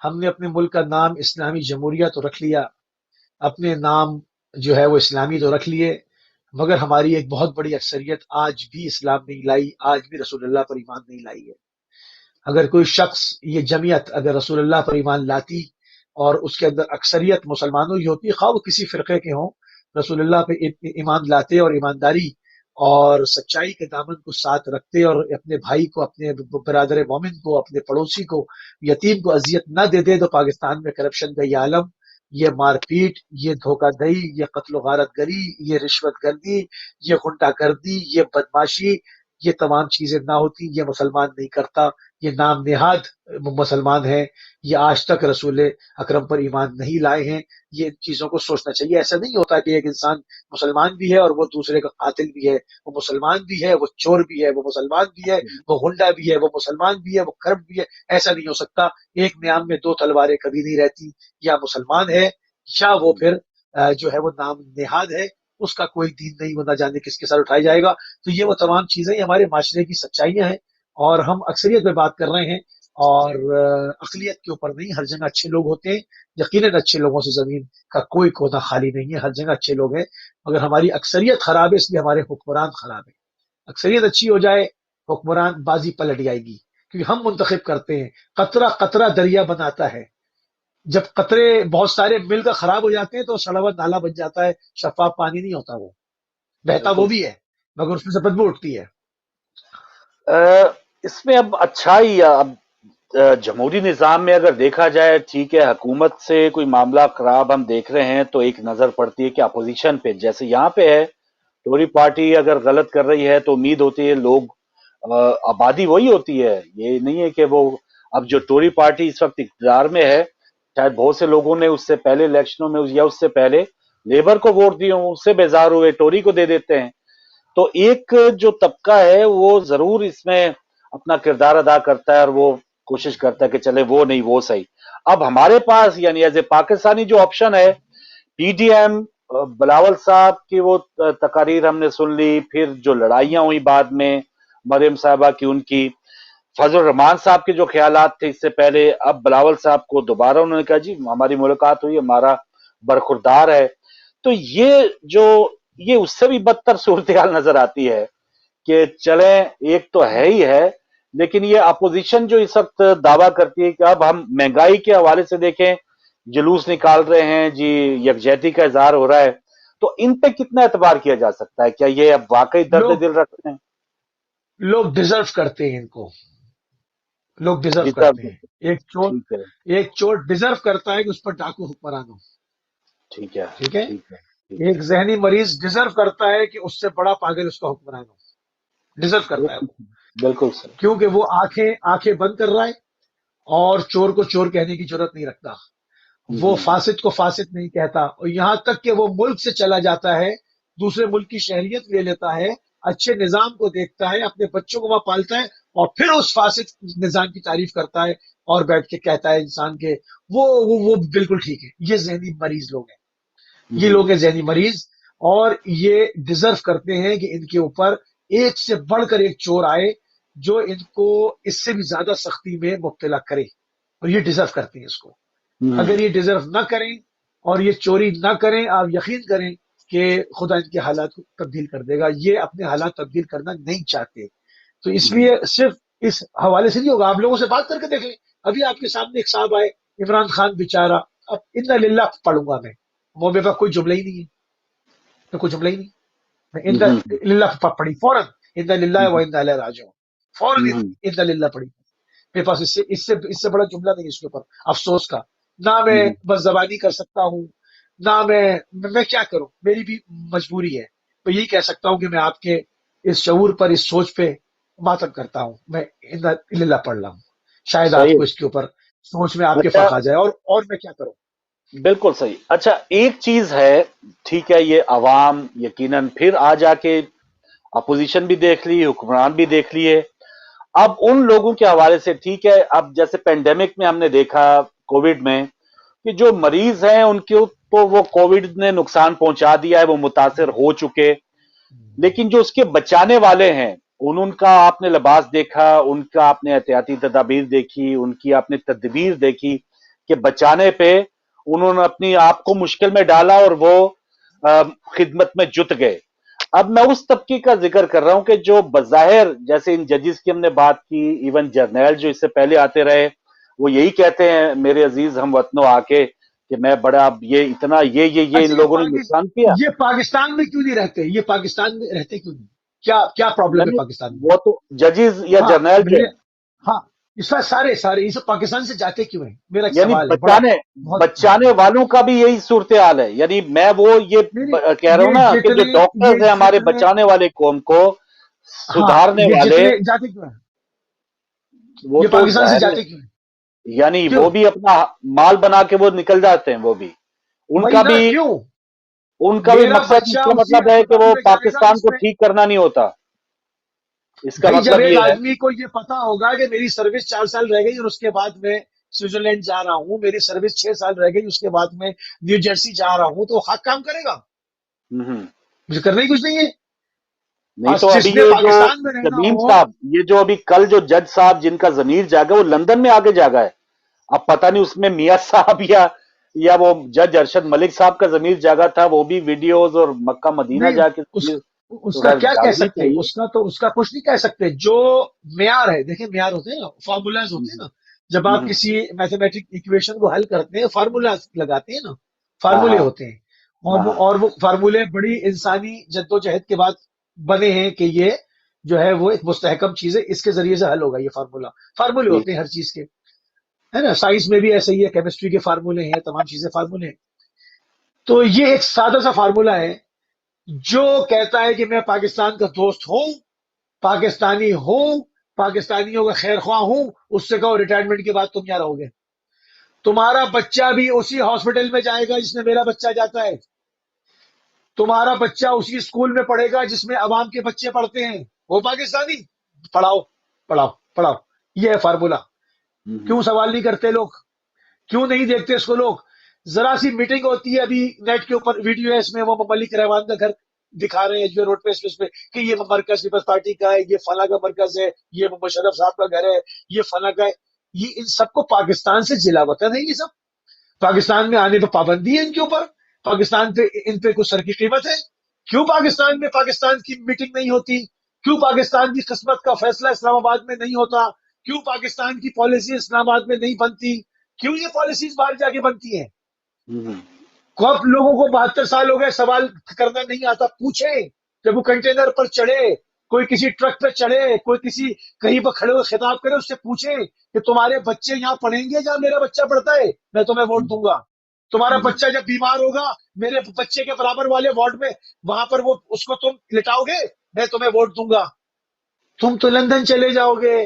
ہم نے اپنے ملک کا نام اسلامی جمہوریہ تو رکھ لیا، اپنے نام جو ہے وہ اسلامی تو رکھ لیے، مگر ہماری ایک بہت بڑی اکثریت آج بھی اسلام نہیں لائی، آج بھی رسول اللہ پر ایمان نہیں لائی ہے۔ اگر کوئی شخص، یہ جمعیت اگر رسول اللہ پر ایمان لاتی اور اس کے اندر اکثریت مسلمانوں کی ہوتی، خواہ وہ کسی فرقے کے ہوں، رسول اللہ پہ ایمان لاتے اور ایمانداری اور سچائی کے دامن کو ساتھ رکھتے، اور اپنے بھائی کو، اپنے برادر مومن کو، اپنے پڑوسی کو، یتیم کو اذیت نہ دیتے، تو پاکستان میں کرپشن کا یہ عالم، یہ مار پیٹ، یہ دھوکہ دہی، یہ قتل و غارت گری، یہ رشوت گردی، یہ غنڈہ گردی، یہ بدماشی، یہ تمام چیزیں نہ ہوتی۔ یہ مسلمان نہیں کرتا، یہ نام نہاد مسلمان ہیں، یہ آج تک رسول اکرم پر ایمان نہیں لائے ہیں۔ یہ ان چیزوں کو سوچنا چاہیے۔ ایسا نہیں ہوتا کہ ایک انسان مسلمان بھی ہے اور وہ دوسرے کا قاتل بھی ہے، وہ مسلمان بھی ہے، وہ چور بھی ہے، وہ مسلمان بھی ہے، وہ غنڈہ بھی ہے، وہ مسلمان بھی ہے، وہ کرپٹ بھی ہے۔ ایسا نہیں ہو سکتا۔ ایک نیام میں 2 تلواریں کبھی نہیں رہتی، یا مسلمان ہے یا وہ پھر جو ہے وہ نام نہاد ہے۔ اس کا کوئی دین نہیں، وہ نہ جانے کس کے ساتھ اٹھایا جائے گا. تو یہ وہ تمام چیزیں ہمارے معاشرے کی سچائیاں ہیں، اور ہم اکثریت پہ بات کر رہے ہیں، اور اقلیت کے اوپر نہیں. ہر جگہ اچھے لوگ ہوتے ہیں، یقیناً اچھے لوگوں سے زمین کا کوئی کونا خالی نہیں ہے، ہر جگہ اچھے لوگ ہیں، مگر ہماری اکثریت خراب ہے، اس لیے ہمارے حکمران خراب ہیں. اکثریت اچھی ہو جائے، حکمران بازی پلٹ جائے گی، کیونکہ ہم منتخب کرتے ہیں. قطرہ قطرہ دریا بناتا ہے. جب قطرے بہت سارے مل کر خراب ہو جاتے ہیں تو سڑا ہوا نالا بن جاتا ہے، شفاف پانی نہیں ہوتا، وہ بہتا وہ بالکل. بھی ہے مگر اس میں سے بدبو اٹھتی ہے. اس میں اب اچھائی اب جمہوری نظام میں اگر دیکھا جائے، ٹھیک ہے، حکومت سے کوئی معاملہ خراب ہم دیکھ رہے ہیں تو ایک نظر پڑتی ہے کہ اپوزیشن پہ، جیسے یہاں پہ ہے، ٹوری پارٹی اگر غلط کر رہی ہے تو امید ہوتی ہے لوگ، آبادی وہی ہوتی ہے. یہ نہیں ہے کہ وہ، اب جو ٹوری پارٹی اس وقت اقتدار میں ہے، شاید بہت سے لوگوں نے اس سے پہلے الیکشنوں میں یا اس سے پہلے لیبر کو ووٹ دیے ہوں، اس سے بیزار ہوئے ٹوری کو دے دیتے ہیں. تو ایک جو طبقہ ہے وہ ضرور اس میں اپنا کردار ادا کرتا ہے، اور وہ کوشش کرتا ہے کہ چلے وہ نہیں وہ صحیح. اب ہمارے پاس یعنی ایز اے پاکستانی جو آپشن ہے، پی ڈی ایم، بلاول صاحب کی وہ تقاریر ہم نے سن لی، پھر جو لڑائیاں ہوئی بعد میں مریم صاحبہ کی، ان کی، فضل الرحمان صاحب کے جو خیالات تھے اس سے پہلے، اب بلاول صاحب کو دوبارہ انہوں نے کہا جی ہماری ملاقات ہوئی، ہمارا برخوردار ہے. تو یہ اس سے بھی بدتر صورتحال نظر آتی ہے کہ چلیں ایک تو ہے ہی ہے، لیکن یہ اپوزیشن جو اس وقت دعویٰ کرتی ہے کہ اب ہم مہنگائی کے حوالے سے دیکھیں، جلوس نکال رہے ہیں جی، یکجہتی کا اظہار ہو رہا ہے، تو ان پہ کتنا اعتبار کیا جا سکتا ہے؟ کیا یہ اب واقعی درد لوگ دل رکھتے ہیں؟ لوگ ڈیزرو کرتے ہیں ان کو، لوگ ڈیزرو جتنا کرتے ہیں. ٹھیک ہے. ایک چور ڈیزرو کرتا ہے کہ اس پر ڈاکو حکمران ہو. ٹھیک ہے. ٹھیک ہے. ٹھیک ہے. ٹھیک ہے. ایک ذہنی مریض ڈیزرو کرتا ہے کہ اس سے بڑا پاگل اس کا حکمران ہو. ڈیزرو کرتا ہے بالکل. وہ، بالکل سر. کیونکہ وہ آنکھیں بند کر رہا ہے، اور چور کو چور کہنے کی ضرورت نہیں رکھتا. وہ فاسد کو فاسد نہیں کہتا، اور یہاں تک کہ وہ ملک سے چلا جاتا ہے، دوسرے ملک کی شہریت لے لیتا ہے، اچھے نظام کو دیکھتا ہے، اپنے بچوں کو وہاں پالتا ہے، اور پھر اس فاسد نظام کی تعریف کرتا ہے، اور بیٹھ کے کہتا ہے انسان کے وہ بالکل ٹھیک ہے. یہ ذہنی مریض لوگ ہیں، یہ لوگ ہیں ذہنی مریض، اور یہ ڈیزرو کرتے ہیں کہ ان کے اوپر ایک سے بڑھ کر ایک چور آئے جو ان کو اس سے بھی زیادہ سختی میں مبتلا کرے، اور یہ ڈیزرو کرتے ہیں اس کو. اگر یہ ڈیزرو نہ کریں اور یہ چوری نہ کریں، آپ یقین کریں کہ خدا ان کے حالات کو تبدیل کر دے گا. یہ اپنے حالات تبدیل کرنا نہیں چاہتے، تو اس لیے صرف اس حوالے سے نہیں ہوگا. آپ لوگوں سے بات کر کے دیکھ لیں. ابھی آپ کے سامنے ایک صاحب آئے، عمران خان بیچارہ، اب انا للہ پڑھوں گا میں، وہ میرے پاس کوئی جملہ ہی نہیں ہے، میں کوئی جملہ ہی نہیں، میں انا للہ پڑھی فوراً، انا للہ و انا الیہ راجعون، فوراً انا للہ پڑھی. میرے پاس اس سے بڑا جملہ نہیں اس کے اوپر افسوس کا. نہ میں بس زبانی کر سکتا ہوں، نہ میں کیا کروں، میری بھی مجبوری ہے. میں یہی کہہ سکتا ہوں کہ میں آپ کے اس شعور پر، اس سوچ پہ ماتم کرتا ہوں. میں انا للہ پڑھ رہا ہوں، شاید آپ صحیح. کو اس کے اوپر سوچ میں آپ کے اچھا. فرق آ جائے، اور میں کیا کروں. بالکل صحیح. اچھا ایک چیز ہے، ٹھیک ہے، یہ عوام یقیناً پھر آ جا کے اپوزیشن بھی دیکھ لی، حکمران بھی دیکھ لیے، اب ان لوگوں کے حوالے سے، ٹھیک ہے، اب جیسے پینڈیمک میں ہم نے دیکھا، کووڈ میں، کہ جو مریض ہیں ان کو تو وہ کووڈ نے نقصان پہنچا دیا ہے، وہ متاثر ہو چکے، لیکن جو اس کے بچانے والے ہیں ان کا آپ نے لباس دیکھا، ان کا آپ نے احتیاطی تدابیر دیکھی، ان کی آپ نے تدبیر دیکھی کہ بچانے پہ انہوں نے اپنی آپ کو مشکل میں ڈالا، اور وہ خدمت میں جت گئے. اب میں اس طبقے کا ذکر کر رہا ہوں کہ جو بظاہر، جیسے ان ججز کی ہم نے بات کی، ایون جرنیل جو اس سے پہلے آتے رہے، وہ یہی کہتے ہیں میرے عزیز ہم وطنوں آ کے کہ میں بڑا یہ اتنا یہ ان اچھا، لوگوں نے نقصان کیا. یہ پاکستان میں کیوں نہیں رہتے؟ یہ پاکستان میں رہتے کیوں نہیں؟ کیا پرابلم ہے یعنی پاکستان میں؟ وہ تو ججز یا ہاں جرنیل جو مجھے، ہیں، ہاں، اس میں سارے یہ سب پاکستان سے جاتے کیوں ہیں؟ میرا ایک یعنی سوال ہے بڑا، بہت. بچانے والوں کا بھی یہی صورتحال ہے. یعنی میں وہ یہ نہیں نہیں، کہہ رہا ہوں نا کہ جو ڈاکٹرز ہیں ہمارے بچانے والے قوم کو ہاں، سدھارنے یہ والے، جتنے جاتے کیوں ہیں؟ وہ یہ تو پاکستان سے ظاہر ہے، جاتے کیوں ہیں؟ یعنی کیوں؟ وہ بھی اپنا مال بنا کے وہ نکل جاتے ہیں. وہ بھی ان وہی کا نا، بھی کیوں؟ ان کا بھی میرا مقصد، اس بچہ کا اسی مطلب ہے کہ اسپتال وہ میں جائے گا پاکستان جس کو میں، ٹھیک کرنا نہیں ہوتا. اس کا بھائی جب مطلب ایک یہ ہے. آدمی کو یہ پتا ہوگا کہ میری سروس 4 سال رہ گئی اور اس کے بعد میں سوئٹزرلینڈ جا رہا ہوں، میری سروس 6 سال رہ گئی اس کے بعد میں نیو جرسی جا رہا ہوں، تو وہ حق کام کرے گا. ہوں. مجھے کرنا ہی کچھ نہیں ہے. نہیں تو آج अभी جس نے ये जो پاکستان میں رہنا तमीम ہو, साहब, ये जो अभी कल जो जज साहब जिनका जमीर जागा वो लंदन में आगे जागा है. अब पता नहीं उसमें मियां साहब या वो जज अरशद मलिक साहब का जमीर जागा था, वो भी वीडियोज और मक्का मदीना نہیں, जाके اس जमीर اس तो کا खैर کیا کہہ जागनी سکتے ہیں, चाहिए. اس کا کچھ نہیں کہہ سکتے. جو معیار ہے, دیکھیں معیار ہوتے ہیں نا, فارمولاز ہوتے ہیں نا. جب آپ کسی میتھمیٹک ایکویشن کو حل کرتے ہیں, فارمولاز لگاتے ہیں نا, ہاں فارمولے ہاں ہوتے ہیں. ہاں اور وہ فارمولے بڑی انسانی جدوجہد کے بعد بنے ہیں کہ یہ جو ہے وہ ایک مستحکم چیز ہے, اس کے ذریعے سے حل ہوگا یہ فارمولا. فارمولے جی ہوتے ہیں ہر چیز کے, ہے نا. سائنس میں بھی ایسے ہی ہے, کیمسٹری کے فارمولے ہیں, تمام چیزیں فارمولے ہیں. تو یہ ایک سادہ سا فارمولا ہے جو کہتا ہے کہ میں پاکستان کا دوست ہوں, پاکستانی ہوں, پاکستانیوں کا خیر خواہ ہوں. اس سے کہو ریٹائرمنٹ کے بعد تم یہاں رہو گے, تمہارا بچہ بھی اسی ہاسپٹل میں جائے گا جس میں میرا بچہ جاتا ہے, تمہارا بچہ اسی اسکول میں پڑھے گا جس میں عوام کے بچے پڑھتے ہیں. وہ پاکستانی, پڑھاؤ پڑھاؤ پڑھاؤ. یہ ہے فارمولا. کیوں سوال نہیں کرتے لوگ, کیوں نہیں دیکھتے اس کو لوگ؟ ذرا سی میٹنگ ہوتی ہے ابھی نیٹ کے اوپر, ویڈیو ہے, اس میں وہ ملک رحمان کا گھر دکھا رہے ہیں جو روڈ پہ اسپیس پہ کہ یہ مرکز پیپلز پارٹی کا ہے, یہ فلاں کا مرکز ہے, یہ مشرف صاحب کا گھر ہے, یہ فلاں کا ہے. یہ ان سب کو پاکستان سے جلا وطن ہے. یہ سب پاکستان میں آنے پہ پابندی ہے ان کے اوپر, پاکستان پہ ان پہ کچھ سر کی قیمت ہے. کیوں پاکستان میں پاکستان کی میٹنگ نہیں ہوتی؟ کیوں پاکستان کی قسمت کا فیصلہ اسلام آباد میں نہیں ہوتا؟ کیوں پاکستان کی پالیسی اسلام آباد میں نہیں بنتی؟ کیوں یہ پالیسیز باہر جا کے بنتی ہیں؟ کب لوگوں کو 72 سال ہو گئے سوال کرنا نہیں آتا. پوچھیں, جب وہ کنٹینر پر چڑھے, کوئی کسی ٹرک پہ چڑھے, کوئی کسی کہیں پر کھڑے ہوئے خطاب کرے, اس سے پوچھیں کہ تمہارے بچے یہاں پڑھیں گے جہاں میرا بچہ پڑھتا ہے, میں تمہیں ووٹ دوں گا. تمہارا بچہ جب بیمار ہوگا میرے بچے کے برابر والے وارڈ میں, وہاں پر وہ اس کو تم لٹاؤ گے, میں تمہیں ووٹ دوں گا. تم تو لندن چلے جاؤ گے,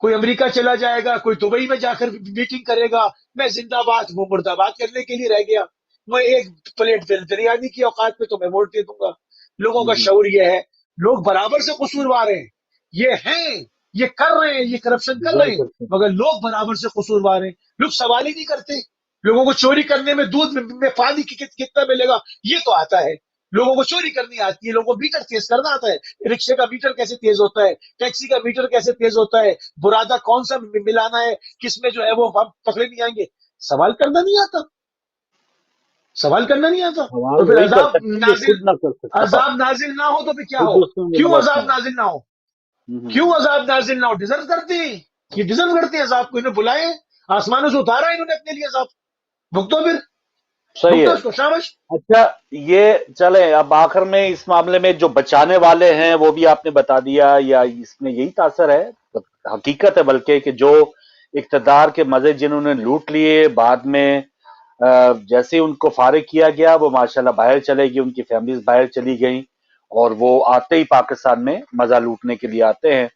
کوئی امریکہ چلا جائے گا, کوئی دبئی میں جا کر میٹنگ کرے گا. میں زندہ باد, وہ مردہ باد کرنے کے لیے رہ گیا. میں ایک پلیٹ بریانی کی اوقات میں تمہیں ووٹ دے دوں گا. لوگوں کا شعور یہ ہے, لوگ برابر سے قصوروار ہیں, یہ کر رہے ہیں, یہ کرپشن کر رہے ہیں, بالکل. مگر لوگ برابر سے قصوروار ہیں. لوگ سوال ہی نہیں کرتے. لوگوں کو چوری کرنے میں دودھ میں پانی کتنا ملے گا یہ تو آتا ہے. لوگوں کو چوری کرنی آتی ہے, لوگوں کو میٹر تیز کرنا آتا ہے. رکشے کا میٹر کیسے تیز ہوتا ہے, ٹیکسی کا میٹر کیسے تیز ہوتا ہے, برادہ کون سا ملانا ہے, کس میں جو ہے وہ ہم پکڑے نہیں آئیں گے. سوال کرنا نہیں آتا, سوال کرنا نہیں آتا. تو سوال پھر وہی کر سکتے ہیں جو خود نہ کر سکتا, عذاب نازل نہ ہو تو پھر کیا خود ہو؟ اس میں کیوں ملوث نہ عذاب ہو. نازل نہ ہو؟ کیوں عذاب نازل نہ ہو؟ ڈیزرو کرتے ہیں, یہ ڈیزرو کرتے ہیں عذاب کو. انہیں بلائے, آسمانوں سے اتارا انہوں نے اپنے لیے عذاب. بھگتو پھر, صحیح بھگتو ہے. اس کو, شاباش. اچھا, یہ چلیں اب آخر میں اس معاملے میں جو بچانے والے ہیں وہ بھی آپ نے بتا دیا, یا اس میں یہی تاثر ہے, حقیقت ہے بلکہ, کہ جو اقتدار کے مزے جنہوں نے لوٹ لیے, بعد میں جیسے ان کو فارغ کیا گیا وہ ماشاءاللہ باہر چلے گی, ان کی فیملیز باہر چلی گئیں, اور وہ آتے ہی پاکستان میں مزہ لوٹنے کے لیے آتے ہیں.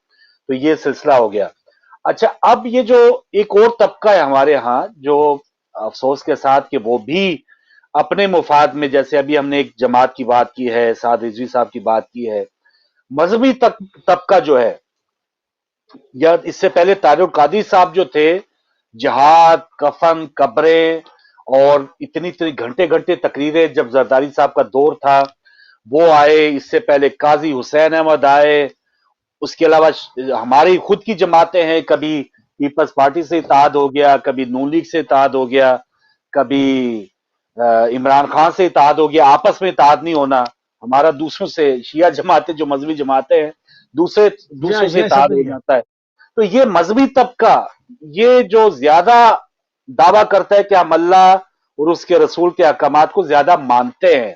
تو یہ سلسلہ ہو گیا. اچھا, اب یہ جو ایک اور طبقہ ہے ہمارے ہاں جو افسوس کے ساتھ کہ وہ بھی اپنے مفاد میں, جیسے ابھی ہم نے ایک جماعت کی بات کی ہے, سعد رضوی صاحب کی بات کی ہے, مذہبی طبقہ جو ہے, یا اس سے پہلے طاہر القادری صاحب جو تھے, جہاد, کفن, قبریں, اور اتنی گھنٹے گھنٹے تقریریں, جب زرداری صاحب کا دور تھا وہ آئے, اس سے پہلے قاضی حسین احمد آئے, اس کے علاوہ ہماری خود کی جماعتیں ہیں, کبھی پیپلز پارٹی سے اتحاد ہو گیا, کبھی نون لیگ سے اتحاد ہو گیا, کبھی عمران خان سے اتحاد ہو گیا. آپس میں اتحاد نہیں ہونا ہمارا, دوسروں سے, شیعہ جماعتیں جو مذہبی جماعتیں ہیں دوسروں سے یہ اتحاد سب ہو نہیں ہے. جاتا ہے. تو یہ مذہبی طبقہ, یہ جو زیادہ دعویٰ کرتا ہے کہ ہم اللہ اور اس کے رسول کے احکامات کو زیادہ مانتے ہیں,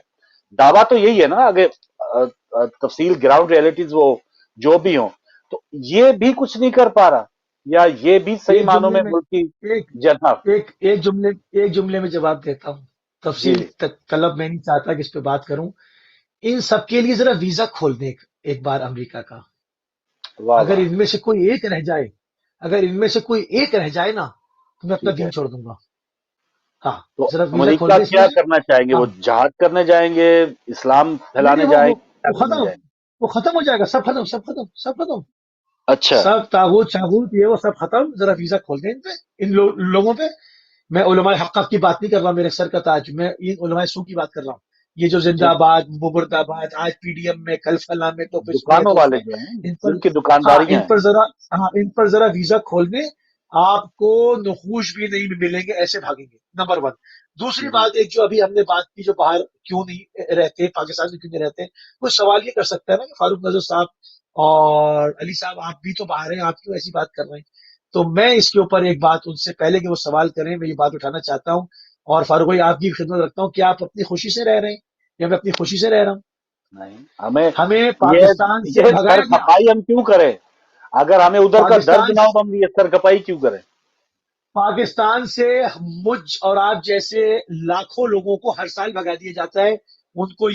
دعویٰ تو یہی ہے نا, اگر تفصیل گراؤنڈ ریئلٹیز وہ جو بھی ہوں, تو یہ بھی کچھ نہیں کر پا رہا, یا یہ بھی صحیح ایک معنوں جملے میں میں, ملک کی ایک جناب. ایک جملے میں جواب دیتا ہوں. جی تفصیل جی, طلب میں نہیں چاہتا کہ اس پہ بات کروں. ان سب کے لیے ذرا ویزا کھول دیں ایک بار امریکہ کا. واہ اگر واہ, ان میں سے کوئی ایک رہ جائے, اگر ان میں سے کوئی ایک رہ جائے نا, تو میں اپنا ٹھیک ہے. دین چھوڑ دوں گا. ہاں, تو ذرا ویزا کھول امریکہ دیں اس میں کیا سے. کرنا چاہیں گے, ہاں, وہ جہاد کرنے جائیں گے, اسلام نہیں نہیں, پھیلانے جائیں گے, کیا وہ کرنے ختم, جائیں گے؟ وہ ختم ہو جائے گا. سب ختم, سب ختم, سب ختم. اچھا, سب تاغوت شاغوت یہ وہ سب ختم. ذرا ویزا کھول دیں ان پہ, ان لوگوں پہ. میں علماء حق کی بات نہیں کر رہا, میرے سر کا تاج, میں ان علماء سو کی بات کر رہا ہوں. ये जो जिंदाबाद मुर्दाबाद, आज पीडीएम में, कल फला में, तो इसमें दुकानों तो वाले उसमें, जो हैं इन पर जिनकी हाँ दुकानदारियां हैं। इन पर जरा वीजा खोलने आपको नखूश भी नहीं मिलेंगे, ऐसे भागेंगे। Number one. दूसरी जी बात, एक जो अभी हमने बात की, जो बाहर क्यों नहीं रहते, पाकिस्तान में क्यों नहीं रहते, वो सवाल ये कर सकता है ना कि फारूक नजर साहब और अली साहब, आप भी तो बाहर हैं, आप क्यों ऐसी बात कर रहे हैं? तो मैं इसके ऊपर एक बात, उनसे पहले कि वो सवाल करें, मैं ये बात उठाना चाहता हूँ। और फारूक भाई, आपकी खिदमत रखता हूँ कि आप अपनी खुशी से रह रहे हैं या मैं अपनी खुशी से रह रहा हूँ? नहीं, हमें हमें ये पाकिस्तान से ये सर भगाया गया। खपाई हम क्यों करें? अगर हमें उधर का दर्द पाकिस्तान ना हो तो हम ये सर खपाई क्यों करें? पाकिस्तान से मुझ और आप जैसे लाखों लोगों को हर साल भगा दिया जाता है। उनको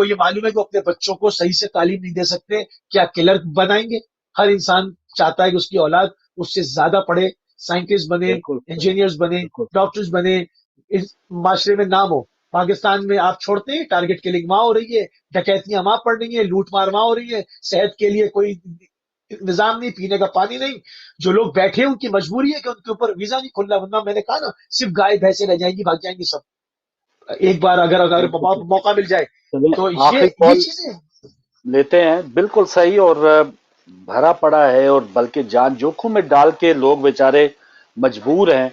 ये मालूम है कि वो अपने बच्चों को सही से तालीम नहीं दे सकते, क्या क्लर्क बनाएंगे? हर इंसान चाहता है कि उसकी औलाद उससे ज्यादा पढ़े, साइंटिस्ट बने, बिल्कुल सर, इंजीनियर्स बने, बिल्कुल सर। डॉक्टर्स बने, इस माशरे में नाम हो। पाकिस्तान में आप छोड़ते हैं, टारगेट किलिंग वहां हो रही है, डकैतियां वहां पड़ रही है, लूट मार वहां हो रही है, सेहत के लिए कोई निजाम नहीं, पीने का पानी नहीं। जो लोग बैठे हैं उनकी मजबूरी है कि उनके ऊपर वीजा नहीं खुल रहा, वरना मैंने कहा ना, सिर्फ गाय भैंसे रह जाएंगी, भाग जाएंगी सब, एक बार अगर अगर बिल्कुल सर। मौका मिल जाए। चलिए तो आखिरी ये कॉल चीजें। लेते हैं। बिल्कुल सही, और भरा पड़ा है, और बल्कि जान जोखिम में डाल के लोग बेचारे मजबूर हैं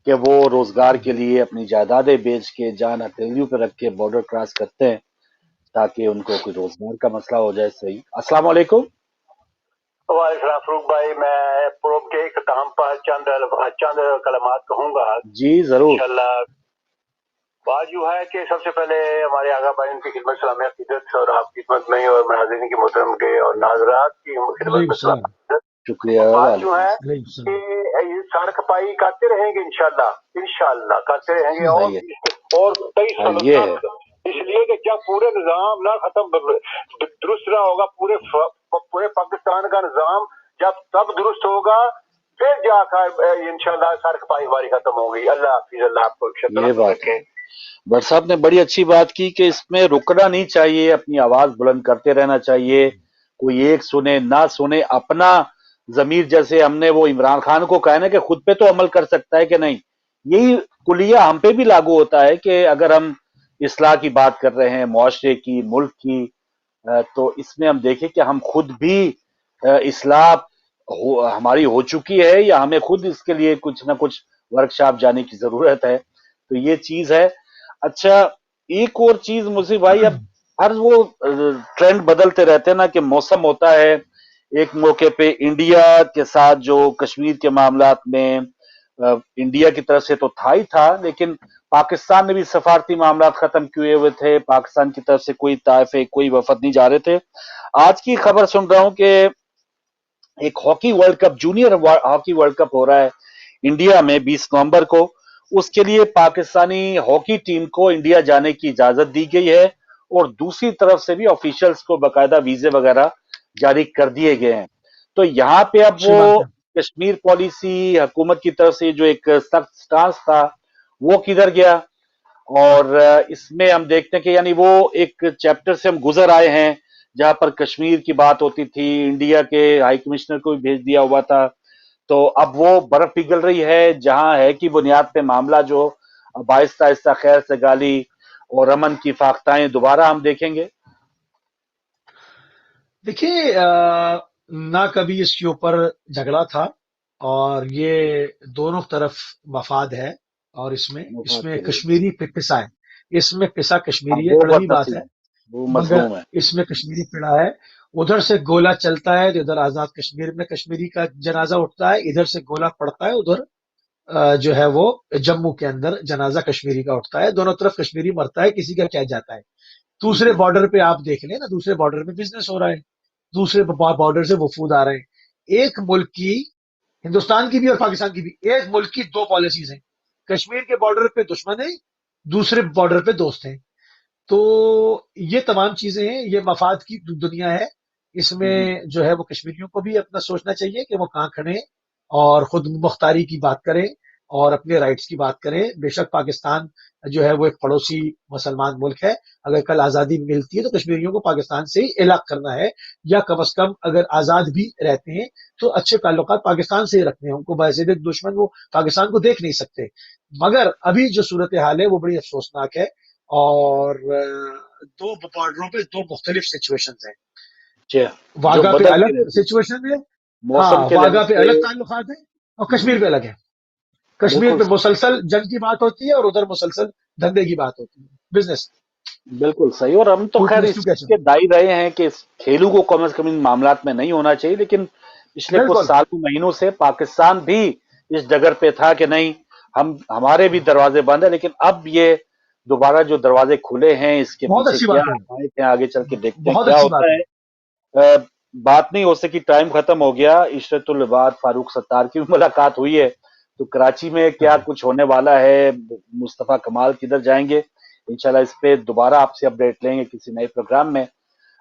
कि वो रोजगार के लिए अपनी जायदादें बेच के जान हथेलियों पे रख के बॉर्डर क्रॉस करते हैं ताकि उनको कोई रोजगार का मसला हो जाए। सही। अस्सलाम वालेकुम। वालेकुम फरूक भाई, मैं प्रोब के इख्तिताम पर चंद कलमात कहूंगा जी जरूर। इंशाल्लाह। बात यूं है कि सबसे पहले हमारे आगा भाई उनकी खिदमत सलाम अकीदत और आपकी खिदमत में और महाज़रीन की मोहतरम के और नाजरात की खिदमत अलैहि में सलाम। सलाम। शुक्रिया। बात यूं वालेकुम है अस्सलाम। अलैहि कि सलाम। ये सड़क पाई करते रहेंगे इंशाल्लाह, इंशाल्लाह करते रहेंगे सही है। और कई हाँ, सालों ये है। तक। इसलिए कि जब पूरे निजाम ना खत्म दुरुस्त ना होगा, पूरे पाकिस्तान का निजाम जब तब दुरुस्त होगा, फिर जाकर इंशाल्लाह सड़क पाई हमारी खत्म होगी। अल्लाह हाफिज, अल्लाह आपको ये शक्ल बात रखे। है। भट्ट साहब ने बड़ी अच्छी बात की कि इसमें रुकना नहीं चाहिए, अपनी आवाज बुलंद करते रहना चाहिए। कोई एक सुने ना सुने, अपना जमीर, जैसे हमने वो इमरान खान को कहा ना कि खुद पे तो अमल कर सकता है कि नहीं, यही कुलिया हम पे भी लागू होता है कि अगर हम इस्लाह की बात कर रहे हैं, मुआशरे की, मुल्क की, तो इसमें हम देखें कि हम खुद भी इस्लाह हमारी हो चुकी है या हमें खुद इसके लिए कुछ ना कुछ वर्कशॉप जाने की जरूरत है। तो ये चीज है। अच्छा, एक और चीज मुझे भाई, अब हर वो ट्रेंड बदलते रहते हैं ना कि मौसम होता है। एक मौके पे इंडिया के साथ जो कश्मीर के मामलात में इंडिया की तरफ से तो था ही था, लेकिन पाकिस्तान ने भी सफारती मामलात खत्म किए हुए थे, पाकिस्तान की तरफ से कोई ताइफे कोई वफद नहीं जा रहे थे। आज की खबर सुन रहा हूं कि एक hockey world cup, junior hockey world cup हो रहा है इंडिया में 20 नवंबर को। उसके लिए पाकिस्तानी हॉकी टीम को इंडिया जाने की इजाजत दी गई है, और दूसरी तरफ से भी ऑफिशियल्स को बकायदा वीजे वगैरह जारी कर दिए गए हैं। तो यहाँ पे अब अच्छी बात वो है। कश्मीर पॉलिसी हुकूमत की तरफ से जो एक सख्त स्टांस था, वो किधर गया? और इसमें हम देखते हैं कि यानी वो एक चैप्टर से हम गुजर आए हैं जहां पर कश्मीर की बात होती थी, इंडिया के हाई कमिश्नर को भी भेज दिया हुआ था। तो अब वो बर्फ पिघल रही है जहां है कि बुनियाद पे मामला जो अब आहिस्ता आहिस्ता खैर सगाली और अमन की फाख्ताएं दोबारा हम देखेंगे। देखिए, ना कभी इसके ऊपर झगड़ा था, और ये दोनों तरफ मफाद है, और इसमें मुफाद इसमें के लिए कश्मीरी पिसा है, इसमें पिसा कश्मीरी अब है, वो कड़वी बात बदनसीब है। है, वो मगर मजलूम है। इसमें कश्मीरी पिड़ा है। उधर से गोला चलता है तो इधर आजाद कश्मीर में कश्मीरी का जनाजा उठता है, इधर से गोला पड़ता है, उधर जो है वो जम्मू के अंदर जनाजा कश्मीरी का उठता है। दोनों तरफ कश्मीरी मरता है, किसी का क्या जाता है। दूसरे जी बॉर्डर पे आप देख लें ना, दूसरे बॉर्डर में बिजनेस हो रहा है, दूसरे बॉर्डर से वफूद आ रहे हैं। एक मुल्क की, हिंदुस्तान की भी और पाकिस्तान की भी, एक मुल्क की दो पॉलिसीज हैं। कश्मीर के बॉर्डर पे दुश्मन है, दूसरे बॉर्डर पे दोस्त हैं। तो ये तमाम चीजें हैं, ये मफाद की दुनिया है। इसमें जो है वो कश्मीरियों को भी अपना सोचना चाहिए कि वो कहाँ खड़े हैं, और खुद मुख्तारी की बात करें और अपने राइट्स की बात करें। बेशक पाकिस्तान जो है वो एक पड़ोसी मुसलमान मुल्क है, अगर कल आज़ादी मिलती है तो कश्मीरियों को पाकिस्तान से ही इलाक करना है, या कम अज कम अगर आज़ाद भी रहते हैं तो अच्छे ताल्लुकात पाकिस्तान से ही रखने हैं। उनको बाज़िद दुश्मन वो पाकिस्तान को देख नहीं सकते। मगर अभी जो सूरत हाल है वो बड़ी अफसोसनाक है, اور دو بارڈروں پہ دو مختلف سچویشنز ہیں. جو واگا پہ بدلتی الگ رہتی ہے سچویشن ہے. موسم ہاں کے واگا لحاظ پہ سے. الگ تعلقات ہیں اور کشمیر پہ الگ ہے. کشمیر بالکل پہ مسلسل جنگ کی بات ہوتی ہے اور ادھر مسلسل دھندے کی بات ہوتی ہے, بزنس. بالکل صحیح. اور ہم تو ٹو خیر پلس اس ٹو چیز کیچ. کے دائی رہے ہیں کہ اس کھیلوں کو کم از کم ان معاملات میں نہیں ہونا چاہیے, لیکن پچھلے کچھ بالکل سالوں مہینوں سے پاکستان بھی اس ڈگر پہ تھا کہ نہیں ہمارے بھی دروازے بند ہیں, لیکن اب یہ دوبارہ جو دروازے کھلے ہیں اس کے بہت پیچھے اچھی کیا بات ہے, حقائق ہیں آگے چل کے دیکھتے ہیں بہت کیا اچھی بات ہوتا ہے. ہے. بات نہیں ہو سکی, ٹائم ختم ہو گیا. عشرت العباد فاروق ستار کی بھی ملاقات ہوئی ہے, تو کراچی میں کیا کچھ ہونے والا ہے, مصطفیٰ کمال کدھر جائیں گے, انشاءاللہ اس پہ دوبارہ آپ سے اپڈیٹ لیں گے کسی نئے پروگرام میں.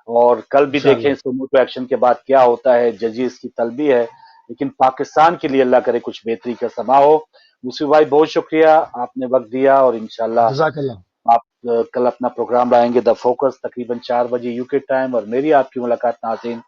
اور کل بھی دیکھیں انشاءاللہ. سومو ٹو ایکشن کے بعد کیا ہوتا ہے. ججز کی طلبی ہے, لیکن پاکستان کے لیے اللہ کرے کچھ بہتری کا سما ہو. موسی بھائی بہت شکریہ, آپ نے وقت دیا, اور انشاءاللہ جزاک اللہ. آپ کل اپنا پروگرام لائیں گے دا فوکس تقریباً 4 بجے یو کے ٹائم, اور میری آپ کی ملاقات ناظرین